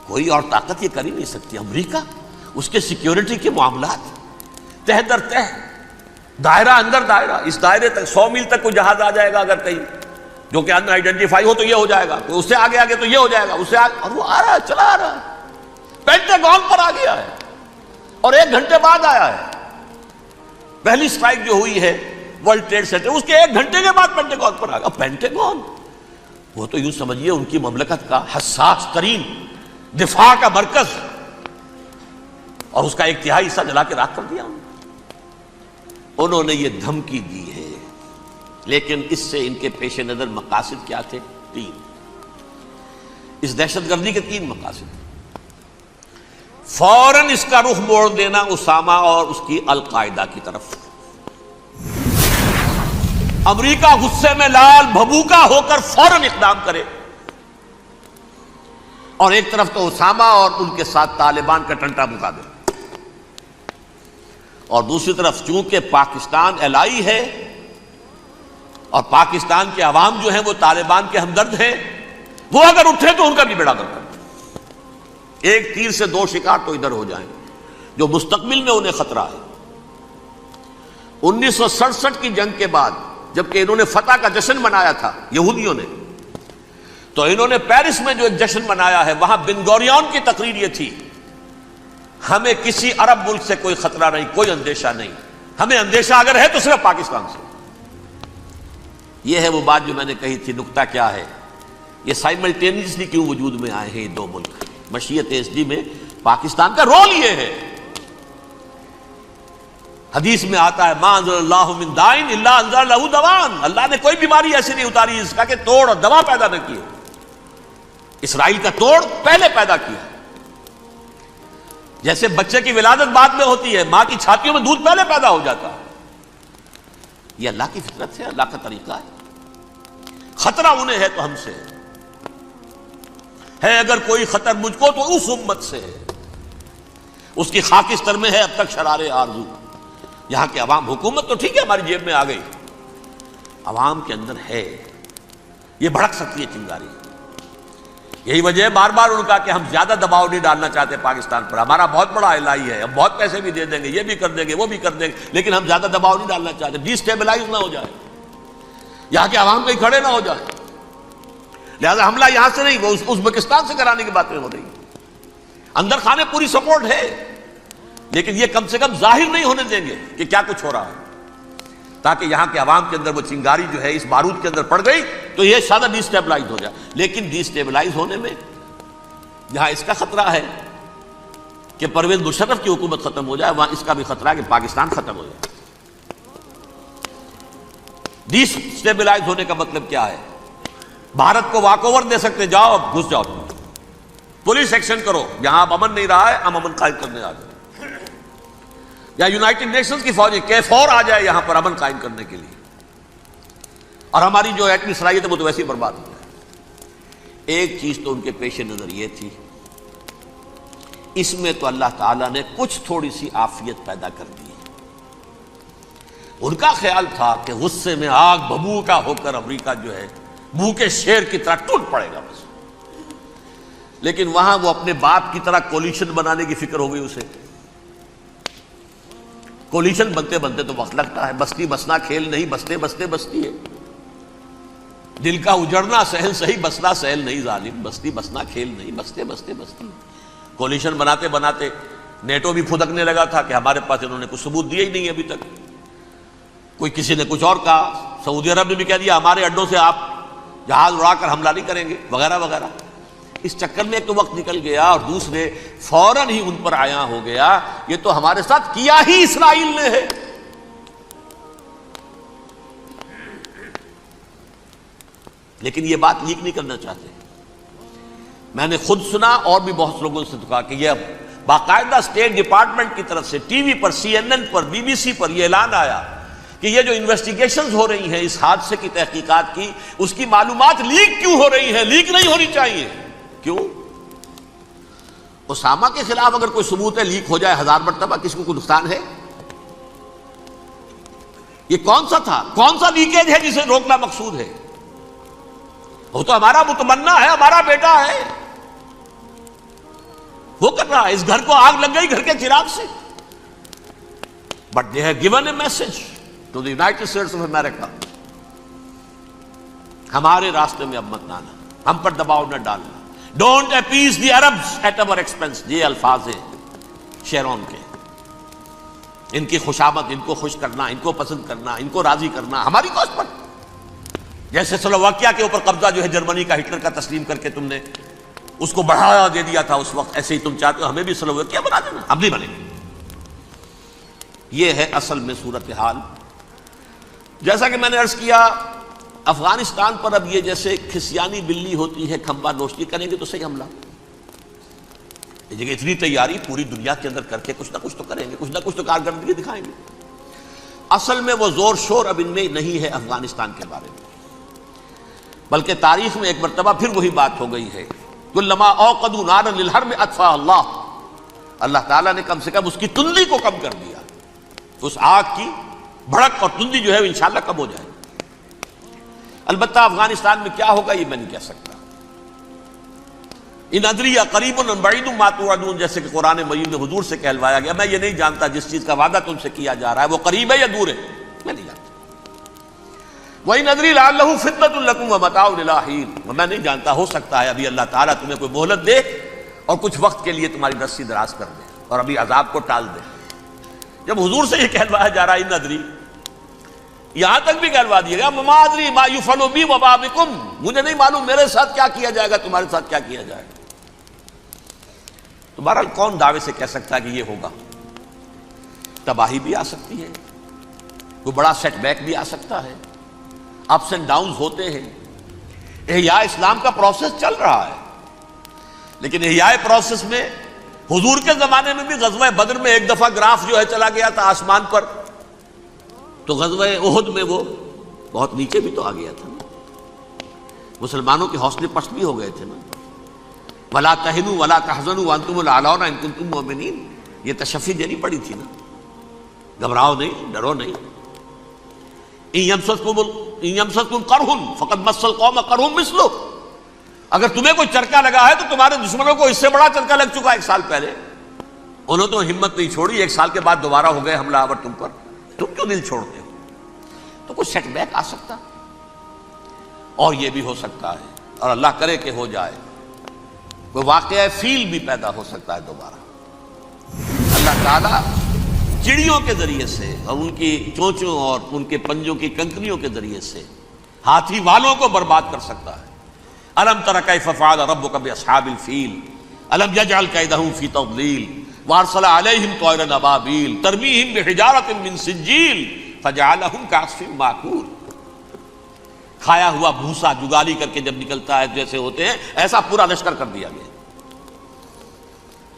کوئی اور طاقت یہ کر ہی نہیں سکتی۔ امریکہ، اس کے سیکیورٹی کے معاملات تہ در تہ، دائرہ اندر دائرہ، اس دائرے تک 100 میل تک کوئی جہاز آ جائے گا اگر کہیں جو کہ ان آئیڈینٹیفائی ہو تو یہ ہو جائے گا، اس سے آگے تو یہ ہو جائے گا، اس سے آگے، اور وہ آ رہا ہے، چلا آ رہا ہے، پینٹاگون پر آ گیا ہے، اور 1 گھنٹے بعد آیا ہے۔ پہلی سٹرائک جو ہوئی ہے ورلڈ ٹریڈ سینٹر، اس کے 1 گھنٹے کے بعد پینٹاگون پر آ گیا۔ پینٹاگون وہ تو یوں سمجھیے ان کی مملکت کا حساس ترین دفاع کا مرکز، اور اس کا 1/3 حصہ جلا کے راکھ کر دیا انہوں نے یہ دھمکی دی ہے۔ لیکن اس سے ان کے پیش نظر مقاصد کیا تھے؟ 3۔ اس دہشت گردی کے 3 مقاصد۔ فوراً اس کا رخ موڑ دینا اسامہ اور اس کی القاعدہ کی طرف۔ امریکہ غصے میں لال بھبوکا ہو کر فوراً اقدام کرے اور ایک طرف تو اسامہ اور ان کے ساتھ طالبان کا ٹنٹا مقابل، اور دوسری طرف چونکہ پاکستان الائی ہے اور پاکستان کے عوام جو ہیں وہ طالبان کے ہمدرد ہیں، وہ اگر اٹھے تو ان کا بھی بیڑا گرک کر دیں۔ ایک تیر سے دو شکار تو ادھر ہو جائیں، جو مستقبل میں انہیں خطرہ ہے۔ 1967 کی جنگ کے بعد جبکہ انہوں نے فتح کا جشن منایا تھا یہودیوں نے، تو انہوں نے پیرس میں جو ایک جشن منایا ہے، وہاں بن گوریون کی تقریر یہ تھی، ہمیں کسی عرب ملک سے کوئی خطرہ نہیں، کوئی اندیشہ نہیں، ہمیں اندیشہ اگر ہے تو صرف پاکستان سے۔ یہ ہے وہ بات جو میں نے کہی تھی۔ نکتہ کیا ہے؟ یہ سائملٹینیسلی کیوں وجود میں آئے ہیں یہ دو ملک؟ مشیت ایس ڈی میں پاکستان کا رول یہ ہے۔ حدیث میں آتا ہے ما انزل اللہ من دائن الا انزل له دوان، اللہ نے کوئی بیماری ایسی نہیں اتاری اس کا کہ توڑ اور دوا پیدا نہ کیے۔ اسرائیل کا توڑ پہلے پیدا کیا، جیسے بچے کی ولادت بعد میں ہوتی ہے، ماں کی چھاتیوں میں دودھ پہلے پیدا ہو جاتا ہے۔ یہ اللہ کی فطرت ہے، اللہ کا طریقہ ہے۔ خطرہ انہیں ہے تو ہم سے ہے، اگر کوئی خطر مجھ کو تو اس امت سے ہے، اس کی خاکستر میں ہے اب تک شرار آرزو۔ یہاں کے عوام، حکومت تو ٹھیک ہے ہماری جیب میں آ گئی، عوام کے اندر ہے، یہ بھڑک سکتی ہے چنگاری۔ یہی وجہ ہے بار بار ان کا کہ ہم زیادہ دباؤ نہیں ڈالنا چاہتے پاکستان پر، ہمارا بہت بڑا الائی ہے، ہم بہت پیسے بھی دے دیں گے، یہ بھی کر دیں گے، وہ بھی کر دیں گے، لیکن ہم زیادہ دباؤ نہیں ڈالنا چاہتے، ڈی اسٹیبلائز نہ ہو جائے، یہاں کے عوام کہیں کھڑے نہ ہو جائے۔ لہذا حملہ یہاں سے نہیں، وہ ازبکستان سے کرانے کی باتیں ہو رہی ہیں۔ اندر خانے پوری سپورٹ ہے، لیکن یہ کم سے کم ظاہر نہیں ہونے دیں گے کہ کیا کچھ ہو رہا ہے، تاکہ یہاں کے عوام کے اندر وہ چنگاری جو ہے اس بارود کے اندر پڑ گئی تو یہ شاید ڈی اسٹیبلائز ہو جائے۔ لیکن ڈی اسٹیبلائز ہونے میں جہاں اس کا خطرہ ہے کہ پرویز مشرف کی حکومت ختم ہو جائے، وہاں اس کا بھی خطرہ ہے کہ پاکستان ختم ہو جائے۔ ڈی اسٹیبلائز ہونے کا مطلب کیا ہے؟ بھارت کو واک اوور دے سکتے، جاؤ اب گھس جاؤ، پولیس ایکشن کرو، یہاں اب امن نہیں رہا ہے، ہم امن قائم کرنے آ جائیں، یا یونائٹڈ نیشنز کی فوجی K4 آ جائے یہاں پر امن قائم کرنے کے لیے، اور ہماری جو ایٹمی صلاحیت ہے وہ تو ویسے ہی برباد ہو جائے۔ ایک چیز تو ان کے پیش نظر یہ تھی، اس میں تو اللہ تعالیٰ نے کچھ تھوڑی سی عافیت پیدا کر دی۔ ان کا خیال تھا کہ غصے میں آگ ببوکا ہو کر امریکہ جو ہے بھوکے شیر کی طرح ٹوٹ پڑے گا بس، لیکن وہاں وہ اپنے باپ کی طرح کولیشن بنانے کی فکر ہو گئی اسے۔ کولیشن بنتے بنتے تو وقت لگتا ہے، بستی بسنا کھیل نہیں، بستے بستے بستی ہے، دل کا اجڑنا سہل صحیح، بسنا سہل نہیں ظالم، بستی بسنا کھیل نہیں، بستے بستے بستی۔ کولیشن بناتے بناتے نیٹو بھی پھدکنے لگا تھا کہ ہمارے پاس انہوں نے کچھ ثبوت دیے ہی نہیں ابھی تک، کوئی کسی نے کچھ اور کہا، سعودی عرب نے بھی کہہ دیا ہمارے اڈوں سے آپ جہاز اڑا کر حملہ نہیں کریں گے وغیرہ وغیرہ۔ اس چکر میں ایک تو وقت نکل گیا، اور دوسرے فوراً ہی ان پر آیا ہو گیا یہ تو ہمارے ساتھ کیا ہی اسرائیل نے ہے۔ لیکن یہ بات لیک نہیں کرنا چاہتے۔ میں نے خود سنا اور بھی بہت لوگوں سے کہا کہ یہ باقاعدہ اسٹیٹ ڈپارٹمنٹ کی طرف سے ٹی وی پر، CNN پر، BBC پر یہ اعلان آیا کہ یہ جو انویسٹیگیشنز ہو رہی ہیں اس حادثے کی تحقیقات کی، اس کی معلومات لیک کیوں ہو رہی ہیں؟ لیک نہیں ہونی چاہیے۔ کیوں؟ اسامہ کے خلاف اگر کوئی ثبوت ہے لیک ہو جائے 1000 مرتبہ، کس کو کوئی نقصان ہے؟ یہ کون سا تھا، کون سا لیکیج ہے جسے روکنا مقصود ہے؟ وہ تو ہمارا متمنا ہے، ہمارا بیٹا ہے، وہ کر رہا ہے، اس گھر کو آگ لگ گئی گھر کے چراغ سے۔ But they have given a message to the United States of America, ہمارے راستے میں اب مت آنا، ہم پر دباؤ نہ ڈالنا، don't appease the Arabs at our expense. یہ الفاظ ہیں شیرون کے، ان کی خوشامد، ان کو خوش کرنا، ان کو پسند کرنا، ان کو راضی کرنا ہماری کاز پر۔ جیسے سلوواکیہ کے اوپر قبضہ جو ہے جرمنی کا ہٹلر کا تسلیم کر کے تم نے اس کو بڑھاوا دے دیا تھا اس وقت، ایسے ہی تم چاہتے ہو ہمیں بھی سلوواکیہ بنا دینا، ہم نہیں بنیں گے۔ یہ ہے اصل میں صورتحال۔ جیسا کہ میں نے عرض کیا، افغانستان پر اب یہ جیسے کھسیانی بلی ہوتی ہے کھمبا نوشتی، کریں گے تو صحیح حملہ، اس جگہ اتنی تیاری پوری دنیا کے اندر کر کے کچھ نہ کچھ تو کریں گے، کچھ نہ کچھ تو کارکردگی دکھائیں گے۔ اصل میں وہ زور شور اب ان میں نہیں ہے افغانستان کے بارے میں، بلکہ تاریخ میں ایک مرتبہ پھر وہی بات ہو گئی ہے کلما اوقدوا نارا للحرب اطفاها اللہ، اللہ تعالیٰ نے کم سے کم اس کی تندی کو کم کر دیا، اس آگ کی بھڑک اور تندی جو ہے وہ انشاءاللہ کم ہو جائے۔ البتہ افغانستان میں کیا ہوگا یہ میں نہیں کہہ سکتا۔ ان ادری قریب ام بعید ما توعدون، جیسے کہ قرآن مجید میں حضور سے کہلوایا گیا، میں یہ نہیں جانتا جس چیز کا وعدہ تم سے کیا جا رہا ہے وہ قریب ہے یا دور ہے، میں نہیں جانتا۔ وَإِنْ أَدْرِي لَعَلَّهُ فِتْنَةٌ لَكُمْ وَمَتَاعٌ إِلَىٰ حِينٍ، میں نہیں جانتا، ہو سکتا ہے ابھی اللہ تعالیٰ تمہیں کوئی مہلت دے اور کچھ وقت کے لیے تمہاری رسی دراز کر دے اور ابھی عذاب کو ٹال دے۔ جب حضور سے یہ کہلوایا جا رہا ہے ان ادری، یہاں تک بھی کہلوا دیا گیا مَا أَدْرِي مَا يُفْعَلُ بِي وَمَا بِكُمْ، مجھے نہیں معلوم میرے ساتھ کیا کیا جائے گا، تمہارے ساتھ کیا کیا جائے گا۔ تو بہرحال کون دعوے سے کہہ سکتا ہے کہ یہ ہوگا؟ تباہی بھی آ سکتی ہے، کوئی بڑا سیٹ بیک بھی آ سکتا ہے، اپس اینڈ ڈاؤنز ہوتے ہیں۔ احیاء اسلام کا پروسیس چل رہا ہے، لیکن احیاء پروسیس میں حضور کے زمانے میں بھی غزوہ بدر میں ایک دفعہ گراف جو ہے چلا گیا تھا آسمان پر، تو غزوہ احد میں وہ بہت نیچے بھی تو آ گیا تھا نا، مسلمانوں کے حوصلے پست بھی ہو گئے تھے نا۔ وَلَا تَهِنُوا وَلَا تَحْزَنُوا وَأَنْتُمُ الْأَعْلَوْنَ إِن كُنتُم مُؤْمِنِينَ، یہ تشفی دینی پڑی تھی نا، گھبراؤ نہیں، ڈرو نہیں۔ إِن يَمْسَسْكُمْ قَرْحٌ فَقَدْ مَسَّ الْقَوْمَ قَرْحٌ مِثْلُهُ، اگر تمہیں کوئی چرکا لگا ہے تو تمہارے دشمنوں کو اس سے بڑا چرکا لگ چکا ایک سال پہلے، انہوں تو ہمت نہیں چھوڑی، ایک سال کے بعد دوبارہ ہو گئے حملہ آور تم پر، تم کیوں دل چھوڑتے ہو؟ تو کوئی سیٹ بیک آ سکتا، اور یہ بھی ہو سکتا ہے، اور اللہ کرے کہ ہو جائے، کوئی واقعہ فیل بھی پیدا ہو سکتا ہے دوبارہ۔ اللہ تعالیٰ چڑیوں کے ذریعے سے اور ان کی چونچوں اور ان کے پنجوں کی کنکریوں کے ذریعے سے ہاتھی والوں کو برباد کر سکتا ہے۔ الم تر کیف فعل ربک باصحاب الفیل الم یجعل کیدہم فی تضلیل وارسل علیہم طیرا ابابیل ترمیہم بحجارۃ من سجیل فجعلہم کعصف مأکول، کھایا ہوا بھوسا جگالی کر کے جب نکلتا ہے جیسے ہوتے ہیں، ایسا پورا لشکر کر دیا گیا۔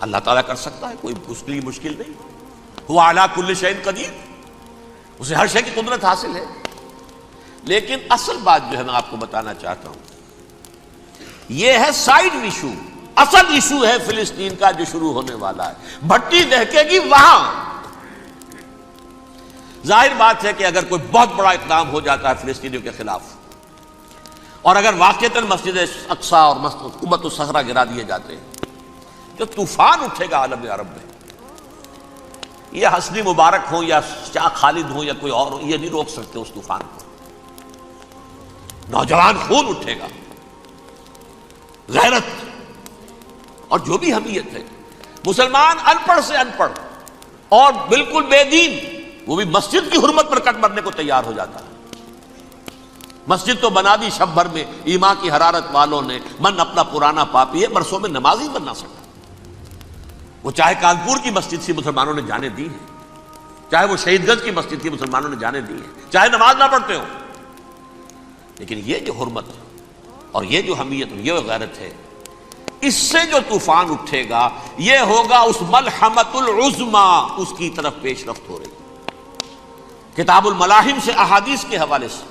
اللہ تعالیٰ کر سکتا ہے، کوئی اس کے لیے مشکل نہیں۔ وہ علی کل شیء قدیر، اسے ہر شے کی قدرت حاصل ہے۔ لیکن اصل بات جو ہے میں آپ کو بتانا چاہتا ہوں، یہ ہے سائیڈ ایشو، اصل ایشو ہے فلسطین کا جو شروع ہونے والا ہے، بھٹی دہکے گی وہاں۔ ظاہر بات ہے کہ اگر کوئی بہت بڑا اقدام ہو جاتا ہے فلسطینیوں کے خلاف، اور اگر واقعتاً مسجد اقصیٰ اور قبۃ الصخرہ گرا دیے جاتے ہیں، جو طوفان اٹھے گا عالم عرب میں، یہ حسنی مبارک ہوں یا شاہ خالد ہوں یا کوئی اور ہوں، یہ نہیں روک سکتے اس طوفان کو۔ نوجوان خون اٹھے گا، غیرت اور جو بھی حمیت ہے۔ مسلمان ان پڑھ سے ان پڑھ اور بالکل بے دین، وہ بھی مسجد کی حرمت پر کٹ مرنے کو تیار ہو جاتا ہے۔ مسجد تو بنا دی شب بھر میں ایمان کی حرارت والوں نے، من اپنا پرانا پاپی ہے، برسوں میں نماز ہی بننا سکتا۔ وہ چاہے کانپور کی مسجد تھی مسلمانوں نے جانے دی ہے، چاہے وہ شہید گنج کی مسجد تھی مسلمانوں نے جانے دی ہے، چاہے نماز نہ پڑھتے ہو، لیکن یہ جو حرمت اور یہ جو حمیت اور یہ غیرت ہے، اس سے جو طوفان اٹھے گا یہ ہوگا اس ملحمۃ العظما، اس کی طرف پیش رفت ہو رہی۔ کتاب الملاحم سے احادیث کے حوالے سے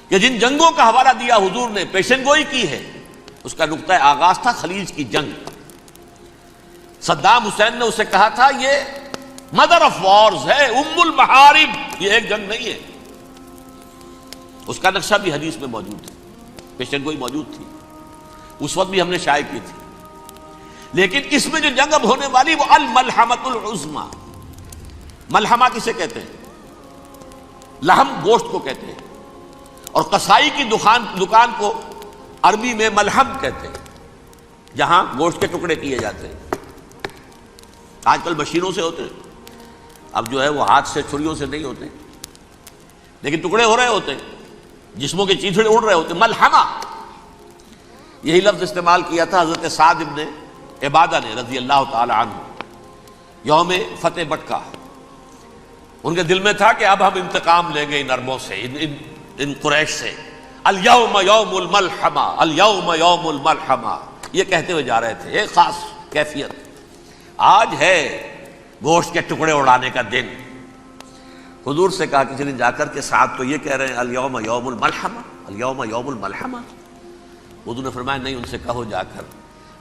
کہ جن جنگوں کا حوالہ دیا حضور نے، پیشن گوئی کی ہے، اس کا نقطہ آغاز تھا خلیج کی جنگ۔ صدام حسین نے اسے کہا تھا یہ مدر آف وارز ہے، ام المحارب، یہ ایک جنگ نہیں ہے۔ اس کا نقشہ بھی حدیث میں موجود ہے، پیشن گوئی موجود تھی، اس وقت بھی ہم نے شائع کی تھی۔ لیکن اس میں جو جنگ اب ہونے والی وہ الملحمۃ العظما۔ ملحمہ کسے کہتے ہیں؟ لحم گوشت کو کہتے ہیں، اور قصائی کی دکان کو عربی میں ملحم کہتے ہیں، جہاں گوشت کے ٹکڑے کیے جاتے ہیں۔ آج کل مشینوں سے ہوتے ہیں، اب جو ہے وہ ہاتھ سے چھریوں سے نہیں ہوتے، لیکن ٹکڑے ہو رہے ہوتے ہیں، جسموں کے چیتھڑے اڑ رہے ہوتے ہیں۔ ملحمہ، یہی لفظ استعمال کیا تھا حضرت سعد ابن عبادہ نے رضی اللہ تعالی عنہ یوم فتح مکہ۔ ان کے دل میں تھا کہ اب ہم انتقام لیں گے ان عربوں سے، ان قریش سے۔ الیوم یوم الملحمہ، الیوم یوم الملحمہ، یہ کہتے ہوئے جا رہے تھے، ایک خاص کیفیت۔ آج ہے گوشت کے ٹکڑے اڑانے کا دن۔ حضور سے کہا کسی نے جا کر کے ساتھ تو یہ کہہ رہے ہیں الیوم یوم الملحمہ، الیوم یوم الملحمہ۔ حضور نے فرمایا نہیں، ان سے کہو جا کر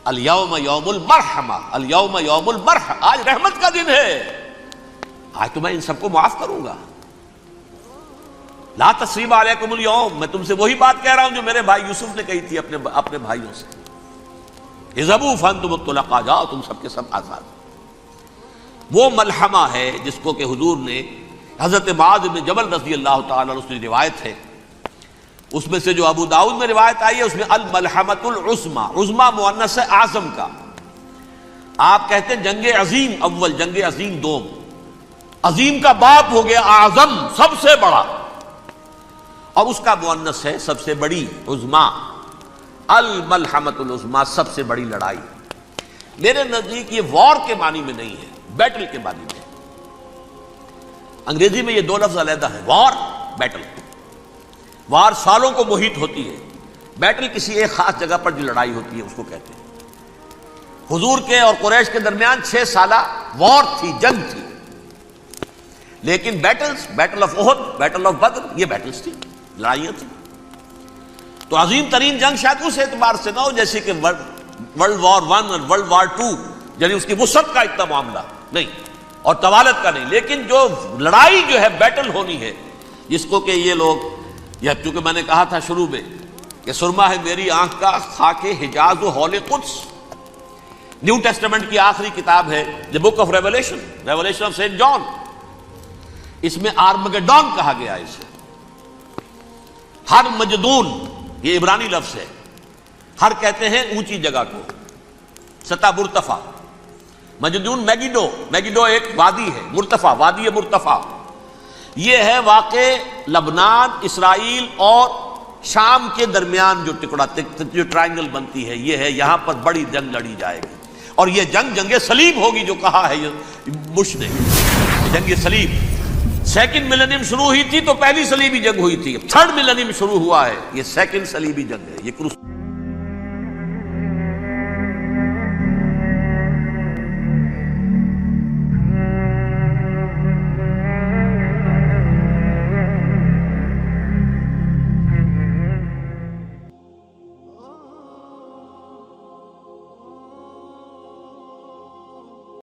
الیوم یوم المرحمہ، الیوم یوم المرحمہ، آج رحمت کا دن ہے، آج تو میں ان سب کو معاف کروں گا۔ لا تثریب علیکم اليوم، میں تم سے وہی بات کہہ رہا ہوں جو میرے بھائی یوسف نے کہی تھی اپنے بھائیوں سے، اذهبوا فانتم الطلقاء، جاؤ تم سب کے سب آزاد۔ وہ ملحمہ ہے جس کو کہ حضور نے حضرت معاذ بن جبل رضی اللہ تعالیٰ عنہ سے روایت ہے، اس میں سے جو ابو داؤد میں روایت آئی ہے اس میں الملحمۃ العظمی، عظمی مؤنث ہے اعظم کا، آپ کہتے ہیں جنگ عظیم اول، جنگ عظیم دوم، عظیم کا باپ ہو گیا اعظم، سب سے بڑا، اور اس کا مؤنث ہے سب سے بڑی، عظمی، الملحمۃ العظمی، سب سے بڑی لڑائی۔ میرے نزدیک یہ وار کے معنی میں نہیں ہے، بیٹل کے معنی میں۔ انگریزی میں یہ دو لفظ علیحدہ ہیں، وار، بیٹل۔ وار سالوں کو محیط ہوتی ہے، بیٹل کسی ایک خاص جگہ پر جو لڑائی ہوتی ہے اس کو کہتے ہیں۔ حضور کے اور قریش کے درمیان 6 سالہ وار تھی، جنگ تھی، لیکن battles, battle of Uhud, battle of Badr, یہ بیٹلز تھی، لڑائیاں تھیں۔ تو عظیم ترین جنگ شاید اس اعتبار سے نہ ہو جیسے کہ ورلڈ وار 1 اور ورلڈ وار 2، یعنی اس کی وسعت کا اتنا معاملہ نہیں اور طوالت کا نہیں، لیکن جو لڑائی جو ہے بیٹل ہونی ہے، جس کو کہ یہ لوگ، یا چونکہ میں نے کہا تھا شروع میں کہ سرما ہے میری آنکھ کا خاک حجاز و ہول قدس، نیو ٹیسٹمنٹ کی آخری کتاب ہے the book of revelation, revelation of Saint John, اس میں آرمگڈون کہا گیا ہے اسے۔ ہر مجدون، یہ عبرانی لفظ ہے، ہر کہتے ہیں اونچی جگہ کو، سطح مرتفع، مجدون میگیڈو، میگیڈو ایک وادی ہے، مرتفع، وادی مرتفع، یہ ہے واقع لبنان، اسرائیل اور شام کے درمیان جو ٹکڑا، جو ٹرائنگل بنتی ہے، یہ ہے، یہاں پر بڑی جنگ لڑی جائے گی، اور یہ جنگ جنگ صلیب ہوگی جو کہا ہے بش نے، جنگ صلیب۔ سیکنڈ ملینیم شروع ہوئی تھی تو پہلی صلیبی جنگ ہوئی تھی، تھرڈ ملینیم شروع ہوا ہے، یہ سیکنڈ صلیبی جنگ ہے، یہ